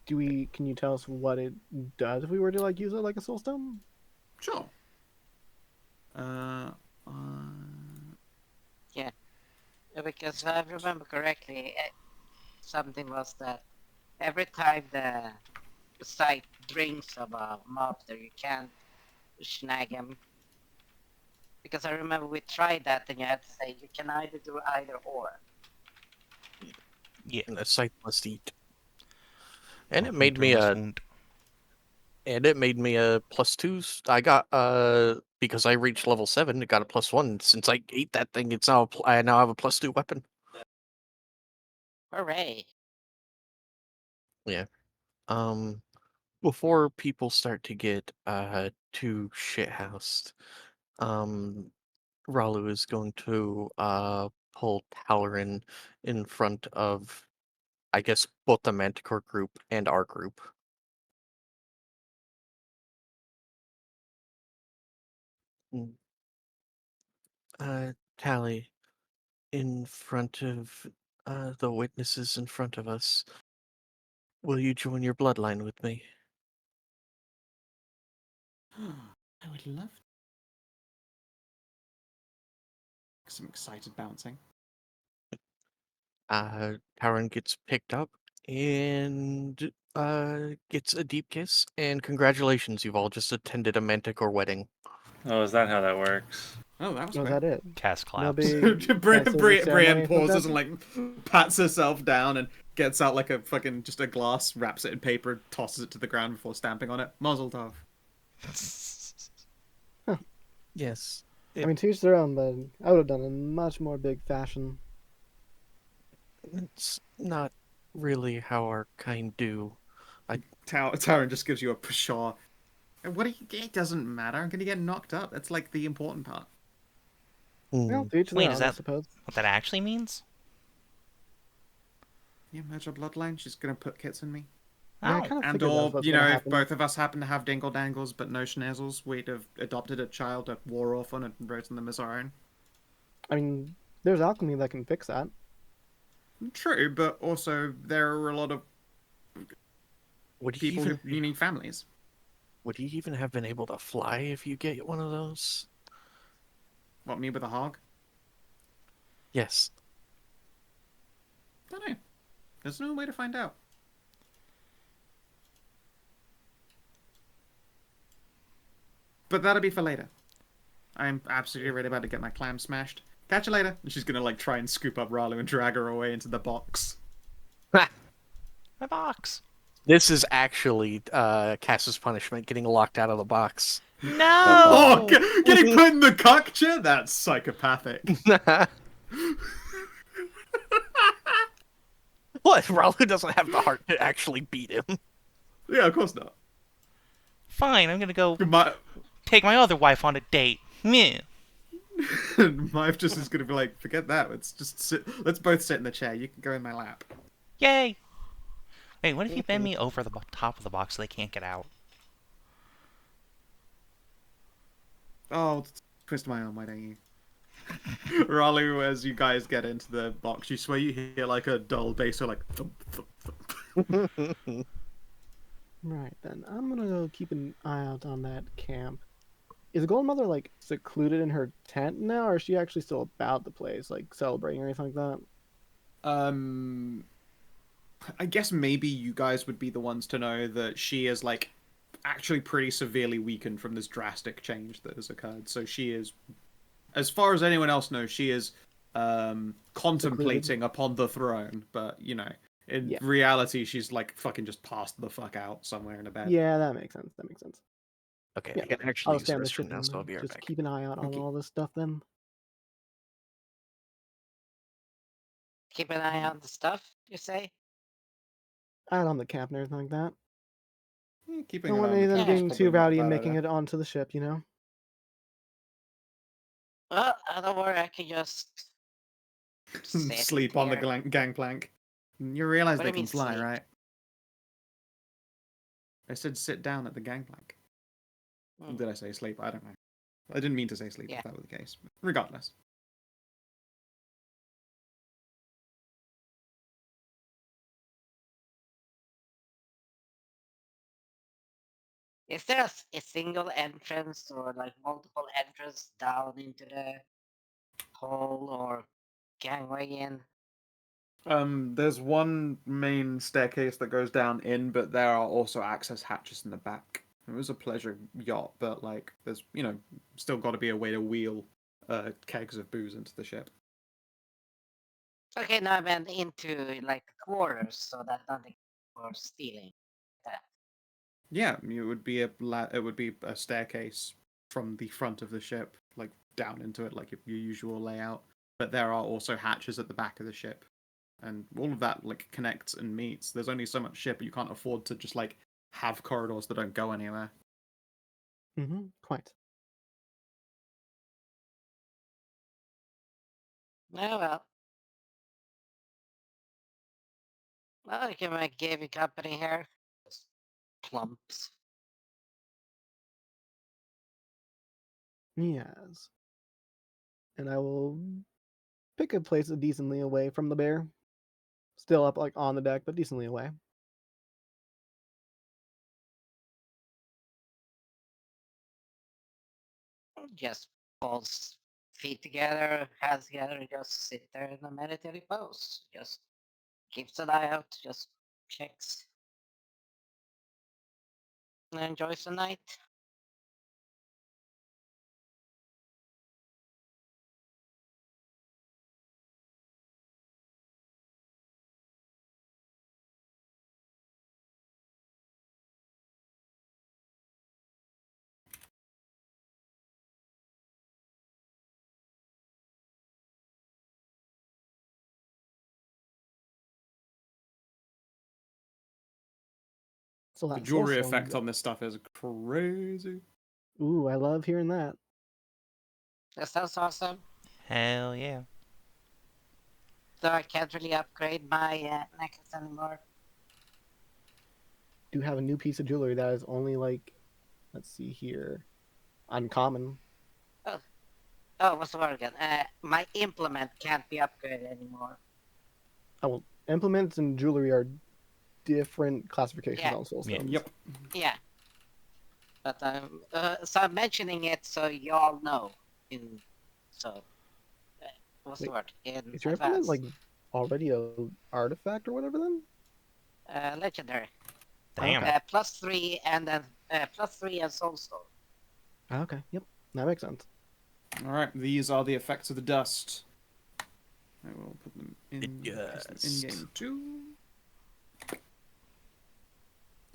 Can you tell us what it does if we were to like use it like a soul stone? Sure. Yeah. Because if I remember correctly, something was that every time the site brings of a mob there, you can't snag him. Because I remember we tried that and you had to say you can either do either or. Yeah. And the site must eat. And it Welcome made to me a. Westwood. And it made me a +2. I got because I reached level 7. It got a +1. Since I ate that thing, it's now I now have a +2 weapon. Hooray! Before people start to get too shithoused, Ralu is going to pull Talarin in front of, I guess, both the Manticore group and our group. Tally, in front of the witnesses in front of us, will you join your bloodline with me? I would love some excited bouncing. Taran gets picked up and gets a deep kiss, and congratulations, you've all just attended a Manticore wedding. Oh, is that how that works? Oh, that was Was quick. that it? Cast No claps. big. Brienne pauses and like pats herself down and gets out like a fucking just a glass, wraps it in paper, tosses it to the ground before stamping on it. Mazel tov. Yes. I mean, to each their own, but I would have done a much more big fashion. It's not really how our kind do. Taran just gives you a pshaw. What do you? It doesn't matter. I'm gonna get knocked up. That's like the important part. Well, to each their Wait, own, is I that suppose. what that actually means? Yeah, merge our bloodline. She's gonna put kits in me. Yeah, I Oh, kind of And figured that's or, what's you gonna know, if happen. both of us happen to have dingle dangles but no schnazzles, we'd have adopted a child, a war orphan, and raised them as our own. I mean, there's alchemy that can fix that. True, but also there are a lot of Would you people even who need families. would you even have been able to fly if you get one of those? What, me with a hog? Yes. Don't know. There's no way to find out. But that'll be for later. I'm absolutely ready about to get my clam smashed. Catch you later. And she's gonna like try and scoop up Ralu and drag her away into the box. my box. This is actually Cass's punishment, getting locked out of the box. No. Oh, getting put in the cock chair? That's psychopathic. What? Ralu doesn't have the heart to actually beat him. Yeah, of course not. Fine, I'm gonna go My take my other wife on a date. Meh. Mive just is gonna be like, forget that. Let's just sit. Let's both sit in the chair. You can go in my lap. Yay. Wait, what if you bend me over the top of the box so they can't get out? Oh, twist my arm, why don't you? Ralu, as you guys get into the box, you swear you hear like a dull bass or like thump, thump, thump. Right then, I'm gonna go keep an eye out on that camp. Is the Golden Mother like secluded in her tent now, or is she actually still about the place, like celebrating or anything like that? I guess maybe you guys would be the ones to know that she is like actually pretty severely weakened from this drastic change that has occurred. So she is, as far as anyone else knows, she is contemplating upon the throne. But you know, in reality, she's like fucking just passed the fuck out somewhere in a bed. Yeah, that makes sense. That makes sense. Okay, Yeah, I can I'll actually use stay on the this ship now, and so I'll be right just back. keep an eye out on Okay. all this stuff then. Keep an eye on the stuff, you say? Out on the camp and everything like that. Yeah, keeping Don't it want on any the of them camp's getting probably too not a rowdy and bad making idea. it onto the ship, you know? Well, don't worry, I can just sit Sleep on the here. gangplank. You realize What do they you can mean fly, sleep? right? I said sit down at the gangplank. Hmm. Did I say sleep? I don't know. I didn't mean to say sleep Yeah. if that were the case. Regardless. Is there a single entrance or like multiple entrances down into the hole or gangway in? There's one main staircase that goes down in, but there are also access hatches in the back. It was a pleasure yacht, but like, there's still got to be a way to wheel kegs of booze into the ship. Okay, now I meant into like the quarters so that nothing for stealing. Yeah, it would be a staircase from the front of the ship, like down into it, like your usual layout. But there are also hatches at the back of the ship, and all of that like connects and meets. There's only so much ship, you can't afford to just like have corridors that don't go anywhere. Mm-hmm. Quite. Oh well. Well, you can make gaming company here. Just plumps. Yes. And I will pick a place decently away from the bear. Still up like on the deck, but decently away. Just pulls feet together, hands together, and just sit there in a meditative pose. Just keeps an eye out, just checks. And enjoys the night. still The have jewelry Soulstone, effect but- on this stuff is crazy. Ooh, I love hearing that. That sounds awesome. Hell yeah. Though I can't really upgrade my necklace anymore. Do have a new piece of jewelry that is only like, let's see here, uncommon. Oh, what's the word again? My implement can't be upgraded anymore. Oh, well, implements and jewelry are different classifications Yeah. on Soulstones. Yeah. Yep. Yeah. But so I'm mentioning it so y'all know. What's the Wait, word? In Is your implement advance. like already a artifact or whatever then? Legendary. Damn. Okay. +3 and then +3 and soulstone. Okay, yep, that makes sense. Alright, these are the effects of the dust. I will put them in Yes. game too.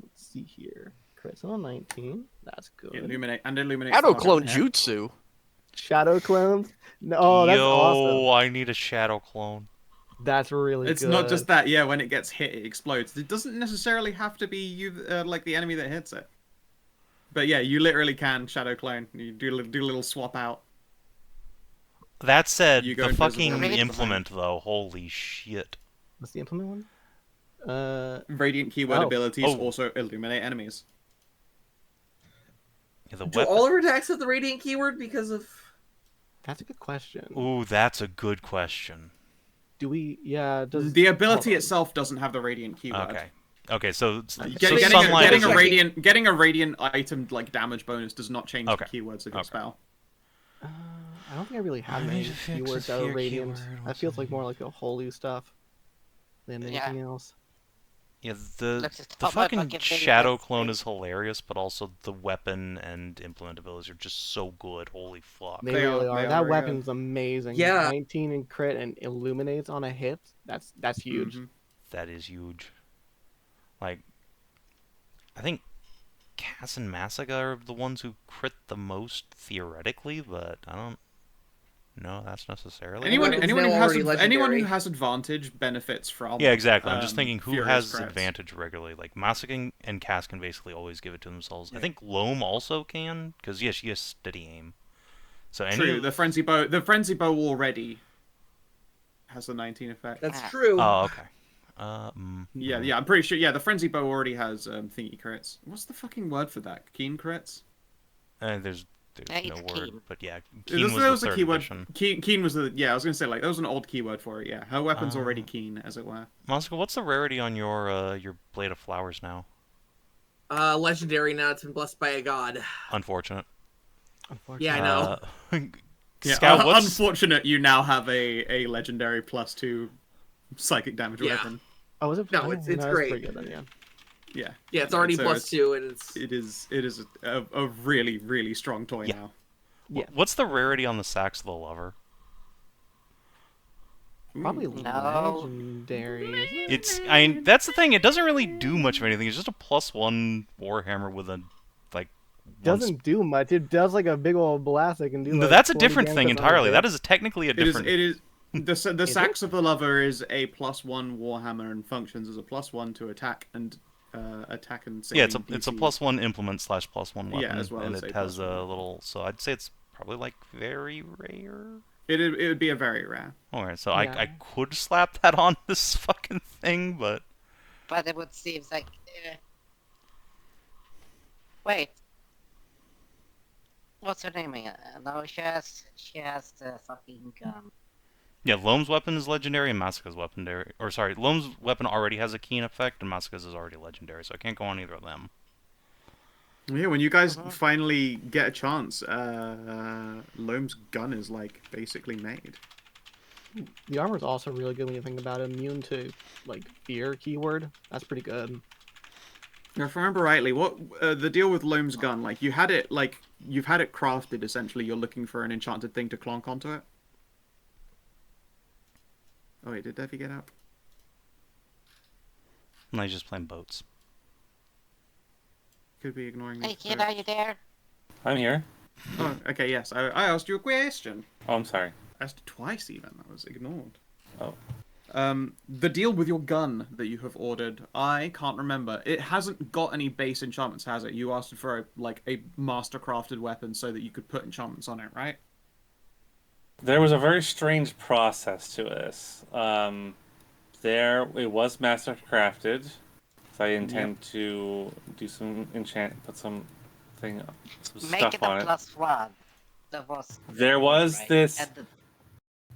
Let's see here. Crits on 19. That's good. Illuminate. Shadow fast. clone jutsu. Shadow clones? No, oh, that's Yo, awesome. I need a shadow clone. That's really It's good. not just that, yeah, when it gets hit, it explodes. It doesn't necessarily have to be you, like the enemy that hits it. But yeah, you literally can shadow clone. You do a little swap out. That said, You go the invisible fucking and leave it implement, though, holy shit. What's the implement one? Radiant keyword Oh. abilities Oh. also illuminate enemies. Yeah, the Do weapon. all of our attacks have the radiant keyword because of? That's a good question. Ooh, that's a good question. Do we? Yeah. Does The ability hold on. itself doesn't have the radiant keyword. Okay. Okay, so, Getting, sunlight. getting a radiant item like damage bonus does not change Okay. the keywords of your Okay. spell. I don't think I really have I many need to fix keywords this that are here radiant. keyword, That what's feels it like more like a holy stuff than Yeah. anything else. Yeah, the Let's just the top my fucking fucking thing shadow with clone thing. is hilarious, but also the weapon and implement abilities are just so good. Holy fuck. They They really are- are. they are That very weapon's amazing. Yeah. 19 in crit and illuminates on a hit. That's huge. Mhm. That is huge. Like, I think Cass and Masika are the ones who crit the most theoretically, but I don't know that's necessarily. Anyone, weapon's anyone who now has already anyone who legendary. has advantage benefits from. Yeah, exactly. I'm just thinking who furious has crits. advantage regularly. Like Masika and Cass can basically always give it to themselves. I Yeah. think Loam also can, because yeah, she has steady aim. So any True, of... the frenzy bow already has the 19 effect. That's true. Oh, okay. Yeah, I'm pretty sure. Yeah, the frenzy bow already has thingy crits. What's the fucking word for that? Keen crits? There's Yeah, no it's word, keen. but yeah, There keen was the a third keyword. edition. Keen was the I was gonna say like that was an old keyword for it. Yeah, her weapon's already Uh, keen, as it were. Masika, what's the rarity on your Blade of Flowers now? Legendary now. It's been blessed by a god. Unfortunate. Unfortunately. Yeah, I know. Yeah, Scout, what's... unfortunate. You now have a legendary +2 psychic damage Yeah. weapon. Oh, is it? No, oh, it's that's great. pretty good then, yeah. Yeah. Yeah, it's already So +2, and it's It is a really really strong toy Yeah. now. Yeah. What's the rarity on the Sax of the Lover? Probably No. legendary. Isn't it? It's, I mean, that's the thing. It doesn't really do much of anything. It's just a +1 Warhammer with a, like, Doesn't do much. It does like a big old blast. It can do. No, Like that's a 20 different damage thing with entirely. another That is technically a It is different... the Is Sax of the Lover is a +1 Warhammer and functions as a +1 to attack and saving Yeah, it's a DC. +1 implement / +1 weapon, Yeah, as well and as it a has +1 a weapon. little. So I'd say it's probably like very rare. It would be a very rare. All right, so Yeah. I could slap that on this fucking thing, but But it would seem like. Wait. What's her name again? No, she has the fucking yeah, Loam's weapon is legendary and Masika's legendary. Or sorry, Loam's weapon already has a keen effect, and Masika's is already legendary, so I can't go on either of them. Yeah, when you guys Uh-huh. finally get a chance, Loam's gun is like basically made. The armor's also really good when you think about it. Immune to like fear keyword. That's pretty good. Now, if I remember rightly, what the deal with Loam's gun? Like you've had it crafted. Essentially, you're looking for an enchanted thing to clonk onto it. Oh wait, did Devi get up? No, he's just playing boats. Could be ignoring me. Hey kid, are you there? I'm here. Oh, okay, yes. I asked you a question. Oh, I'm sorry. I asked it twice even. That was ignored. Oh. The deal with your gun that you have ordered, I can't remember. It hasn't got any base enchantments, has it? You asked for a master crafted weapon so that you could put enchantments on it, right? There was a very strange process to this. It was master crafted, so I intend to do some put some Make stuff it a on it. +1. That was There was right? this. And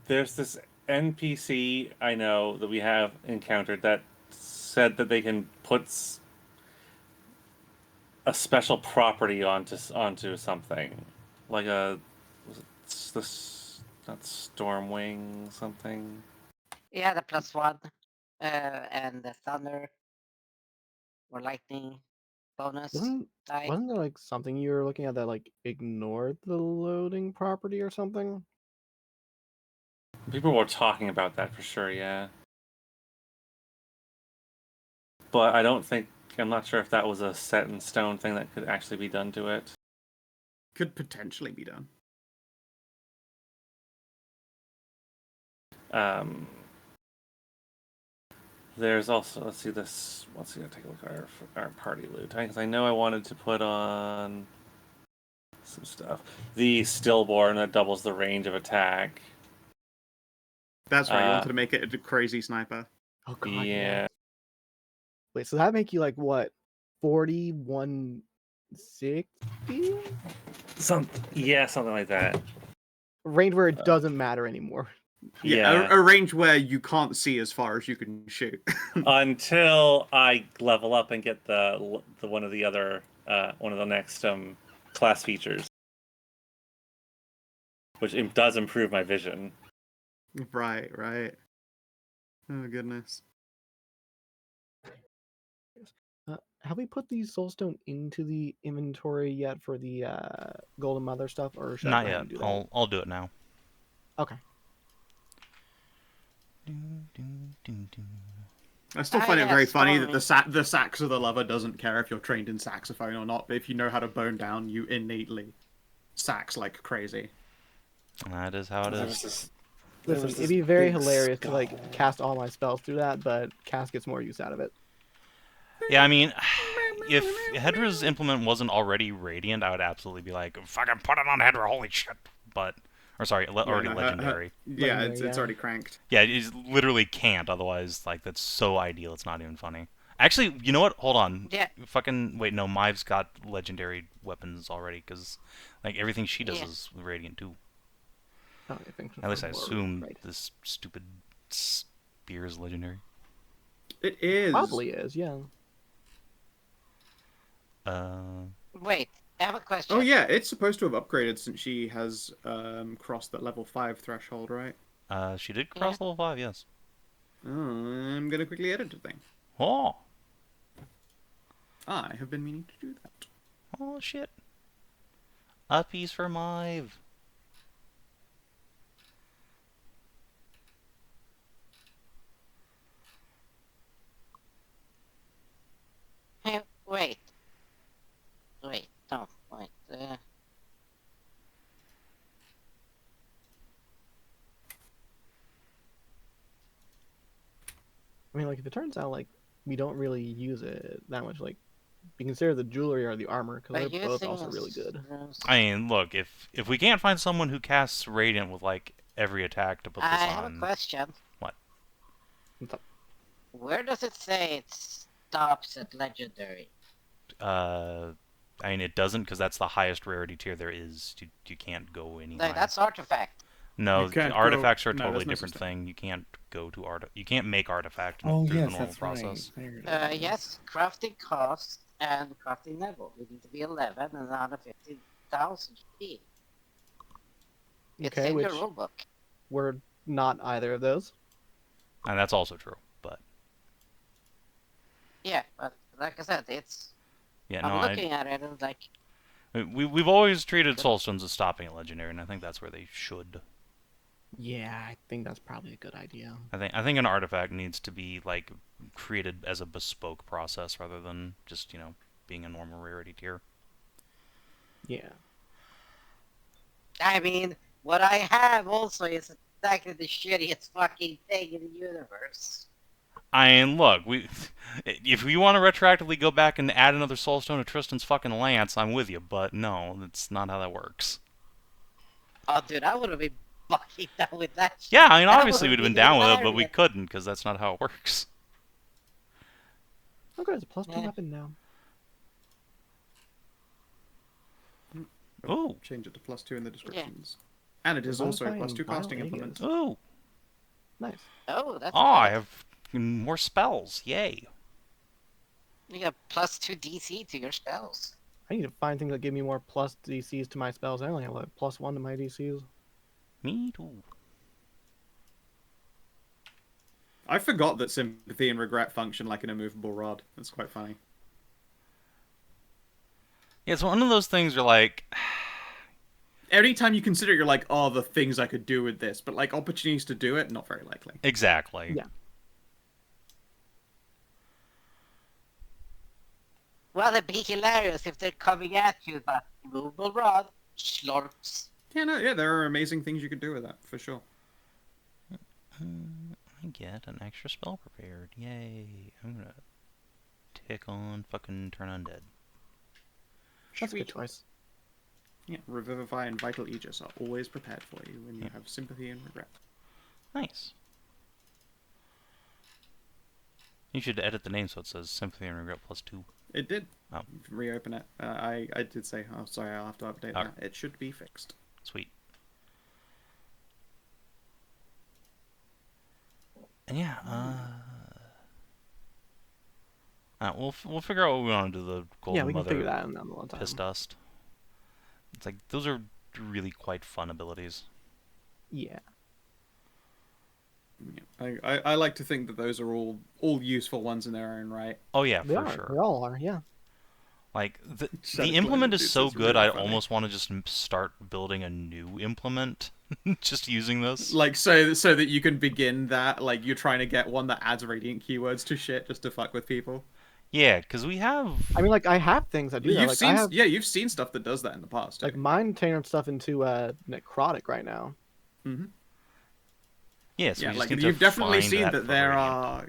There's this NPC I know that we have encountered that said that they can put a special property onto something, like not Stormwing something. yeah, the +1, and the thunder or lightning bonus Wasn't die. wasn't there like something you were looking at that like ignored the loading property or something? People were talking about that for sure, yeah. But I'm not sure if that was a set in stone thing that could actually be done to it. Could potentially be done. There's also, let's see, take a look at our party loot. Because I know I wanted to put on some stuff. The stillborn that doubles the range of attack. That's right, you wanted to make it a crazy sniper. Oh god, Yeah. Wait, so that make you like what? 4160? Something like that. Range where it doesn't matter anymore. Yeah. A range where you can't see as far as you can shoot. Until I level up and get the one of the next class features, which does improve my vision. Right. Oh goodness. Have we put the soulstone into the inventory yet for the golden mother stuff, or should Not I go ahead yet. and do that? I'll do it now. Okay. I still find it very yes, funny that sorry. the sax of the lover doesn't care if you're trained in saxophone or not, but if you know how to bone down, you innately sax like crazy. That is how it is. Listen, it'd be very hilarious to like cast all my spells through that, but Cass gets more use out of it. Yeah, I mean, if Hedrah's implement wasn't already radiant, I would absolutely be like, fucking put it on Hedrah, holy shit. Already legendary. Yeah, it's already cranked. Yeah, it literally can't, otherwise, like, that's so ideal, it's not even funny. Actually, you know what? Hold on. Yeah. Wait, no, Mive's got legendary weapons already, because, like, everything she does is radiant, too. Oh, At least I assume this stupid spear is legendary. It is. Probably is, yeah. Wait, I have a question. Oh yeah, it's supposed to have upgraded since she has crossed that level 5 threshold, right? She did cross level 5, yes. Oh, I'm gonna quickly edit the thing. Oh! I have been meaning to do that. Oh, shit. Uppies for Mive. Hey, wait. No, wait. I mean, like, if it turns out like we don't really use it that much, like, we consider the jewelry or the armor because they're both also really good. I mean, look, if we can't find someone who casts Radiant with, like, every attack to put this on... I have a question. What? Where does it say it stops at legendary? I mean, it doesn't, because that's the highest rarity tier there is. You can't go any higher. That's artifact. No, artifacts are a totally no different thing. You can't go to you can't make artifact through Oh, the yes, normal that's process. right. Yes, crafting cost and crafting level. We need to be 11 and another 50,000 speed. It's Okay, in which your rulebook. we're not either of those. And that's also true, but... Yeah, but like I said, it's... Yeah, I'm looking at it and like... We've always treated Soulstones as stopping at Legendary, and I think that's where they should. Yeah, I think that's probably a good idea. I think an artifact needs to be, like, created as a bespoke process rather than just, being a normal rarity tier. Yeah. I mean, what I have also is exactly the shittiest fucking thing in the universe. I mean, look, if we want to retroactively go back and add another Soulstone to Tristan's fucking lance, I'm with you, but no, that's not how that works. Oh, dude, I would have been fucking down with that shit. Yeah, I mean, That obviously we'd would've have been been down with it, but we hilarious. couldn't, because that's not how it works. Okay, it's a +2 Yeah. weapon now. Ooh. Change it to +2 in the descriptions. And it is also a +2 Vile casting implement. Aegis. Ooh. Nice. Oh, that's Oh, I good. have more spells. Yay. You got +2 DC to your spells. I need to find things that give me more plus DCs to my spells. I only have like +1 to my DCs. Me too. I forgot that sympathy and regret function like an immovable rod. That's quite funny. Yeah, it's one of those things where, like... Every time you consider it, you're like, oh, the things I could do with this. But, like, opportunities to do it, not very likely. Exactly. Yeah. Well, it'd be hilarious if they're coming at you with a movable rod, slurps. Yeah, no, yeah, there are amazing things you could do with that, for sure. I get an extra spell prepared. Yay. I'm gonna tick on fucking turn undead. That's a good choice. Yeah, Revivify and Vital Aegis are always prepared for you when you have sympathy and regret. Nice. You should edit the name so it says Sympathy and Regret +2. It did. Oh. Reopen it. I did say, oh, sorry, I'll have to update that. It should be fixed. Sweet. And yeah, we'll figure out what we want to do the Golden Yeah, we can Mother figure that out another time. Piss Dust. It's like, those are really quite fun abilities. Yeah. Yeah. I like to think that those are all useful ones in their own right. Oh yeah, They for are. sure. They all are, yeah. Like, the Shadow implement Clone is so is good, really I funny. almost want to just start building a new implement, just using this. Like, so that you can begin that, like, you're trying to get one that adds radiant keywords to shit just to fuck with people. Yeah, because we have... I mean, like, I have things that do that. You've Like, seen, I have, you've seen stuff that does that in the past. like, mine tailored stuff into Necrotic right now. Mm-hmm. Yeah, so Yeah, we just like, need to you've definitely find seen that that for there Radiant. are...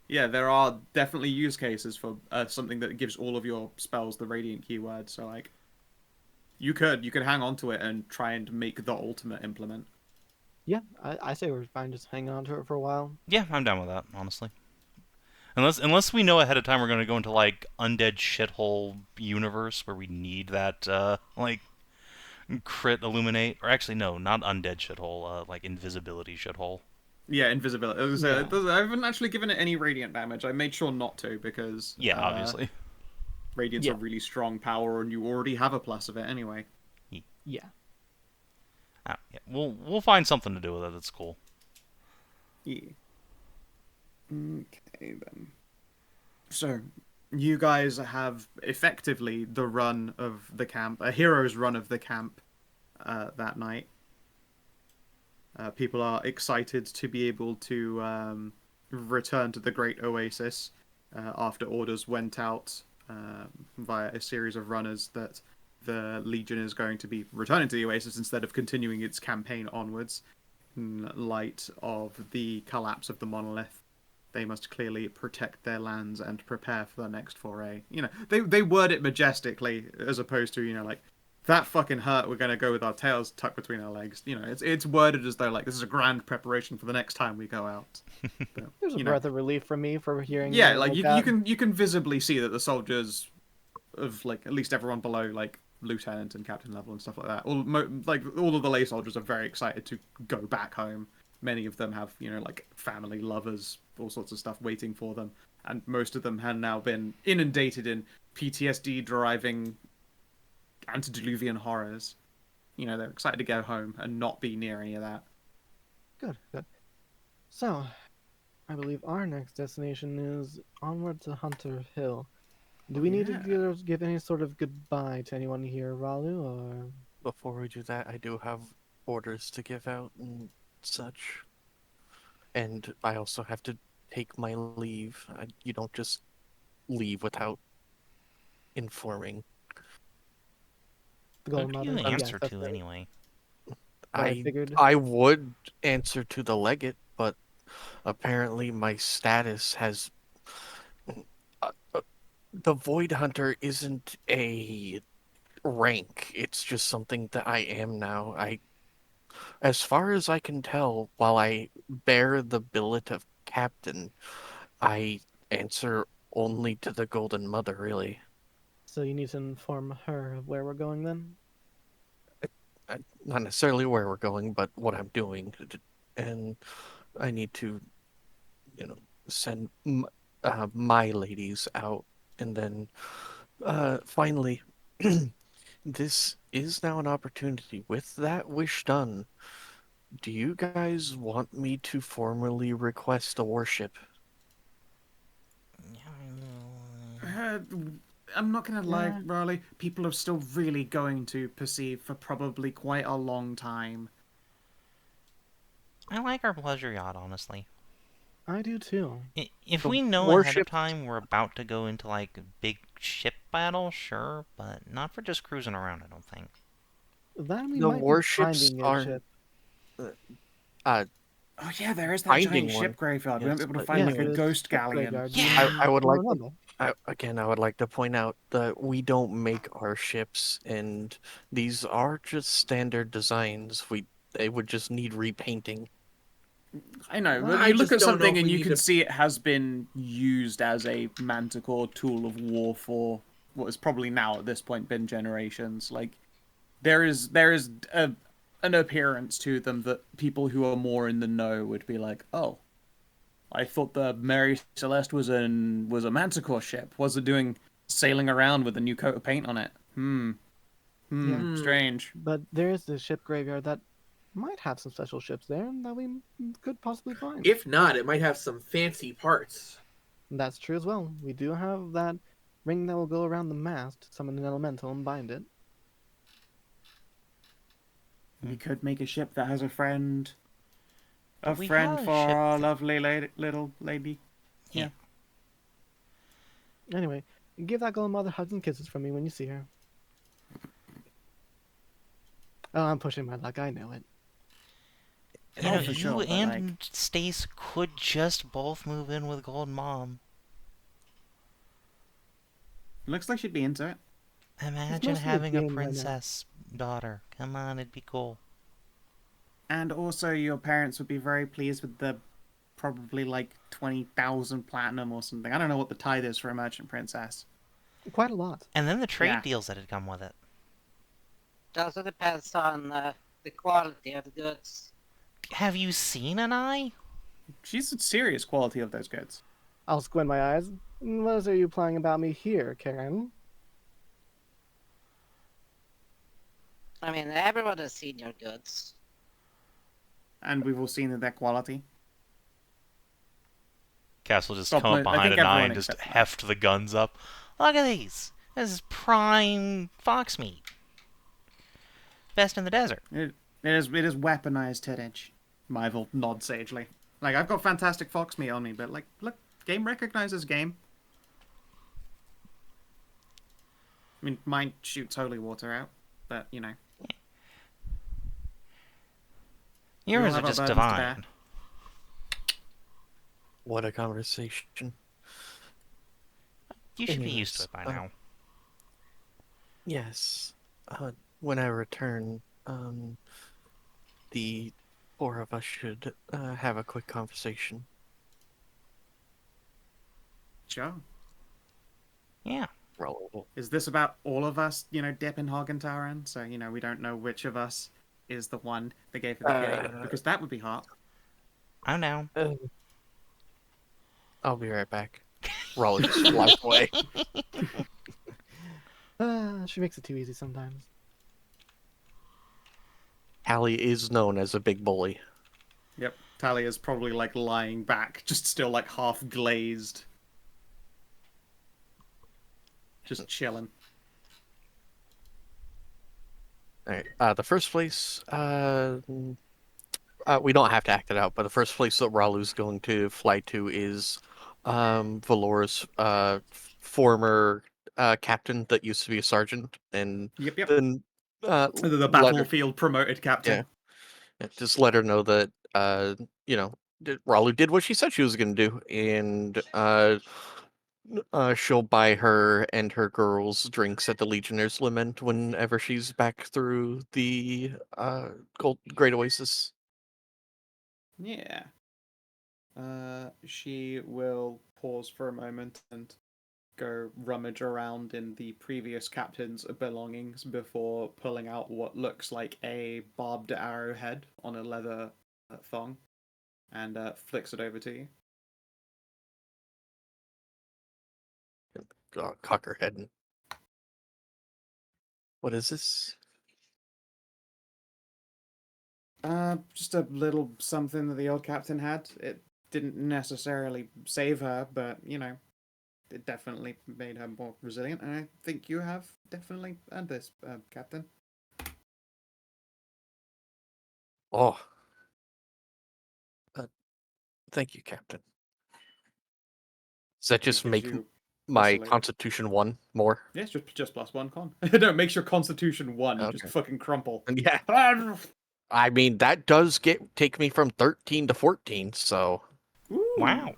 Yeah, there are definitely use cases for something that gives all of your spells the radiant keyword. So, like, you could hang on to it and try and make the ultimate implement. Yeah, I say we're fine just hanging on to it for a while. Yeah, I'm down with that, honestly. Unless we know ahead of time we're going to go into, like, undead shithole universe where we need that, like, crit illuminate. Or actually, no, not undead shithole, like, invisibility shithole. Yeah, invisibility. As I said, Yeah. I haven't actually given it any radiant damage. I made sure not to because Yeah, obviously. radiant's Yeah. a really strong power, and you already have a plus of it anyway. Yeah. Ah, yeah. We'll find something to do with it that's cool. Yeah. Okay then. So, you guys have effectively the run of the camp, a hero's run of the camp, that night. People are excited to be able to return to the Great Oasis after orders went out via a series of runners that the Legion is going to be returning to the Oasis instead of continuing its campaign onwards. In light of the collapse of the monolith, they must clearly protect their lands and prepare for the next foray. You know, they word it majestically as opposed to, you know, like, that fucking hurt, we're going to go with our tails tucked between our legs. You know, it's worded as though, like, this is a grand preparation for the next time we go out. But, There's a you know, breath of relief from me for hearing. yeah, it like, that. you can visibly see that the soldiers of, like, at least everyone below, like, lieutenant and captain level and stuff like that, all of the lay soldiers are very excited to go back home. Many of them have, you know, like, family, lovers, all sorts of stuff waiting for them, and most of them have now been inundated in PTSD driving antediluvian horrors. You know, they're excited to go home and not be near any of that. Good, good. So, I believe our next destination is onward to Hunter Hill. Do we need to give any sort of goodbye to anyone here, Ralu, or... Before we do that, I do have orders to give out and such. And I also have to take my leave. You don't just leave without informing. The Who Golden do Mother? you Oh, yes, answer that's to right. anyway? figured. I would answer to the legate, but apparently my status has the Void Hunter isn't a rank. It's just something that I am now. As far as I can tell, while I bear the billet of captain, I answer only to the Golden Mother, really. So you need to inform her of where we're going then? Not necessarily where we're going, but what I'm doing. And I need to, send my ladies out. And then finally, this is now an opportunity. With that wish done, do you guys want me to formally request a worship? I'm not gonna lie, Ralu. People are still really going to perceive for probably quite a long time. I like our pleasure yacht, honestly. I do too. If The we know ahead of warships- time we're about to go into, like, a big ship battle, sure, but not for just cruising around, I don't think. Then we The might be warships finding a are ship. Oh yeah, there is that Finding giant one. ship graveyard. We won't be Yes, able to but find Yes, like a there's ghost ship galleon. graveyard. Yeah! I would like to Remember. I would like to point out that we don't make our ships, and these are just standard designs. They would just need repainting. I know, Well, but I you look just at don't know something if and we you need can to- see it has been used as a manticore tool of war for what has probably now at this point been generations. Like there is an appearance to them that people who are more in the know would be like, oh, I thought the Mary Celeste was a manticore ship. Was it doing sailing around with a new coat of paint on it? Yeah. Strange. But there is the ship graveyard that might have some special ships there that we could possibly find. If not, it might have some fancy parts. That's true as well. We do have that ring that will go around the mast, summon an elemental, and bind it. We could make a ship that has a friend. A We friend have a for ship our that- lovely little lady. Yeah. Anyway, give that golden mother hugs and kisses from me when you see her. Oh, I'm pushing my luck. I know it. You know, for you sure, but, and Stace could just both move in with Golden Mom. Looks like she'd be into it. Imagine mostly a having a game right now. princess daughter. Come on, it'd be cool. And also, your parents would be very pleased with the probably like 20,000 platinum or something. I don't know what the tithe is for a merchant princess. Quite a lot. And then the trade Yeah. deals that'd come with it. It also depends on the quality of the goods. Have you seen Anai? She's a serious quality of those goods. I'll squint my eyes. What are you playing about me here, Karin? I mean, everyone has seen your goods. And we've all seen that their quality. Castle just Stop come up it. I behind think Anai everyone and just accepts that. heft the guns up. Look at these. This is prime fox meat. Best in the desert. It is weaponized tonnage. Myval nods sagely. Like, I've got fantastic fox meat on me, but like, look, game recognizes game. I mean, mine shoots holy water out, but you know. Yours have are our just burdens to bear. divine. What a conversation. You should be used to Anyways, it by now. Yes. When I return, the four of us should have a quick conversation. Sure. Yeah. Roll. Is this about all of us, dipping Hogentaren? So, we don't know which of us is the one that gave her the gate, because that would be hot. I'm down. I'll be right back. Ralu just flies away. She makes it too easy sometimes. Hallie is known as a big bully. Yep. Talia's probably like lying back, just still like half glazed. Just chilling. Alright, the first place, we don't have to act it out, but the first place that Ralu's going to fly to is Valora's former captain that used to be a sergeant, and Yep. then The battlefield promoted captain. Yeah. Just let her know that Ralu did what she said she was going to do, and she'll buy her and her girls drinks at the Legionnaires' Lament whenever she's back through the Great Oasis. Yeah. She will pause for a moment and go rummage around in the previous captain's belongings before pulling out what looks like a barbed arrowhead on a leather thong and flicks it over to you. Cock her head. What is this? Just a little something that the old captain had. It didn't necessarily save her, but, it definitely made her more resilient, and I think you have definitely earned this, Captain. Oh. Thank you, Captain. Does that just make my Constitution 1 more? Yes, just +1 con. No, it makes your Constitution 1. You just fucking crumple. Yeah. I mean, that does take me from 13 to 14, so... Ooh. Wow.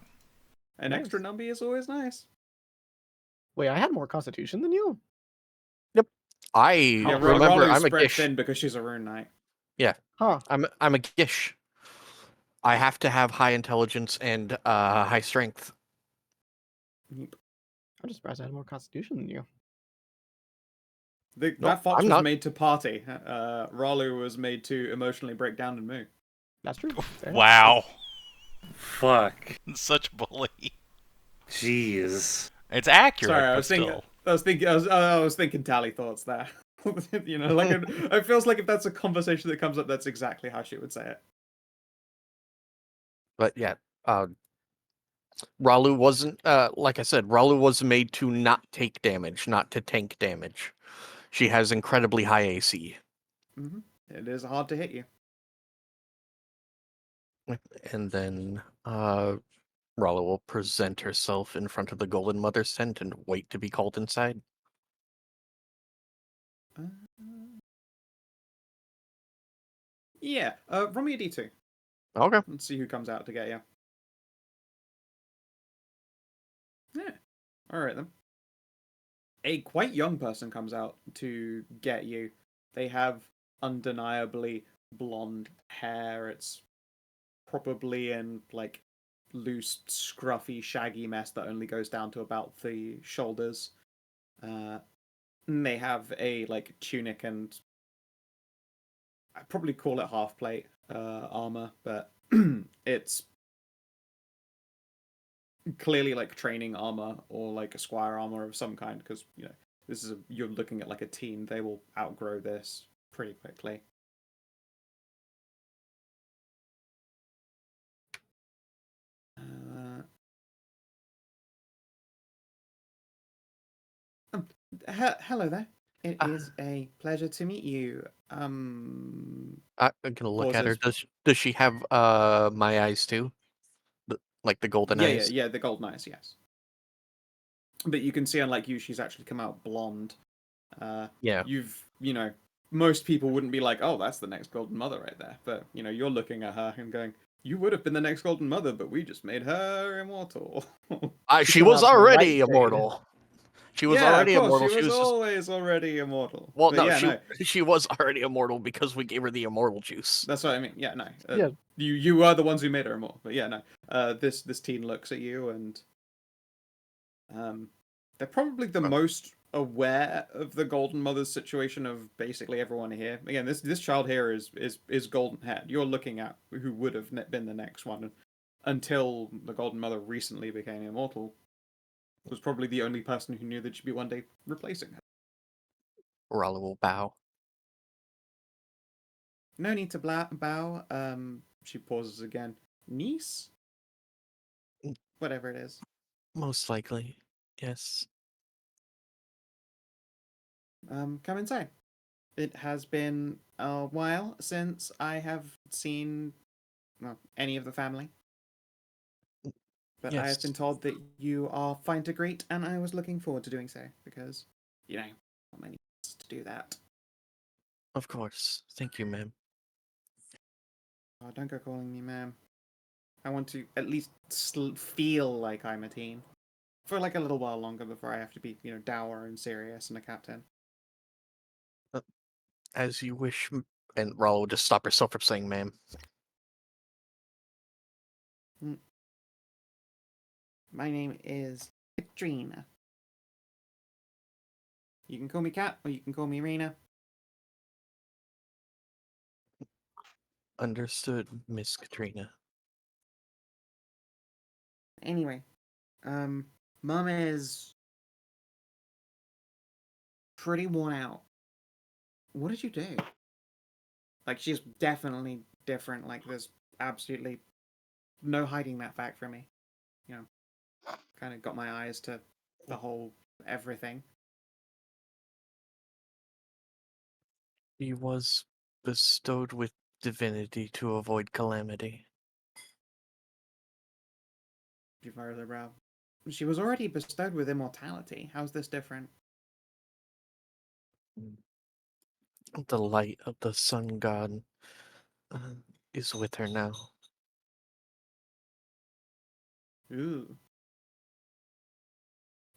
An extra number is always nice. Wait, I had more Constitution than you? Yep. Remember, Ralu's I'm a spread Gish. thin because she's a Rune Knight. Yeah. Huh. I'm a Gish. I have to have high intelligence and high strength. Yep. I'm just surprised I had more Constitution than you. That fox was made to party. Ralu was made to emotionally break down and move. That's true. Wow. Fuck. Such bully. Jeez. It's accurate. Sorry, I was thinking tally thoughts there. It feels like if that's a conversation that comes up, that's exactly how she would say it. But yeah, Ralu wasn't, like I said, Ralu was made to not take damage, not to tank damage. She has incredibly high AC. Mm-hmm. It is hard to hit you. And then Ralu will present herself in front of the Golden Mother's tent and wait to be called inside. Yeah, roll me a d2. Okay. Let's see who comes out to get you. Yeah. Alright then. A quite young person comes out to get you. They have undeniably blonde hair. It's probably in like loose, scruffy, shaggy mess that only goes down to about the shoulders. They have a like tunic and I'd probably call it half plate armor, but it's clearly like training armor or like a squire armor of some kind because you're looking at like a teen. They will outgrow this pretty quickly. Hello there. It is a pleasure to meet you. I'm gonna look at her. Pauses. Does she have my eyes too? Like the golden eyes? Yeah, the golden eyes, yes. But you can see, unlike you, she's actually come out blonde. Yeah. Most people wouldn't be like, oh, that's the next golden mother right there. But, you're looking at her and going, you would have been the next golden mother, but we just made her immortal. She was already immortal. She was already immortal. She was always already immortal. Well, no, she was already immortal because we gave her the immortal juice. That's what I mean. Yeah, no. You are the ones who made her immortal. But yeah, no. This teen looks at you and they're probably the most aware of the Golden Mother's situation of basically everyone here. Again, this child here is golden haired. You're looking at who would have been the next one until the Golden Mother recently became immortal. Was probably the only person who knew that she'd be one day replacing her. Ralu will bow. No need to bow. She pauses again. Niece? Whatever it is. Most likely, yes. Come inside. It has been a while since I have seen any of the family. But yes. I have been told that you are fine to greet, and I was looking forward to doing so, because, not many to do that. Of course. Thank you, ma'am. Oh, don't go calling me ma'am. I want to at least feel like I'm a teen. For like a little while longer before I have to be, dour and serious and a captain. As you wish. And Ralu will just stop herself from saying ma'am. My name is Katrina. You can call me Kat, or you can call me Rena. Understood, Miss Katrina. Anyway, Mum is pretty worn out. What did you do? Like, she's definitely different. Like, there's absolutely no hiding that fact from me. Kind of got my eyes to the whole everything. He was bestowed with divinity to avoid calamity. She furrowed her brow. She was already bestowed with immortality. How's this different? The light of the sun god is with her now. Ooh.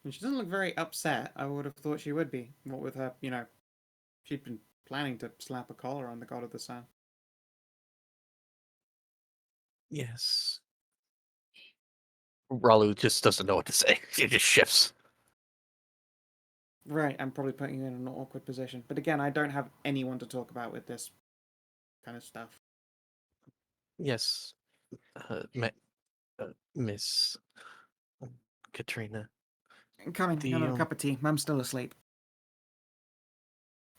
And she doesn't look very upset. I would have thought she would be. What with her, she'd been planning to slap a collar on the god of the sun. Yes. Ralu just doesn't know what to say. She just shifts. Right, I'm probably putting you in an awkward position. But again, I don't have anyone to talk about with this kind of stuff. Yes, Miss Katrina. Coming, The, have a cup of tea. Mum's still asleep.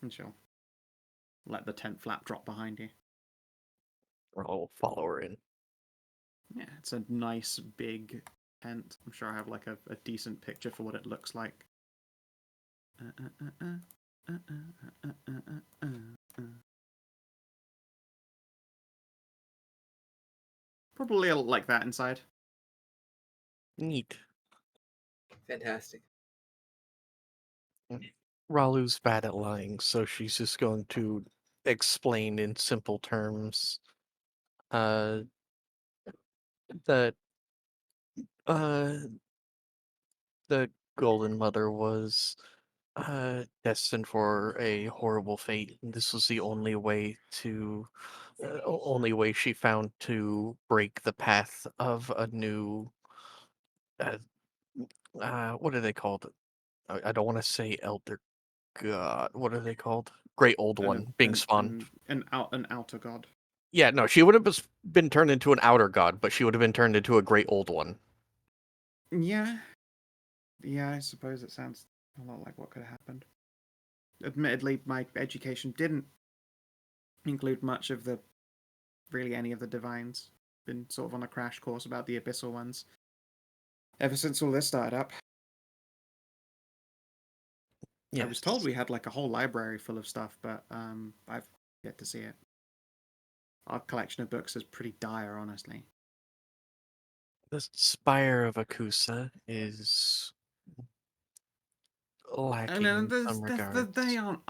And she'll let the tent flap drop behind you. I'll follow her in. Yeah, it's a nice big tent. I'm sure I have like a decent picture for what it looks like. Probably like that inside. Neat. Fantastic. Ralu's bad at lying, so she's just going to explain in simple terms that the Golden Mother was destined for a horrible fate. And this was the only way she found to break the path of a new. What are they called? I don't want to say Elder God. What are they called? Great Old One being spawned. An outer god. Yeah, no, she would have been turned into an outer god, but she would have been turned into a Great Old One. Yeah. Yeah, I suppose it sounds a lot like what could have happened. Admittedly, my education didn't include much of really any of the divines. Been sort of on a crash course about the abyssal ones ever since all this started up. Yes. I was told we had like a whole library full of stuff, but I've yet to see it. Our collection of books is pretty dire, honestly. The Spire of Akusa is lacking in some regards. They aren't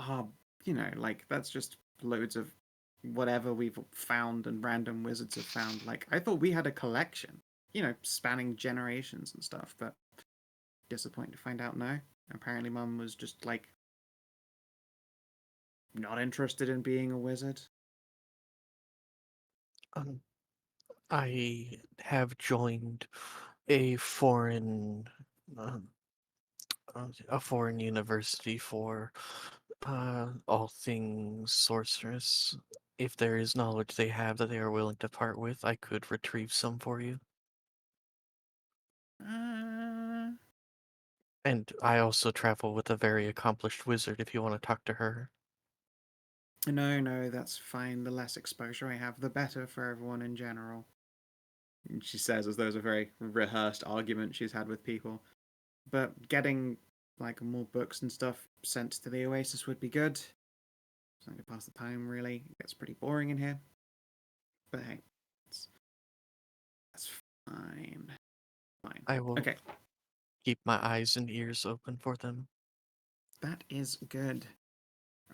like that's just loads of whatever we've found and random wizards have found. Like I thought we had a collection, spanning generations and stuff, but disappointed to find out no. Apparently Mum was just like not interested in being a wizard. I have joined a foreign university for all things sorceress. If there is knowledge they have that they are willing to part with, I could retrieve some for you. And I also travel with a very accomplished wizard if you want to talk to her. No, that's fine. The less exposure I have, the better for everyone in general. She says as though it's a very rehearsed argument she's had with people. But getting like more books and stuff sent to the Oasis would be good. Something to pass the time, really. It gets pretty boring in here. But hey, that's fine. Fine. I will Okay. keep my eyes and ears open for them. That is good.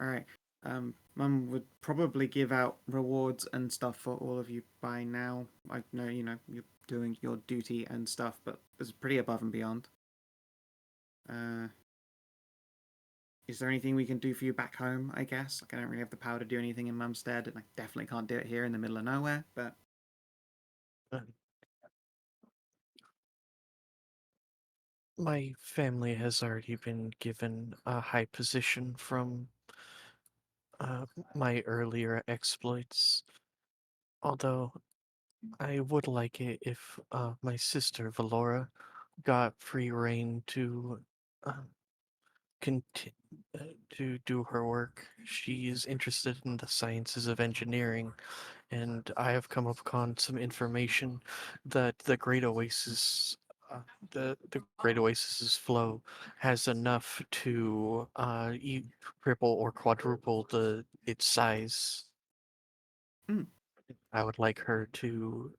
All right. Mum would probably give out rewards and stuff for all of you by now. I know, you're doing your duty and stuff, but it's pretty above and beyond. Is there anything we can do for you back home, I guess? Like, I don't really have the power to do anything in Mum's stead, and I definitely can't do it here in the middle of nowhere, but... My family has already been given a high position from my earlier exploits. Although I would like it if my sister Valora got free reign to conti- to do her work. She is interested in the sciences of engineering, and I have come upon some information that the Great Oasis, the Great Oasis's flow has enough to triple or quadruple its size. Mm. I would like her to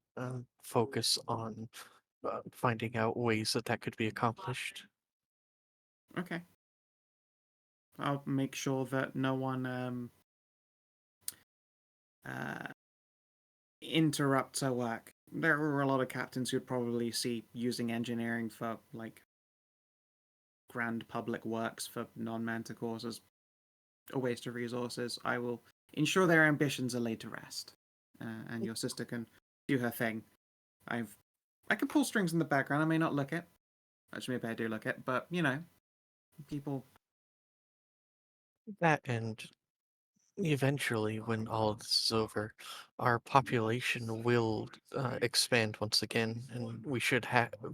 focus on finding out ways that could be accomplished. Okay. I'll make sure that no one interrupts her work. There are a lot of captains who'd probably see using engineering for, like, grand public works for non-manticores as a waste of resources. I will ensure their ambitions are laid to rest, and your sister can do her thing. I can pull strings in the background. I may not look it. Actually, maybe I do look it, but people. That and eventually, when all of this is over, our population will expand once again, and we should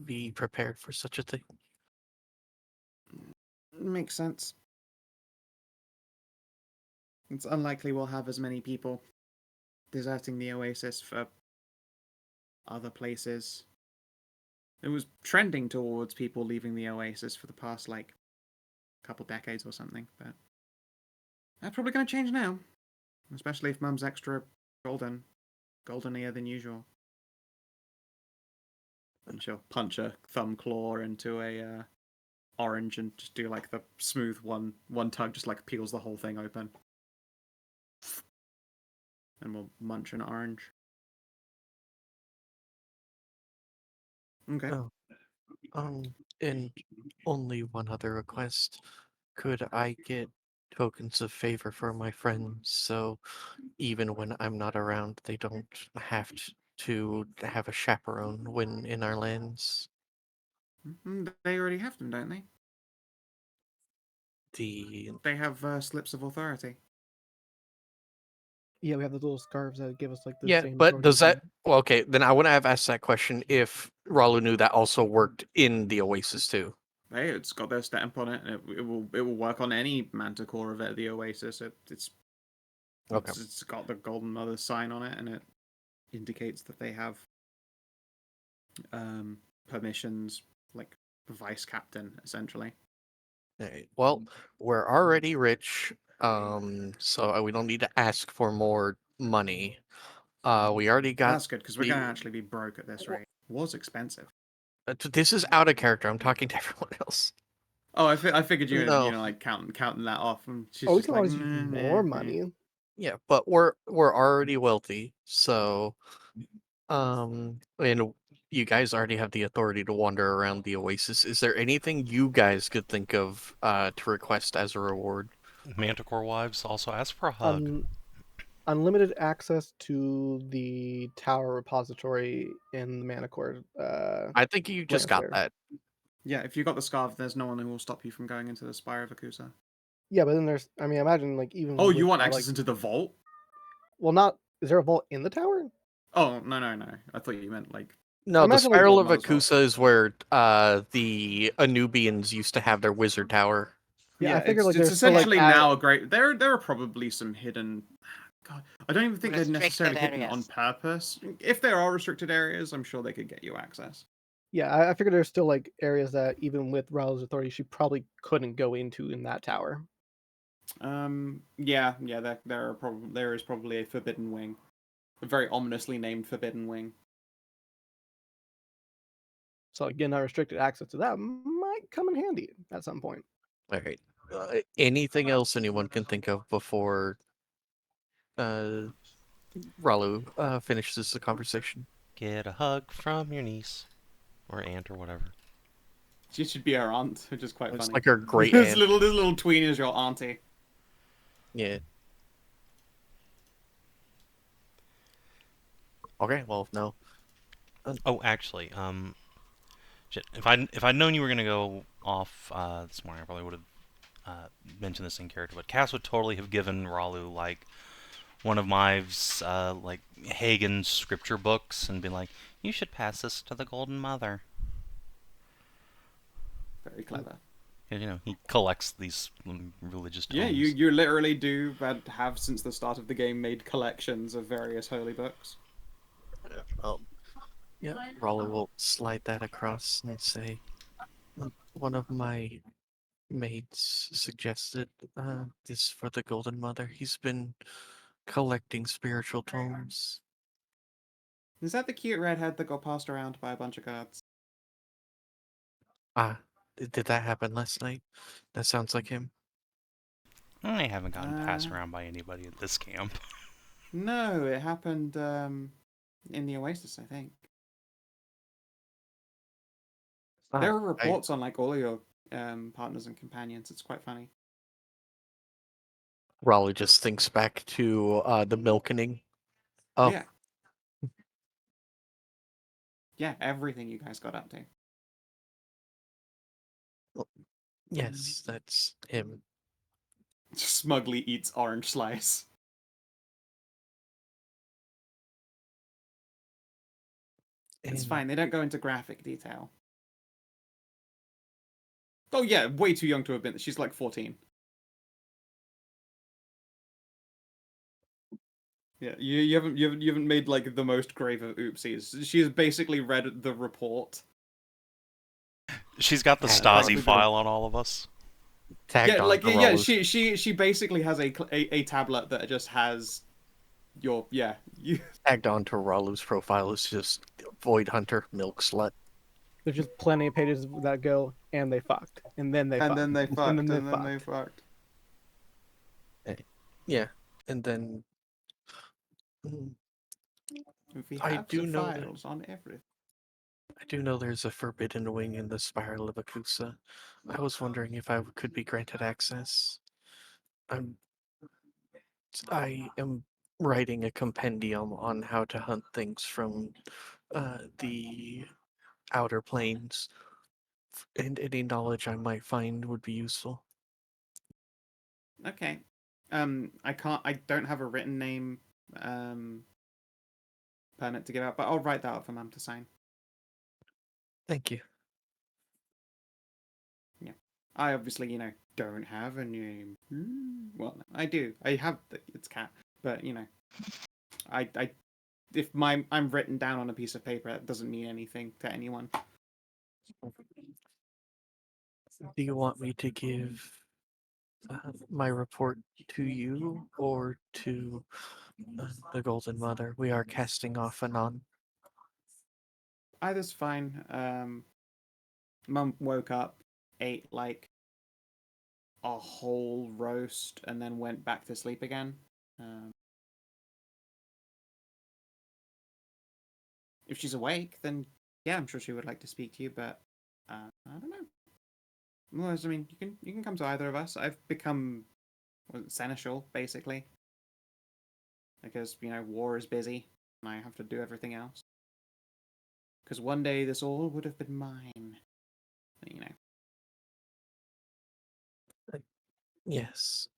be prepared for such a thing. Makes sense. It's unlikely we'll have as many people deserting the Oasis for other places. It was trending towards people leaving the Oasis for the past, like, couple decades or something, but that's probably going to change now. Especially if Mum's extra goldenier than usual. And she'll punch a thumb claw into a orange and just do like the smooth one tug, just like peels the whole thing open. And we'll munch an orange. Okay. Oh, and only one other request. Could I get tokens of favor for my friends so even when I'm not around, they don't have to have a chaperone when in our lands? They already have them, don't they? The They have slips of authority. Yeah, we have the little scarves that give us like the Yeah, same. but authority does that thing. well, okay, then I wouldn't have asked that question if Ralu knew that also worked in the Oasis too. Hey, it's got their stamp on it, and it will work on any manticore of the Oasis. Okay. It's got the Golden Mother sign on it, and it indicates that they have permissions, like vice captain, essentially. Alright, well, we're already rich, so we don't need to ask for more money. We already got That's good, because we're going to actually be broke at this rate. It was expensive. this is out of character. I'm talking to everyone else. Oh, I figured you No. were like counting that off, and she's Oh, we just can like, always use more money. Yeah, but we're already wealthy, so and you guys already have the authority to wander around the Oasis. Is there anything you guys could think of to request as a reward? Manticore wives also ask for a hug. Unlimited access to the tower repository in the Manicore. I think you just got Lansdale. that. Yeah, if you got the scarf, there's no one who will stop you from going into the Spire of Akusa. Yeah, but then there's. I mean, imagine like even. Oh, you with want that, access like, into the vault? well, not. Is there a vault in the tower? Oh, no. I thought you meant like. No, the imagine, like, Spiral of Golden Mother's vault. Akusa is where the Anubians used to have their wizard tower. Yeah, Yeah, I figured like it's there's still, like, essentially now a great. There are probably some hidden. God, I don't even think they're Restricted necessarily hidden areas. on purpose. If there are restricted areas, I'm sure they could get you access. Yeah, I figured there's still like areas that even with Ralu's authority, she probably couldn't go into in that tower. Yeah. There is probably a forbidden wing, a very ominously named forbidden wing. So again, unrestricted access to that might come in handy at some point. All right. Anything else anyone can think of before Ralu finishes the conversation? Get a hug from your niece or aunt or whatever. She should be our aunt, which is quite It's funny. like her great this aunt. little tween is your auntie. Yeah. Okay, well, no. Oh, actually, shit. If I'd known you were gonna go off this morning, I probably would have mentioned this in character. But Cass would totally have given Ralu like one of Myve's like Hagen scripture books and been like, "You should pass this to the Golden Mother." Very clever. You know, he collects these religious tomes. Yeah, you literally do have since the start of the game made collections of various holy books. Yeah, Ralu will slide that across and say, one of my mates suggested this for the Golden Mother. He's been collecting spiritual tomes. Is that the cute redhead that got passed around by a bunch of guards? Did that happen last night? That sounds like him. I haven't gotten passed around by anybody at this camp. No, it happened in the Oasis, I think. There are reports on like all of your partners and companions. It's quite funny. Ralu just thinks back to the milkening. Oh, Yeah. Yeah, everything you guys got up to. yes, that's him. Smugly eats orange slice. It's fine. They don't go into graphic detail. Oh yeah, way too young to have been. She's like 14. Yeah, you haven't made like the most grave of oopsies. She has basically read the report. She's got the Stasi file on all of us. She basically has a tablet that just has your tagged on to Ralu's profile is just Void Hunter, Milk Slut. There's just plenty of pages that go, and they fucked, and then they fucked, and then they fucked, and then they fucked. Yeah, and then I do know files on everything. I do know there's a forbidden wing in the Spiral of Akusa. I was wondering if I could be granted access. I am writing a compendium on how to hunt things from the outer planes, and any knowledge I might find would be useful. Okay. I don't have a written name permit to give out, but I'll write that up for Mum to sign. Thank you. Yeah. I obviously, don't have a name. Well, I do. I have it's Cat, but I if I'm written down on a piece of paper, that doesn't mean anything to anyone. Do you want me to give my report to you or to the Golden Mother? We are casting off anon. Either's fine. Mum woke up, ate like a whole roast, and then went back to sleep again. If she's awake, then yeah, I'm sure she would like to speak to you, but I don't know. Well, I mean, you can come to either of us. I've become seneschal, basically. Because, war is busy, and I have to do everything else. Because one day this all would have been mine. Yes.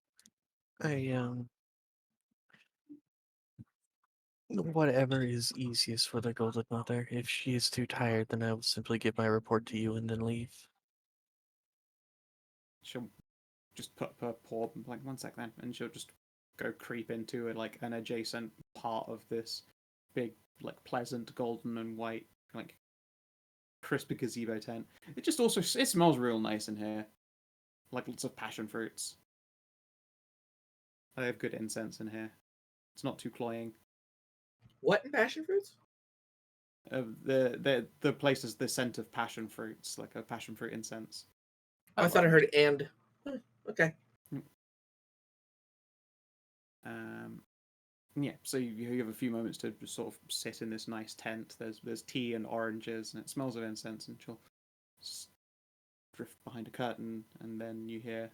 Whatever is easiest for the Golden Mother. If she is too tired, then I will simply give my report to you and then leave. She'll just put her paw, like, 1 sec then, and she'll just go creep into an adjacent part of this big, pleasant golden and white, crisp gazebo tent. It just also, it smells real nice in here. Like lots of passion fruits. I have good incense in here. It's not too cloying. What in passion fruits? The place has the scent of passion fruits, like a passion fruit incense. I thought I heard and. Okay. Yeah, so you have a few moments to just sort of sit in this nice tent. There's tea and oranges, and it smells of incense. And she'll drift behind a curtain, and then you hear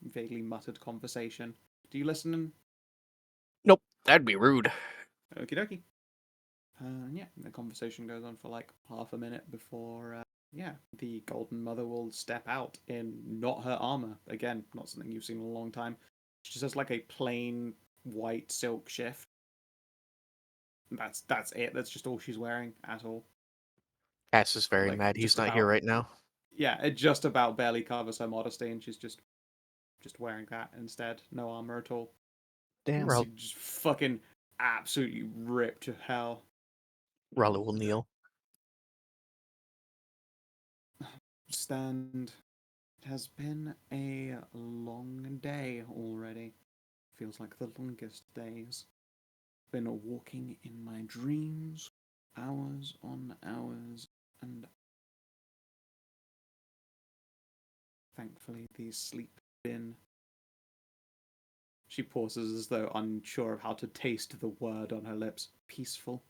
vaguely muttered conversation. Do you listen? Nope, that'd be rude. Okie dokie. Yeah, the conversation goes on for like half a minute before, yeah, the Golden Mother will step out in not her armor. Again, not something you've seen in a long time. She just has like a plain white silk shift. That's it. That's just all she's wearing at all. Cass is very Like, mad he's just not here about- right now. Yeah, it just about barely covers her modesty, and she's just wearing that instead. No armor at all. Damn. Ral- She's just fucking absolutely ripped to hell. Ralu will kneel. Stand. It has been a long day already. Feels like the longest days. Been walking in my dreams, hours on hours, and thankfully the sleep has been. She pauses as though unsure of how to taste the word on her lips. Peaceful.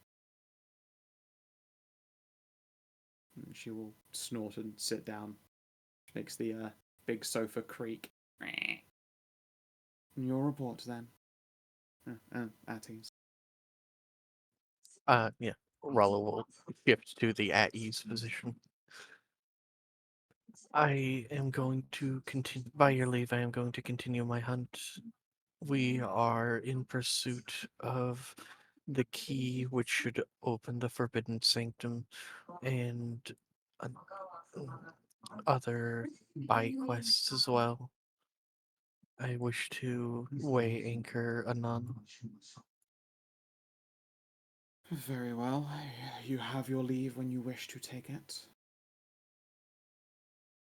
And she will snort and sit down. Makes the big sofa creak. And your report then. At ease. Yeah. Ralu will shift to the at ease position. I am going to continue, by your leave, I am going to continue my hunt. We are in pursuit of the key which should open the Forbidden Sanctum and uh, other by quests as well. I wish to weigh anchor anon. Very well. You have your leave when you wish to take it.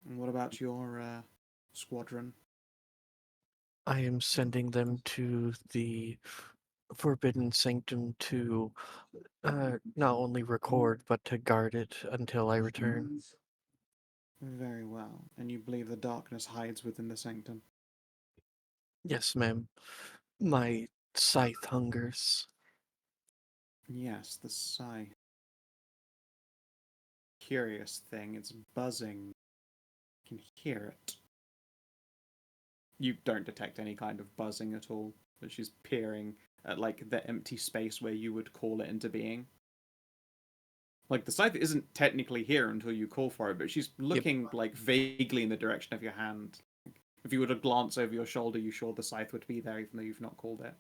And what about your squadron? I am sending them to the Forbidden Sanctum to not only record but to guard it until I return. Very well. And you believe the darkness hides within the sanctum? Yes, ma'am. My scythe hungers. Yes, the sigh. Curious thing, it's buzzing. You can hear it. You don't detect any kind of buzzing at all, but she's peering at like the empty space where you would call it into being. Like the scythe isn't technically here until you call for it, but she's looking like vaguely in the direction of your hand. If you were to glance over your shoulder, you're sure the scythe would be there, even though you've not called it,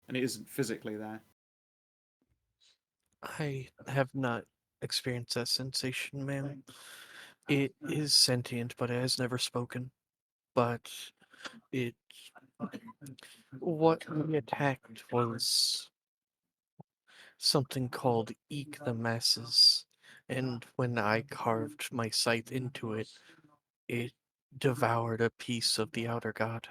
and it isn't physically there. I have not experienced that sensation, ma'am. It is sentient, but it has never spoken. But it. What we attacked was something called Eek the Masses, and when I carved my scythe into it, it devoured a piece of the outer god.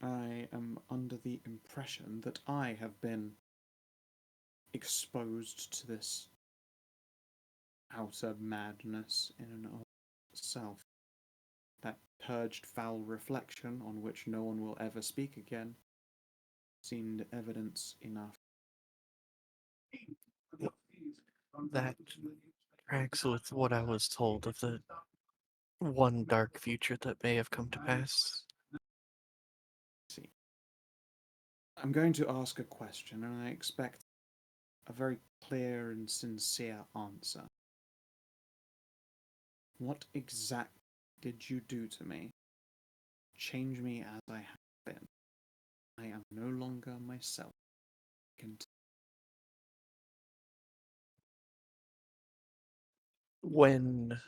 I am under the impression that I have been exposed to this outer madness in and of itself. That purged foul reflection on which no one will ever speak again seemed evidence enough. That tracks with what I was told of the one dark future that may have come to pass. See, I'm going to ask a question, and I expect a very clear and sincere answer. What exactly did you do to me? Change me as I have been. I am no longer myself. When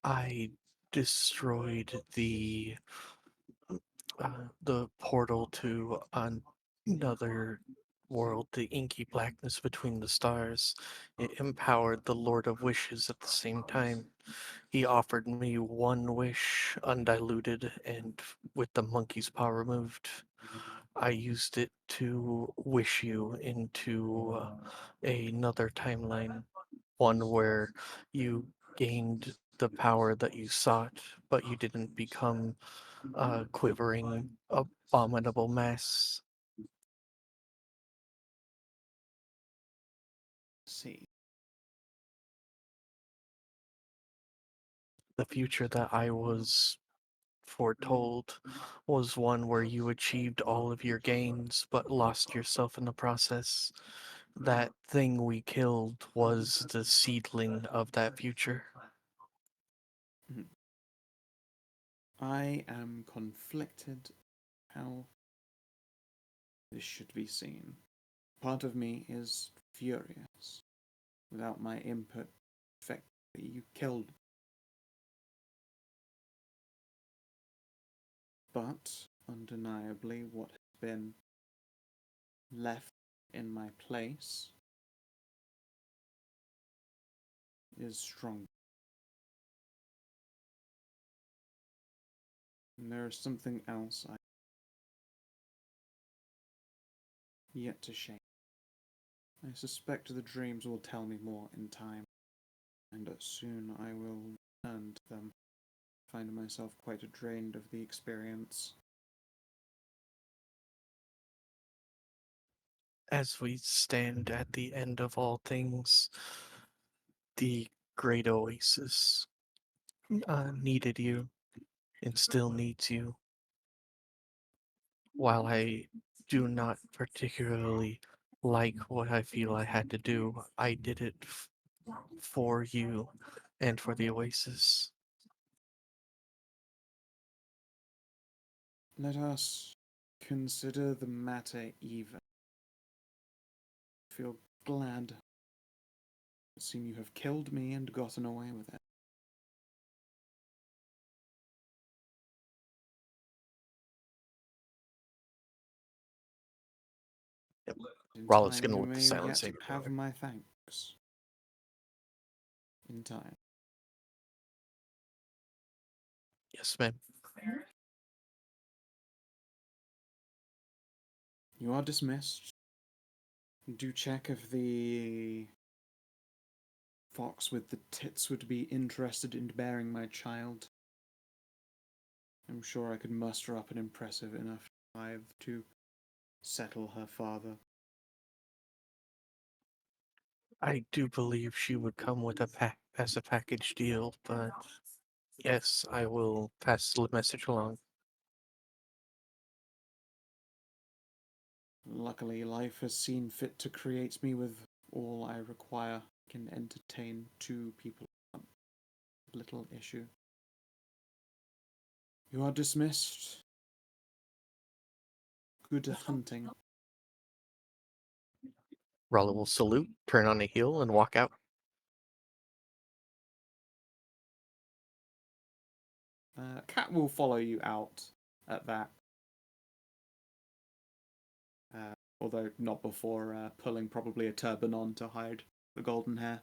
I destroyed the portal to another world, the inky blackness between the stars, it empowered the Lord of Wishes at the same time. He offered me one wish, undiluted, and with the monkey's paw removed. I used it to wish you into another timeline, one where you gained the power that you sought, but you didn't become a quivering, abominable mass. See. The future that I was foretold was one where you achieved all of your gains but lost yourself in the process. That thing we killed was the seedling of that future. I am conflicted how this should be seen. Part of me is furious. Without my input, effectively, you killed me. But, undeniably, what has been left in my place is strong. And there is something else I yet to shame. I suspect the dreams will tell me more in time, and soon I will return to them, find myself quite drained of the experience. As we stand at the end of all things, the Great Oasis needed you and still needs you. While I do not particularly like what I feel I had to do, I did it for you and for the Oasis. Let us consider the matter even. Feel glad. It seems you have killed me and gotten away with it. In Rollitt's time, gonna you look the may silent yet saber. have my thanks. In time. Yes, ma'am. You are dismissed. Do check if the fox with the tits would be interested in bearing my child. I'm sure I could muster up an impressive enough tribe to settle her father. I do believe she would come with as a package deal, but yes, I will pass the message along. Luckily, life has seen fit to create me with all I require. I can entertain 2 people without little issue. You are dismissed. Good hunting. Rollitt will salute, turn on a heel, and walk out. Cat will follow you out at that. Although not before pulling probably a turban on to hide the golden hair.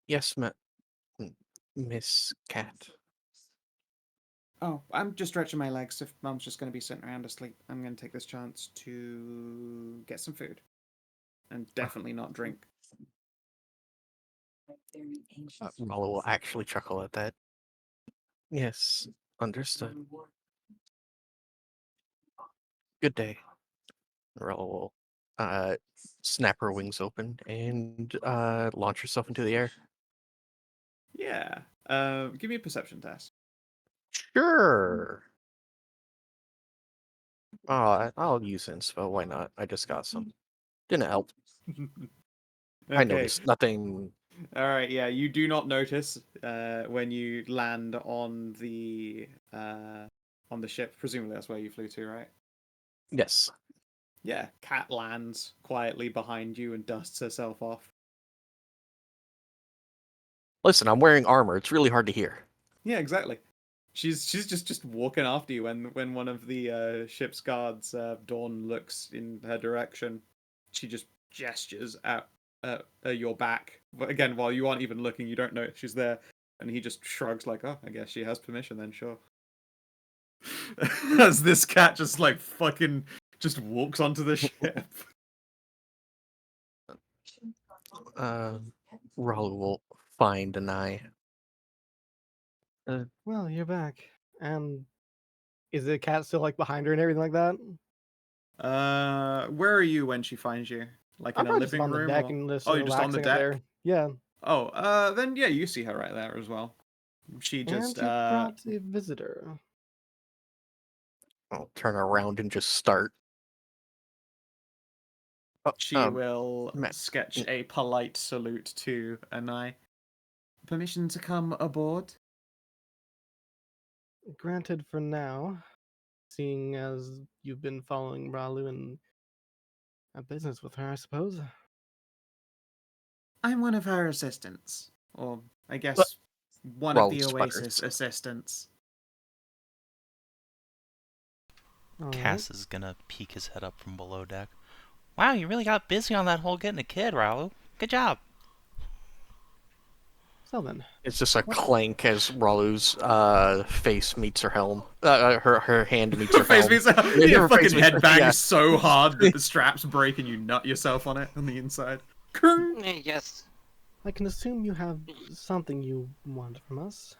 Yes, Miss Cat. Oh, I'm just stretching my legs. If Mum's just going to be sitting around asleep, I'm going to take this chance to get some food. And definitely not drink. Rollitt will actually chuckle at that. Yes, understood. Good day. Rollitt will snap her wings open and launch herself into the air. Yeah. Give me a perception test. Sure. I'll use inspo. Why not? I just got some. Didn't help. I Okay. noticed nothing. All right. Yeah, you do not notice when you land on the ship. Presumably that's where you flew to, right? Yes. Yeah. Cat lands quietly behind you and dusts herself off. Listen, I'm wearing armor. It's really hard to hear. Yeah, exactly. She's just walking after you when one of the ship's guards, Dawn, looks in her direction. She just gestures at your back. But again, while you aren't even looking, you don't know if she's there, and he just shrugs like, "Oh, I guess she has permission then, sure." As this cat just like fucking just walks onto the ship. Ralu will find Anai. Well, you're back. And is the cat still like behind her and everything like that? Where are you when she finds you? Like I'm in a probably just living on the room? deck Or... and just Oh, you're just on the relaxing up deck? there. Yeah. Oh, then yeah, you see her right there as well. She just, And you brought a visitor. I'll turn around and just start. she will Ma- sketch a polite salute to Anai. Permission to come aboard? Granted for now, seeing as you've been following Ralu and a business with her, I suppose. I'm one of her assistants. Or, I guess, one of Ralu the Oasis sputters. assistants. Cass is gonna peek his head up from below deck. Wow, you really got busy on that whole getting a kid, Ralu. Good job. So then, It's just a clank as Ralu's face meets her helm. Her hand meets her Her face helm. meets Yeah, your her fucking face meets head her- bangs yeah. so hard that the straps break and you nut yourself on it on the inside. Krrng. Yes. I can assume you have something you want from us.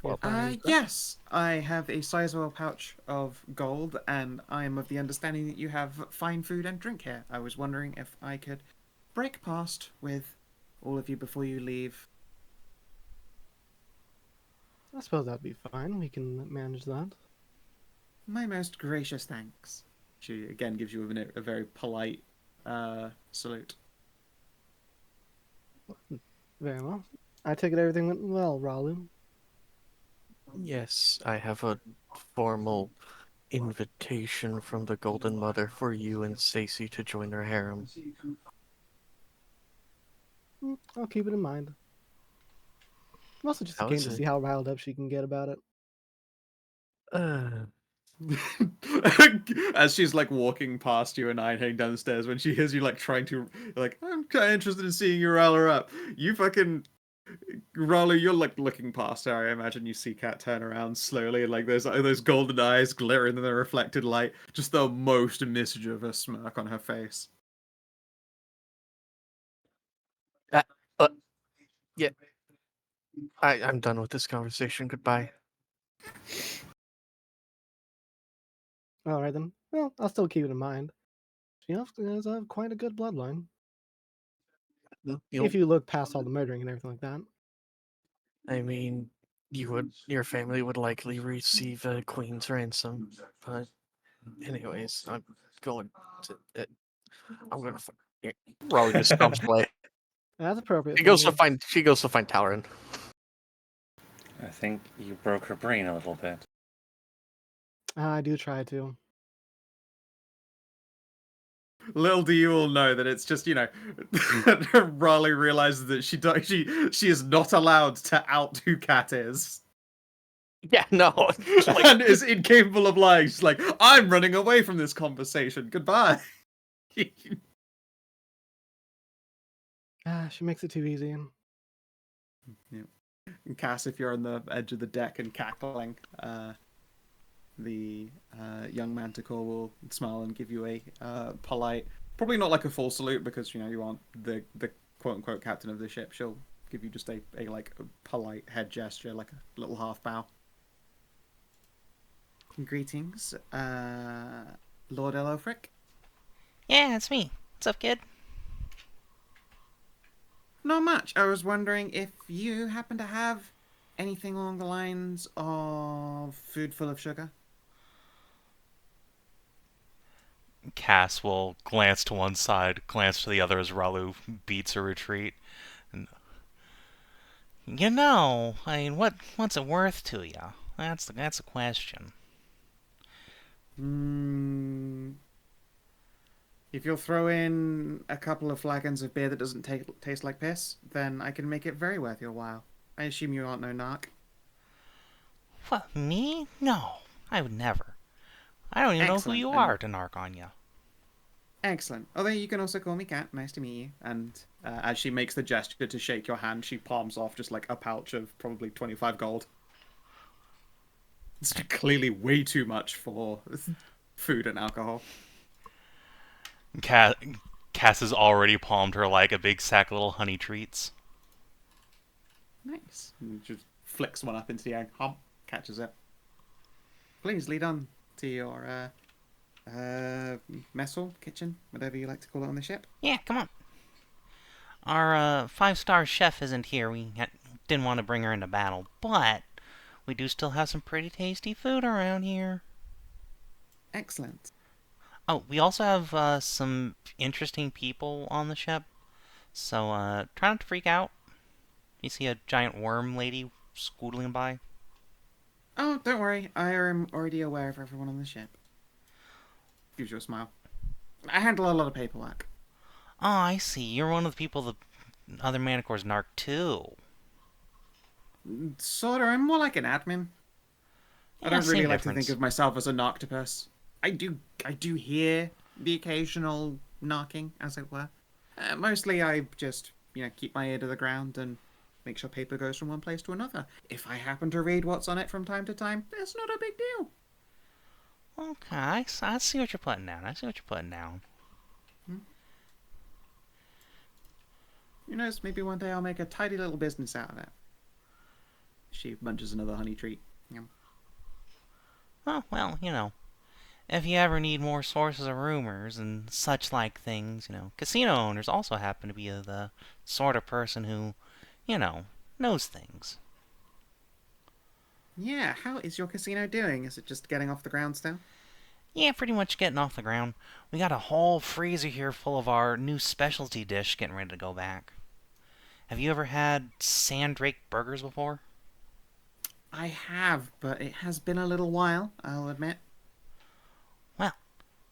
Well, If I'm correct. Yes, I have a sizable pouch of gold, and I am of the understanding that you have fine food and drink here. I was wondering if I could break past with all of you before you leave. I suppose that'd be fine. We can manage that. My most gracious thanks. She again gives you a very polite salute. Very well. I take it everything went well, Ralu. Yes, I have a formal invitation from the Golden Mother for you and Stacy to join her harem. I'll keep it in mind. I'm also just How game is to it? see how riled up she can get about it. As she's like walking past you and I heading down the stairs, when she hears you like trying to, like, I'm kind of interested in seeing you rile her up. You fucking Ralu, you're like looking past her. I imagine you see Cat turn around slowly, and like those golden eyes glittering in the reflected light. Just the most mischievous smirk on her face. Yeah. I'm done with this conversation. Goodbye. All right then. Well, I'll still keep it in mind. She does have quite a good bloodline. If you look past all the murdering and everything like that. I mean, your family would likely receive a queen's ransom, but anyways, I'm going to. I'm gonna. Raleigh just stomps away. That's appropriate. She goes to family. find. She goes to find Talon. I think you broke her brain a little bit. I do try to. Little do you all know that it's just, Raleigh realizes that she is not allowed to out who Cat is. Yeah, no. And is incapable of lying. She's like, I'm running away from this conversation. Goodbye. She makes it too easy. Yeah. And Cass, if you're on the edge of the deck and cackling, the young manticore will smile and give you a polite, probably not like a full salute because you aren't the quote unquote captain of the ship. She'll give you just a like a polite head gesture, like a little half bow. Greetings, Lord Elofric. Yeah, it's me. What's up, kid? Not much. I was wondering if you happen to have anything along the lines of food full of sugar. Cass will glance to one side, glance to the other as Ralu beats a retreat. And, I mean, what's it worth to you? That's a question. If you'll throw in a couple of flagons of beer that doesn't taste like piss, then I can make it very worth your while. I assume you aren't no narc. What, me? No, I would never. I don't even know who Excellent, you then. are to narc on you. Excellent. Although you can also call me Cat. Nice to meet you. And as she makes the gesture to shake your hand, she palms off just like a pouch of probably 25 gold. It's clearly way too much for food and alcohol. Cass Cass has already palmed her like a big sack of little honey treats. Nice. And just flicks one up into the air. Hop, catches it. Please lead on to your mess hall, kitchen, whatever you like to call it on the ship. Yeah, come on. Our 5-star chef isn't here. We didn't want to bring her into battle, but we do still have some pretty tasty food around here. Excellent. Oh, we also have some interesting people on the ship, so try not to freak out. You see a giant worm lady scootling by? Oh, don't worry. I am already aware of everyone on the ship. Gives you a smile. I handle a lot of paperwork. Oh, I see. You're one of the people the other Manicores narc too. Sort of. I'm more like an admin. I Yeah, don't really same like to difference. think of myself as a narctopus. I do hear the occasional narking, as it were. Mostly I just, keep my ear to the ground and make sure paper goes from one place to another. If I happen to read what's on it from time to time, that's not a big deal. Okay, I see what you're putting down. Who knows, maybe one day I'll make a tidy little business out of it. She munches another honey treat. Yum. Oh, well, if you ever need more sources of rumors and such like things, casino owners also happen to be the sort of person who, knows things. Yeah, how is your casino doing? Is it just getting off the ground still? Yeah, pretty much getting off the ground. We got a whole freezer here full of our new specialty dish getting ready to go back. Have you ever had Sandrake burgers before? I have, but it has been a little while, I'll admit. Well,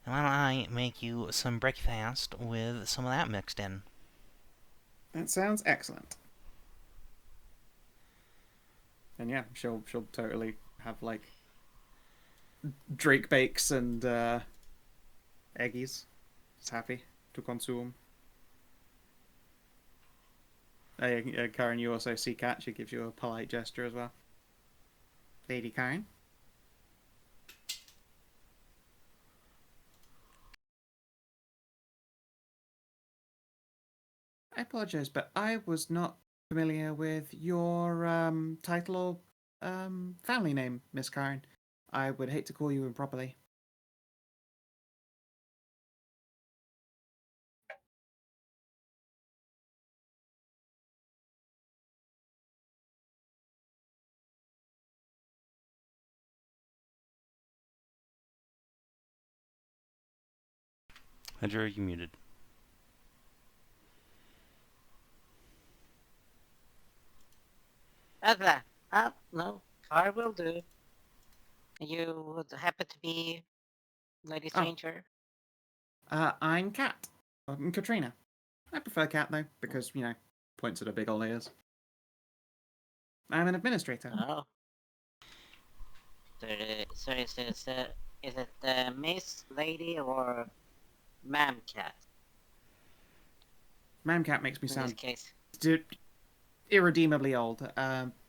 why don't I make you some breakfast with some of that mixed in? That sounds excellent. And yeah, she'll totally have like Drake bakes and eggies. It's happy to consume. Karin, you also see Kat. She gives you a polite gesture as well. Lady Karin. I apologize, but I was not familiar with your title or family name, Miss Karin. I would hate to call you improperly. Hedrah, you muted. Hedrah. No. I will do. You would happen to be Lady Stranger? I'm Kat. I'm Katrina. I prefer Kat though, because, points at her big ol' ears. I'm an administrator. Oh. So is it Miss, Lady, or Ma'am Cat? Ma'am Cat makes me In this sound case. irredeemably old.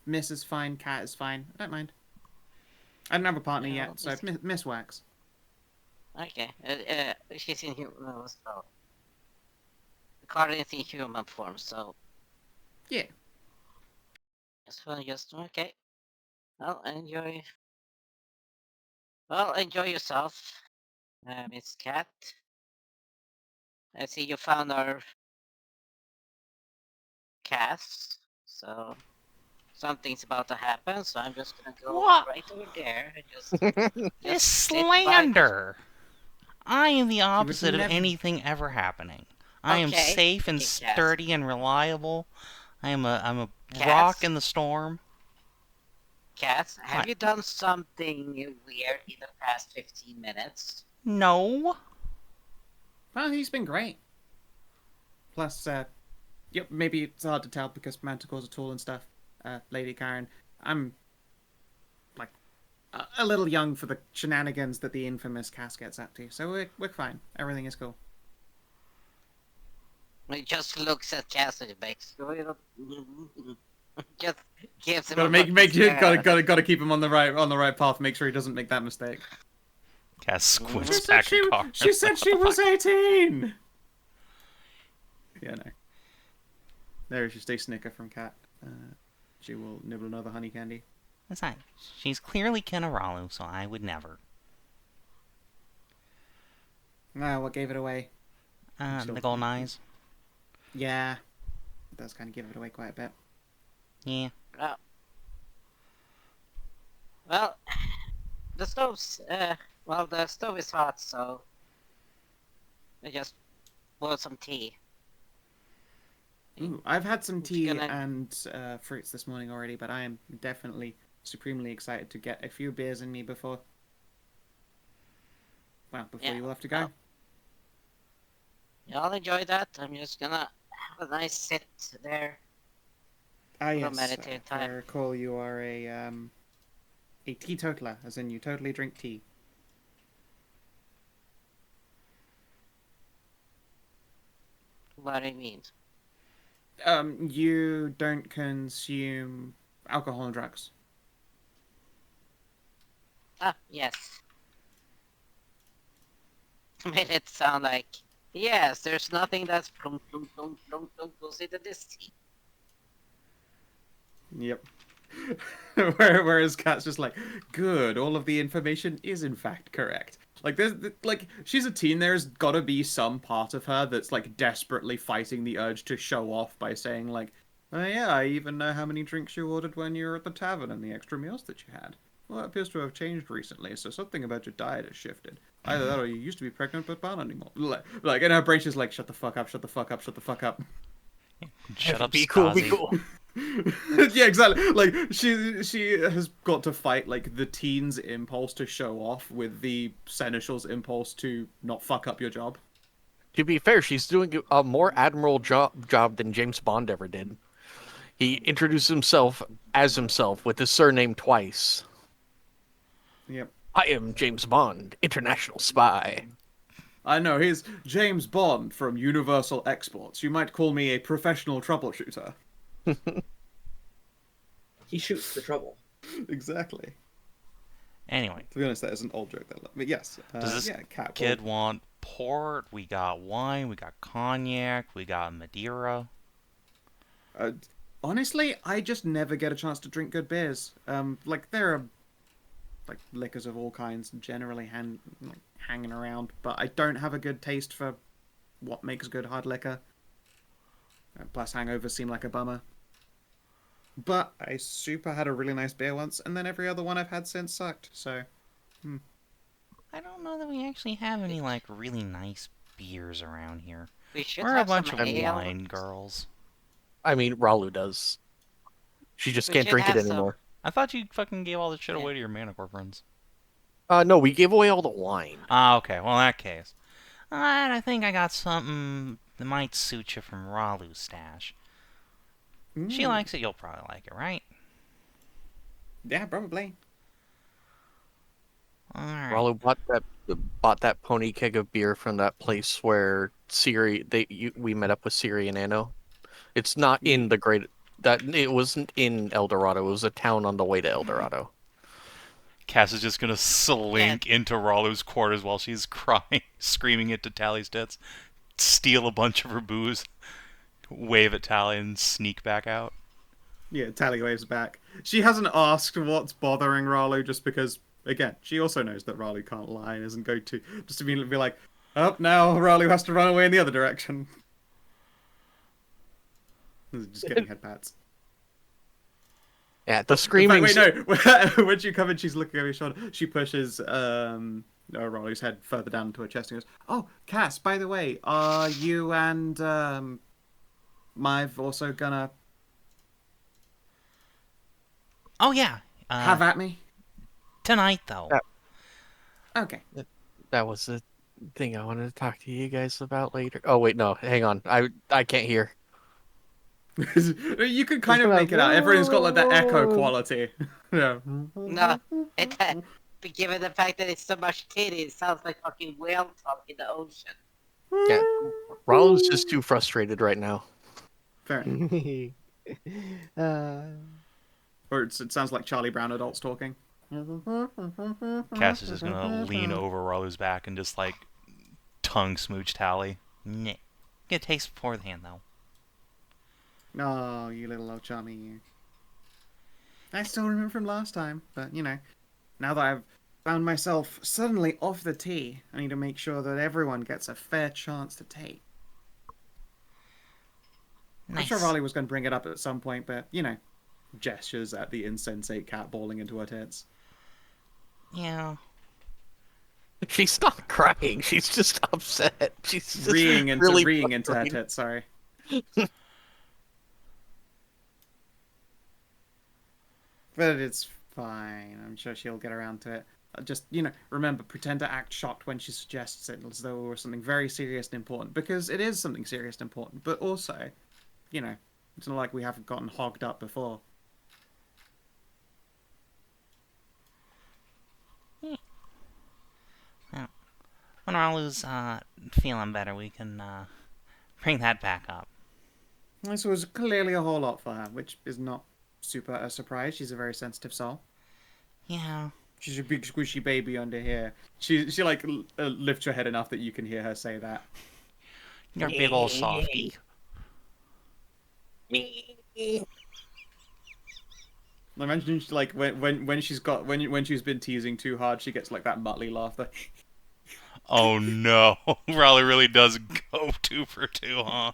Miss is fine, Cat is fine. I don't mind. I don't have a partner No, yet, so Miss works. Okay. She's in human, so Karin is in human form, so Yeah. just okay. Well, enjoy. Well, enjoy yourself, Miss Cat. I see you found our cast, so something's about to happen. So I'm just gonna go What? right over there and just This sit by- slander! I am the opposite of never- anything ever happening. I am Okay, safe and okay, Cass. sturdy and reliable. I'm a Cass? rock in the storm. Cass, have What? you done something weird in the past 15 minutes? No. Well, he's been great. Plus, maybe it's hard to tell because Manticores are tall and stuff. Lady Karin, I'm like a little young for the shenanigans that the infamous Cass gets up to, so we're fine. Everything is cool. He just looks at Cass and makes just gives him Gotta a make fucking stare. gotta keep him on the right path. Make sure he doesn't make that mistake. Cass She squints said back she, at Karin. she said she was 18. Yeah, no. There is just a snicker from Cat. She will nibble another honey candy. Besides, she's clearly Ralu, so I would never. Ah, what gave it away? The golden eyes. Yeah. It does kind of give it away quite a bit. Yeah. Well, the stove's, the stove is hot, so I just boil some tea. Ooh, I've had some tea gonna- and fruits this morning already, but I am definitely supremely excited to get a few beers in me before Yeah, you will have to go. well, Y'all enjoy that. I'm just gonna have a nice sit there. Yes. meditate I time. recall you are a teetotaler, as in you totally drink tea. What I mean. You don't consume alcohol and drugs. Ah, yes. Made it sound like, yes, there's nothing that's goes into this tea. Yep. Whereas Kat's just like, good, all of the information is in fact correct. Like she's a teen, there's gotta be some part of her that's like desperately fighting the urge to show off by saying like, oh yeah, I even know how many drinks you ordered when you were at the tavern and the extra meals that you had. Well, that appears to have changed recently, so something about your diet has shifted. Either that or you used to be pregnant but aren't anymore. Like, and her brain's just like, shut the fuck up, shut the fuck up, shut the fuck up. Shut up, Be cool, be Stasi. cool. Yeah, exactly. Like she has got to fight like the teen's impulse to show off with the seneschal's impulse to not fuck up your job. To be fair, she's doing a more admirable job than James Bond ever did. He introduced himself as himself with his surname twice. Yep. I am James Bond, international spy. I know, he's James Bond from Universal Exports. You might call me a professional troubleshooter. He shoots the trouble. Exactly. Anyway, To be honest, that is an old joke. But yes. does this Cat kid want port? We got wine, we got cognac, we got Madeira. Honestly, I just never get a chance to drink good beers. Like there are like liquors of all kinds generally hanging around, but I don't have a good taste for what makes good hard liquor. Plus, hangovers seem like a bummer. But I super had a really nice beer once, and then every other one I've had since sucked. So, I don't know that we actually have any like really nice beers around here. We should We're a have bunch some of ale. wine girls. I mean, Ralu does. She just We can't should drink it have some. anymore. I thought you fucking gave all this shit Yeah. away to your Manticore friends. No, we gave away all the wine. Ah, okay. Well, in that case. Alright, I think I got something that might suit you from Ralu's stash. She likes it, you'll probably like it, right? yeah, probably. Alright. Ralu bought that pony keg of beer from that place where we met up with Siri and Anno. It's not in the it wasn't in El Dorado. It was a town on the way to El Dorado. Cass is just gonna slink into Ralu's quarters while she's crying, screaming into Tally's tits, steal a bunch of her booze, wave at Tally, and sneak back out. Yeah, Tally waves back. She hasn't asked what's bothering Ralu just because, again, she also knows that Ralu can't lie and isn't going to just immediately be like, oh, now Ralu has to run away in the other direction. Just getting head pats. Yeah, the screaming. In fact, wait, no. When she comes in, she's looking over your shoulder. She pushes Ralu's head further down into her chest and goes, oh, Cass, by the way, are you and Mive also gonna Oh, yeah. have at me? Tonight, though. Okay. That was the thing I wanted to talk to you guys about later. Oh wait, no, hang on. I can't hear. You can kind of make it out. Everything's got like that echo quality. Yeah. No, given the fact that it's so much titty, it sounds like fucking whale talk in the ocean. Yeah, Ralu's just too frustrated right now. Fair enough. Or it sounds like Charlie Brown adults talking. Cass is just gonna lean over Ralu's back and just like tongue smooch Tally. Nyeh. Get a taste beforehand, though. Oh, you little old chummy, you. I still remember from last time, but, you know, now that I've found myself suddenly off the tee, I need to make sure that everyone gets a fair chance to take. Nice. I'm sure Raleigh was going to bring it up at some point, but, you know, gestures at the insensate cat balling into her tits. Yeah. She's not crying. She's just upset. She's just Reeing into her frustrated. tits, sorry. But it's fine. I'm sure she'll get around to it. Just, you know, remember, pretend to act shocked when she suggests it, as though it was something very serious and important. Because it is something serious and important. But also, you know, it's not like we haven't gotten hogged up before. Well, when Ralu's feeling better, we can bring that back up. This was clearly a whole lot for her, which is not super a surprise. She's a very sensitive soul. Yeah. She's a big squishy baby under here. She like lifts her head enough that you can hear her say that. You're a big old softy. I imagine she, like when she's been teasing too hard, she gets like that Muttley laughter. Oh no, Raleigh really does go 2 for 2, huh?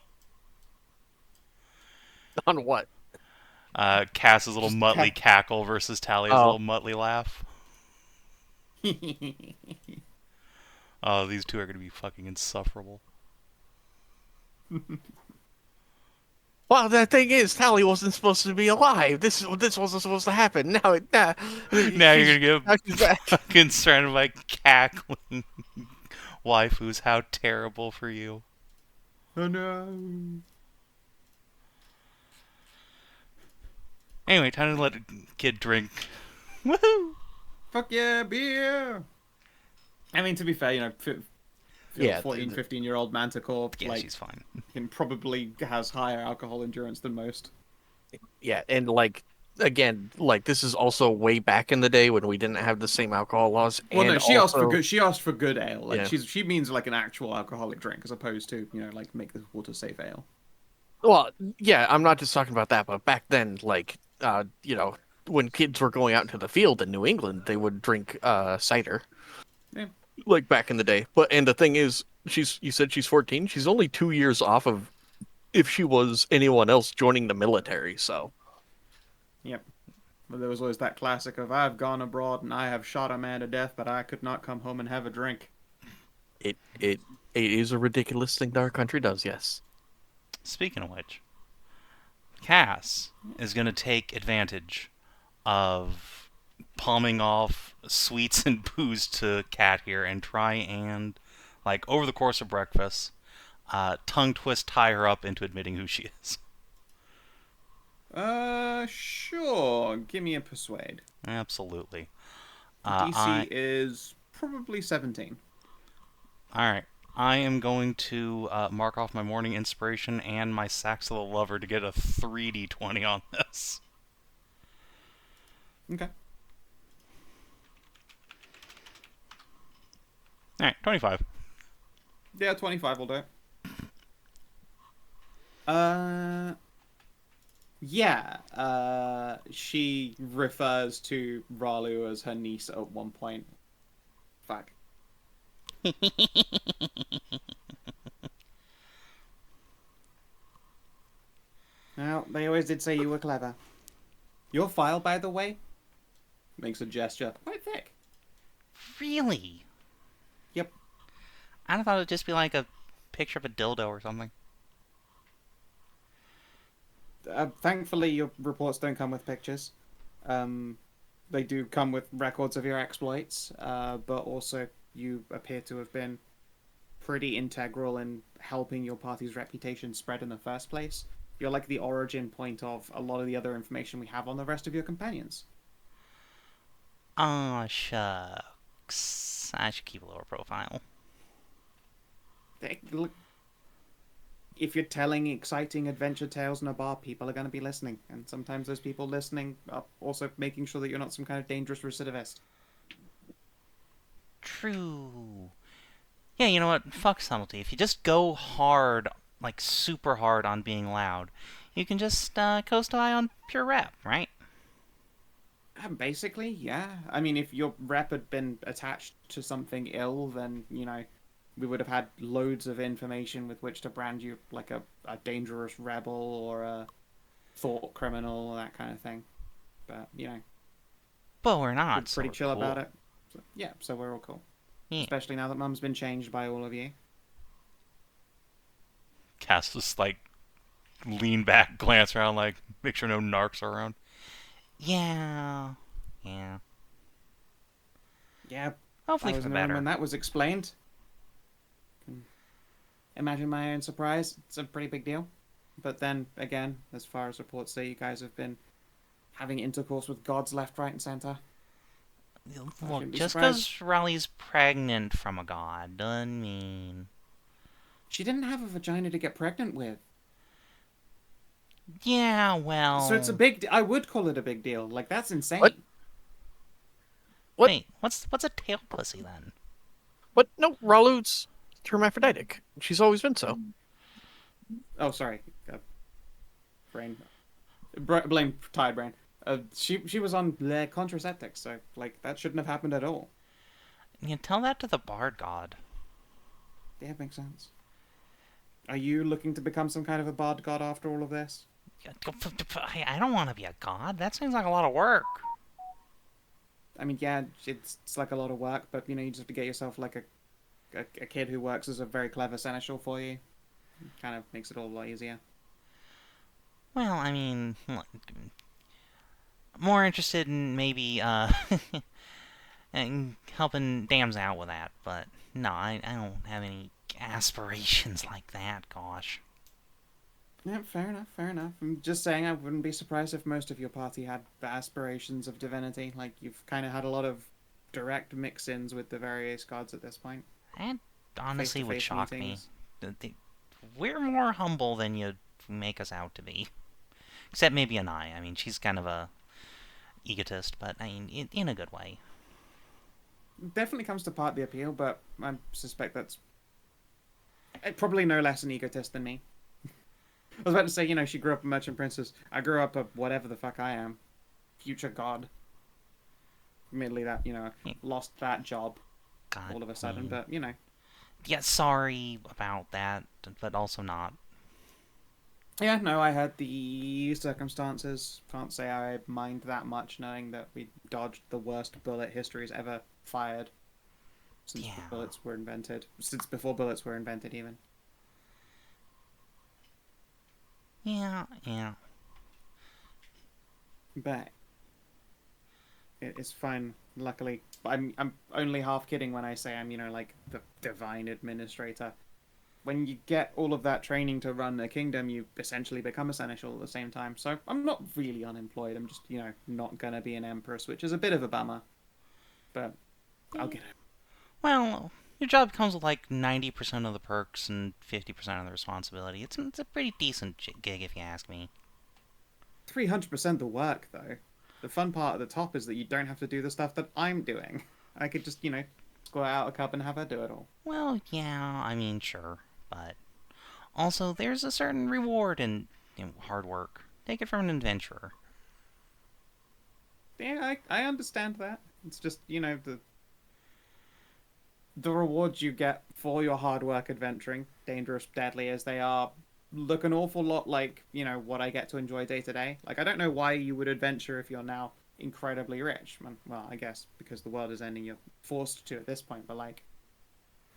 On what? Cass's little Just Muttley cackle versus Talia's little Muttley laugh. Oh, these two are gonna be fucking insufferable. Well, the thing is, Tally wasn't supposed to be alive. This wasn't supposed to happen. Now Now you're gonna now she's get back. fucking surrounded by cackling waifus. How terrible for you. Oh no. Anyway, time to let a kid drink. Woohoo! Fuck yeah, beer! I mean, to be fair, you know, Yeah, 14, 15-year-old Manticore, Yeah, like, she's fine. can probably has higher alcohol endurance than most. Yeah, and like again, like this is also way back in the day when we didn't have the same alcohol laws. Well, and no, she asked for also- good. She asked for good ale. Like Yeah. she means like an actual alcoholic drink, as opposed to, you know, like make this water safe ale. Well, yeah, I'm not just talking about that, but back then, like, you know, when kids were going out into the field in New England, they would drink cider. Yeah. Like back in the day. And the thing is, you said she's 14. She's only 2 years off of if she was anyone else joining the military. So. Yep. But there was always that classic of I've gone abroad and I have shot a man to death, but I could not come home and have a drink. It is a ridiculous thing that our country does. Yes. Speaking of which, Cass is going to take advantage of palming off sweets and booze to Cat here and try and, like, over the course of breakfast, tongue twist tie her up into admitting who she is. Sure. Give me a persuade. Absolutely. DC is probably 17. Alright. I am going to mark off my morning inspiration and my Sax of the Lover to get a 3d20 on this. Okay. Alright, 25. Yeah, 25 will do. Yeah. She refers to Ralu as her niece at one point. Fuck. Well, they always did say you were clever. Your file, by the way, makes a gesture. Quite thick. Really? Yep. I thought it would just be like a picture of a dildo or something. Thankfully, your reports don't come with pictures. They do come with records of your exploits, but also you appear to have been pretty integral in helping your party's reputation spread in the first place. You're like the origin point of a lot of the other information we have on the rest of your companions. Aw, shucks. I should keep a lower profile. Look, if you're telling exciting adventure tales in a bar, people are going to be listening. And sometimes those people listening are also making sure that you're not some kind of dangerous recidivist. True. Yeah, you know what? Fuck subtlety. If you just go hard, like super hard on being loud. You can just coast by on pure rep, right? Basically, yeah. I mean, if your rep had been attached to something ill, then, you know, we would have had loads of information with which to brand you like a dangerous rebel or a thought criminal, that kind of thing. But, you know, But we're we're not, so pretty we're chill cool. about it. So, yeah, so we're all cool. Yeah. Especially now that Mum's been changed by all of you. Cass just like lean back, glance around, like make sure no narcs are around. Yeah. Yeah. Yeah, Hopefully I for was the in the room better. when that was explained. Imagine my own surprise. It's a pretty big deal. But then, again, as far as reports say, you guys have been having intercourse with gods left, right, and centre. Look, just because Raleigh's pregnant from a god doesn't mean... She didn't have a vagina to get pregnant with. Yeah, well... So it's a big... I would call it a big deal. Like, that's insane. What? What? Wait, what's a tail pussy then? What? No, Ralu's hermaphroditic. She's always been so. Oh, sorry. Brain. Blame tired brain. She was on contraceptives, so, like, that shouldn't have happened at all. You can tell that to the bard god. Yeah, it makes sense. Are you looking to become some kind of a bard god after all of this? I don't want to be a god. That seems like a lot of work. I mean, yeah, it's like a lot of work, but, you know, you just have to get yourself, like, a kid who works as a very clever seneschal for you. Kind of makes it all a lot easier. Well, I mean... more interested in maybe, and helping dams out with that, but no, I don't have any aspirations like that, gosh. Yeah, fair enough, fair enough. I'm just saying I wouldn't be surprised if most of your party had the aspirations of divinity. Like, you've kind of had a lot of direct mix-ins with the various gods at this point. That honestly would Face-to-face shock meetings. me. We're more humble than you make us out to be. Except maybe Anai. I mean, she's kind of a egotist, but I mean, in a good way. Definitely comes to part the appeal, but I suspect that's probably no less an egotist than me. I was about to say, you know, she grew up a merchant princess. I grew up a whatever the fuck I am. Future god. Admittedly, that, you know, lost that job God, all of a sudden, but, you know. Yeah, sorry about that, but also not. Yeah, no, I had the circumstances. Can't say I mind that much, knowing that we dodged the worst bullet history's ever fired since bullets were invented. Since before bullets were invented, even. Yeah. But it's fine, luckily. I'm only half kidding when I say I'm, you know, like the divine administrator. When you get all of that training to run a kingdom, you essentially become a seneschal at the same time. So I'm not really unemployed. I'm just, you know, not gonna be an empress, which is a bit of a bummer. But I'll get it. Well, your job comes with like 90% of the perks and 50% of the responsibility. It's a pretty decent gig, if you ask me. 300% the work, though. The fun part at the top is that you don't have to do the stuff that I'm doing. I could just, you know, squirt out a cup and have her do it all. Well, yeah, I mean, sure. But also, there's a certain reward in hard work. Take it from an adventurer. Yeah, I understand that. It's just, you know, the rewards you get for your hard work adventuring, dangerous, deadly as they are, look an awful lot like, you know, what I get to enjoy day to day. Like, I don't know why you would adventure if you're now incredibly rich. Well, I guess because the world is ending, you're forced to at this point, but, like,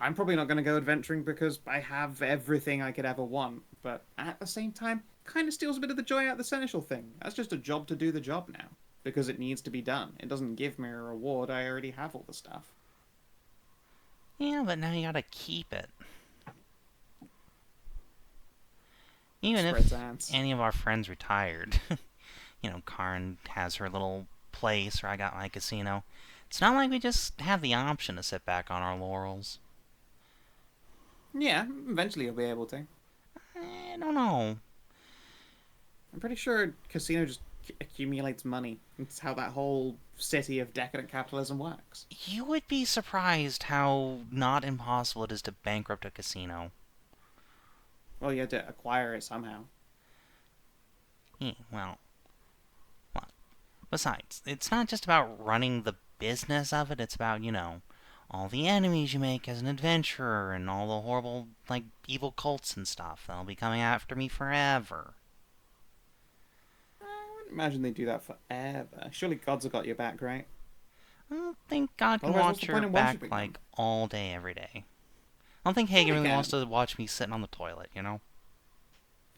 I'm probably not going to go adventuring because I have everything I could ever want, but at the same time, kind of steals a bit of the joy out of the seneschal thing. That's just a job to do the job now, because it needs to be done. It doesn't give me a reward, I already have all the stuff. Yeah, but now you gotta keep it. Even if any of our friends retired, you know, Karin has her little place, or I got my casino. It's not like we just have the option to sit back on our laurels. Yeah, eventually you'll be able to. I don't know. I'm pretty sure casino just accumulates money. It's how that whole city of decadent capitalism works. You would be surprised how not impossible it is to bankrupt a casino. Well, you had to acquire it somehow. Yeah, well, besides, it's not just about running the business of it, it's about, all the enemies you make as an adventurer and all the horrible, evil cults and stuff. They'll be coming after me forever. I wouldn't imagine they do that forever. Surely gods have got your back, right? I don't think God can Otherwise, what's watch the your point in back, worshipping them? all day, every day. I don't think Hagen Yeah, really he wants can. to watch me sitting on the toilet,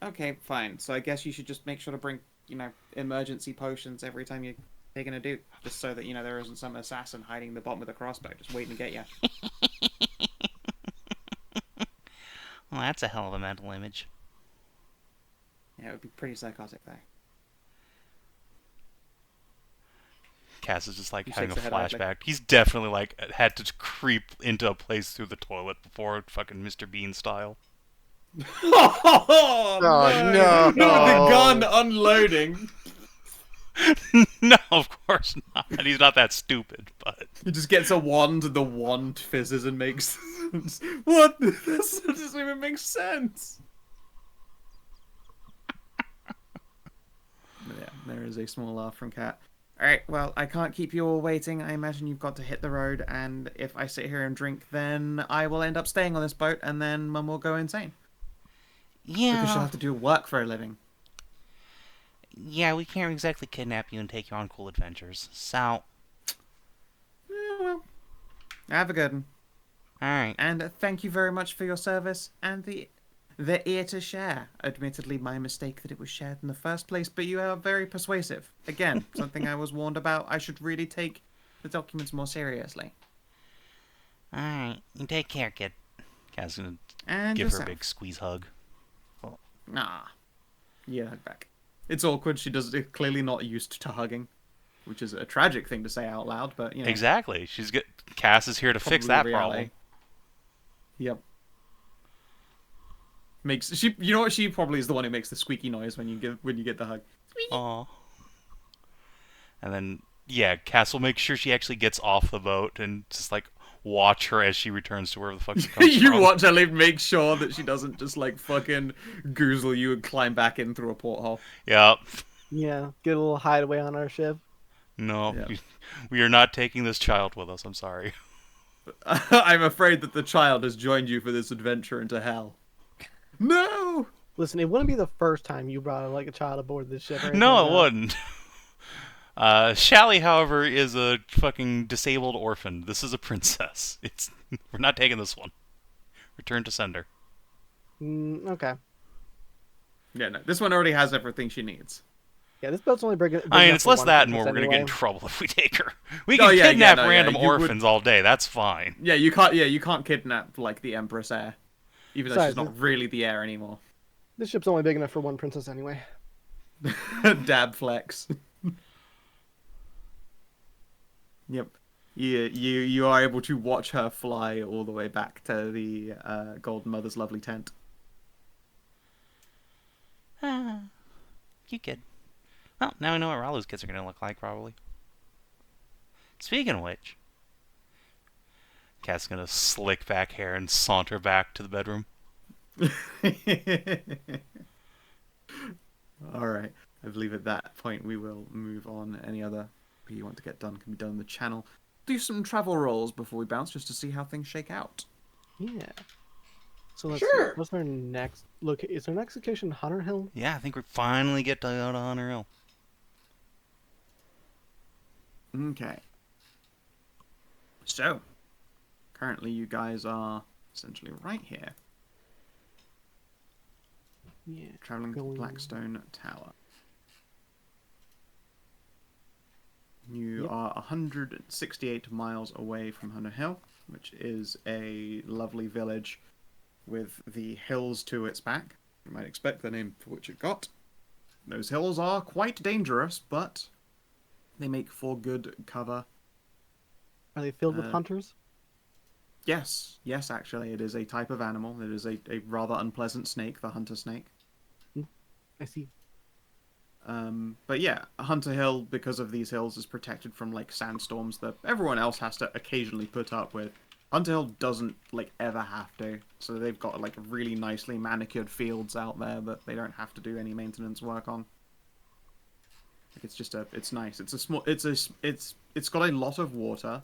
Okay, fine. So I guess you should just make sure to bring, emergency potions every time you're taking a duke, just so that, there isn't some assassin hiding in the bottom of the crossbow, just waiting to get you. Well, that's a hell of a mental image. Yeah, it would be pretty psychotic, though. Cass is just He having a shakes her head idly. flashback. He's definitely had to creep into a place through the toilet before fucking Mr. Bean style. Oh, no. Not with the gun unloading. No, of course not. He's not that stupid, but He just gets a wand and the wand fizzes and makes sense. What? This doesn't even make sense. But yeah, there is a small laugh from Cat. Alright, well, I can't keep you all waiting. I imagine you've got to hit the road, and if I sit here and drink, then I will end up staying on this boat, and then Mum will go insane. Yeah. Because she'll have to do work for a living. Yeah, we can't exactly kidnap you and take you on cool adventures. So, Yeah, well, have a good one. alright. And thank you very much for your service and the ear to share. Admittedly, my mistake that it was shared in the first place, but you are very persuasive. Again, something I was warned about. I should really take the documents more seriously. Alright. You take care, kid. Cass is gonna And give yourself. her a big squeeze hug. Nah. Yeah, hug back. It's awkward. She does clearly not used to hugging, which is a tragic thing to say out loud, but Exactly. Cass is here to fix that problem. Yep. You know what? She probably is the one who makes the squeaky noise when you get the hug. Aww. And then Cass will make sure she actually gets off the boat and just watch her as she returns to wherever the fuck she comes You from. watch her make sure that she doesn't just fucking goozle you and climb back in through a porthole. Yep. Yeah, get a little hideaway on our ship. No, Yeah. we are not taking this child with us. I'm sorry. I'm afraid that the child has joined you for this adventure into hell. No! Listen, it wouldn't be the first time you brought a child aboard this ship. Or anything No, like it that. wouldn't. Shally, however, is a fucking disabled orphan. This is a princess. We're not taking this one. Return to sender. Okay. Yeah, no. This one already has everything she needs. Yeah, this boat's only big. I mean, it's less that and more. more we're gonna get in trouble if we take her. We Oh, can yeah, kidnap no, random you would- orphans all day. That's fine. Yeah, you can't kidnap the Empress Heir. Even though Besides, she's not really the heir anymore. This ship's only big enough for one princess anyway. Dab flex. Yep. You are able to watch her fly all the way back to the Golden Mother's lovely tent. You kid. Well, now we know what Ralu's kids are gonna look like, probably. Speaking of which, Cat's gonna slick back hair and saunter back to the bedroom. Alright. I believe at that point we will move on. Any other you want to get done can be done in the channel. Do some travel rolls before we bounce just to see how things shake out. Yeah. So let's Sure. see. What's our next look? Is our next location Hunter Hill? yeah, I think we finally get to go to Honor Hill. Okay. So, currently you guys are essentially right here, Yeah. traveling to Going- Blackstone Tower. You Yep. are 168 miles away from Hunter Hill, which is a lovely village with the hills to its back. You might expect the name for which it got. Those hills are quite dangerous, but they make for good cover. Are they filled with Uh, hunters? Yes, actually, it is a type of animal. It is a rather unpleasant snake, the hunter snake. I see. But yeah, Hunter Hill, because of these hills, is protected from sandstorms that everyone else has to occasionally put up with. Hunter Hill doesn't like ever have to, so they've got like really nicely manicured fields out there that they don't have to do any maintenance work on. Like it's nice. It's got a lot of water.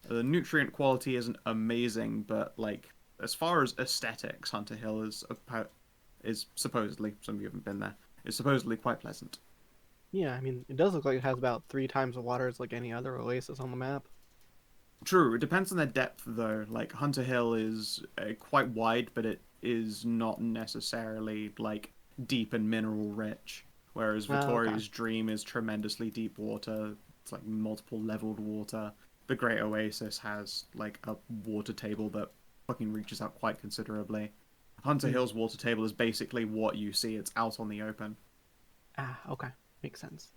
The nutrient quality isn't amazing, but like as far as aesthetics, Hunter Hill is supposedly, some of you haven't been there, is supposedly quite pleasant. Yeah, I mean, it does look like it has about 3 times the water as like any other oasis on the map. True, it depends on their depth though. Like Hunter Hill is quite wide, but it is not necessarily like deep and mineral rich. Whereas Vittoria's Dream is tremendously deep water. It's like multiple leveled water. The Great Oasis has like a water table that fucking reaches out quite considerably. Hunter Hill's water table is basically what you see. It's out on the open. Ah, okay. Makes sense.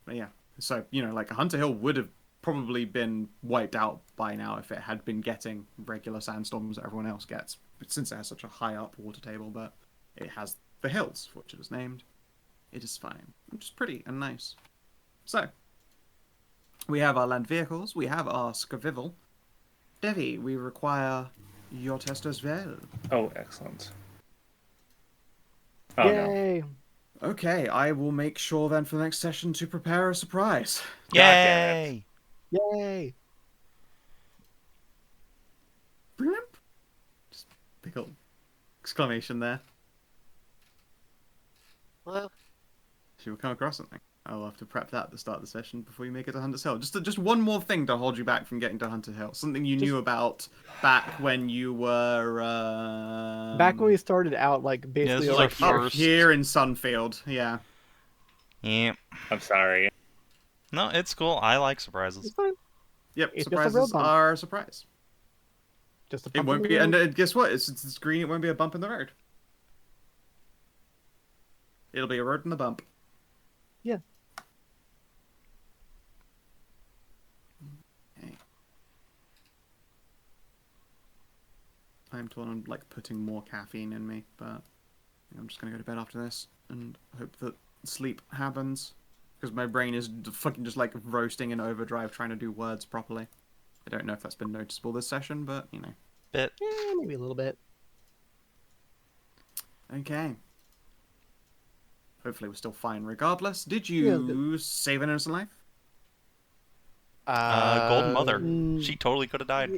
But yeah, so, you know, like Hunter Hill would have probably been wiped out by now if it had been getting regular sandstorms that everyone else gets. But since it has such a high up water table, but it has the hills, which it is named, it is fine. Which is pretty and nice. So, we have our land vehicles, we have our Skavivel. Devi, we require your test as well. Oh, excellent. Oh, Yay! no. Okay, I will make sure then for the next session to prepare a surprise. Yay! Yay! Just big old exclamation there. Well, She will come across something. I'll have to prep that at the start of the session before you make it to Hunter's Hill. Just one more thing to hold you back from getting to Hunter's Hill. Something you knew about back when you were... Back when we started out, like, basically... this is like our up first. here in Sunfield, yeah. Yep. I'm sorry. No, it's cool. I like It's surprises. fine. Yep, It's just a road surprises bump. are a surprise. Just a It bump won't in be... the And road. guess what? It's green, it won't be a bump in the road. It'll be a road in the bump. Yeah. Okay. I'm torn on like putting more caffeine in me, but I think I'm just gonna go to bed after this and hope that sleep happens because my brain is fucking just like roasting in overdrive trying to do words properly. I don't know if that's been noticeable this session, but you know. Bit. Yeah, maybe a little bit. Okay. Hopefully we're still fine regardless. Did you save an innocent life? Golden Mother. mm, She totally could have died.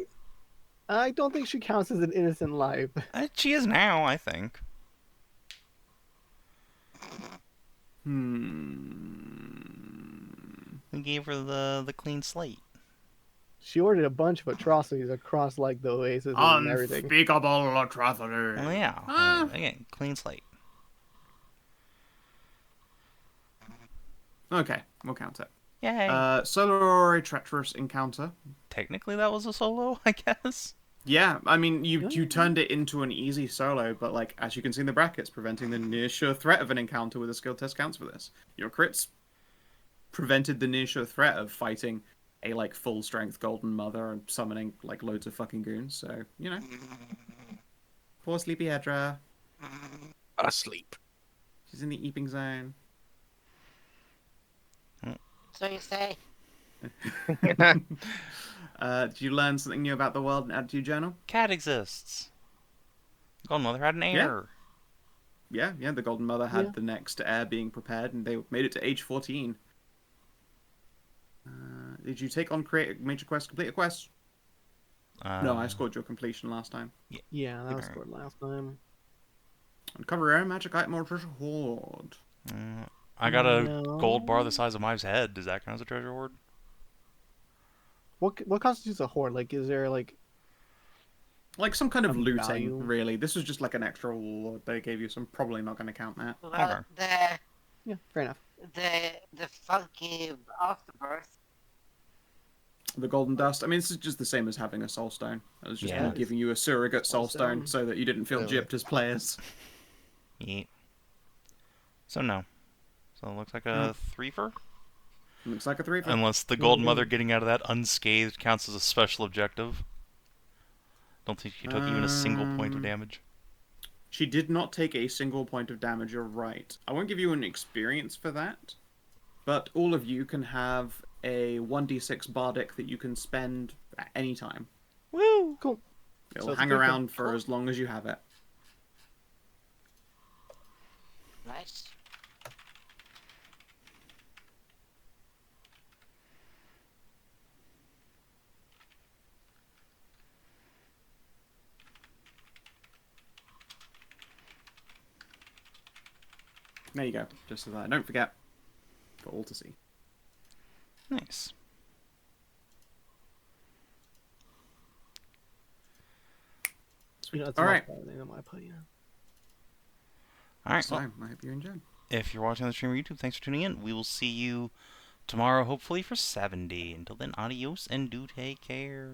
I don't think she counts as an innocent life. She is now, I think. We gave her the clean slate. She ordered a bunch of atrocities across, like, the oasis and everything. Unspeakable atrocity. Oh yeah. Ah. Again, clean slate. Okay, we'll count it. Yay. Solo or a treacherous encounter. Technically, that was a solo, I guess. Yeah, I mean, you turned it into an easy solo, but like as you can see in the brackets, preventing the near sure threat of an encounter with a skill test counts for this. Your crits prevented the near sure threat of fighting a like full strength Golden Mother and summoning like loads of fucking goons. So you know, poor sleepy Hedrah. Asleep. She's in the eeping zone. so you say? Did you learn something new about the world and add to your journal? Cat exists. Golden Mother had an heir. Yeah, the Golden Mother had the next heir being prepared, and they made it to age 14. Did you take on create a major quest, complete a quest? No, I scored your completion last time. Yeah, that was scored last time. Uncover rare magic item or treasure hoard. I got a gold bar the size of Mive's head. Does that count as a treasure hoard? What constitutes a hoard? Like, is there like some kind of Some looting, value. really. This was just like an extra reward they gave you, so I'm probably not going to count that. Well, Okay. Yeah, fair enough. the funky afterbirth. The golden dust. I mean, this is just the same as having a soul stone. It was just Yeah. me giving you a surrogate soul Soul stone stone. so that you didn't feel Really? gypped as players. Yeet. So no. So it looks like a threefer? Looks like a 3 for Unless the Golden Mother getting out of that unscathed counts as a special objective. Don't think she took even a single point of damage. She did not take a single point of damage, you're right. I won't give you an experience for that, but all of you can have a 1d6 bardic that you can spend at any time. Woo! Cool. It'll So it's hang a good around thing. for as long as you have it. Nice. There you go. Just so that I don't forget. For all to see. Nice. You know, it's All much right. better than what I put, All right. So, Well, I hope you enjoyed. if you're watching the stream on YouTube, thanks for tuning in. We will see you tomorrow, hopefully for 70. Until then, adios and do take care.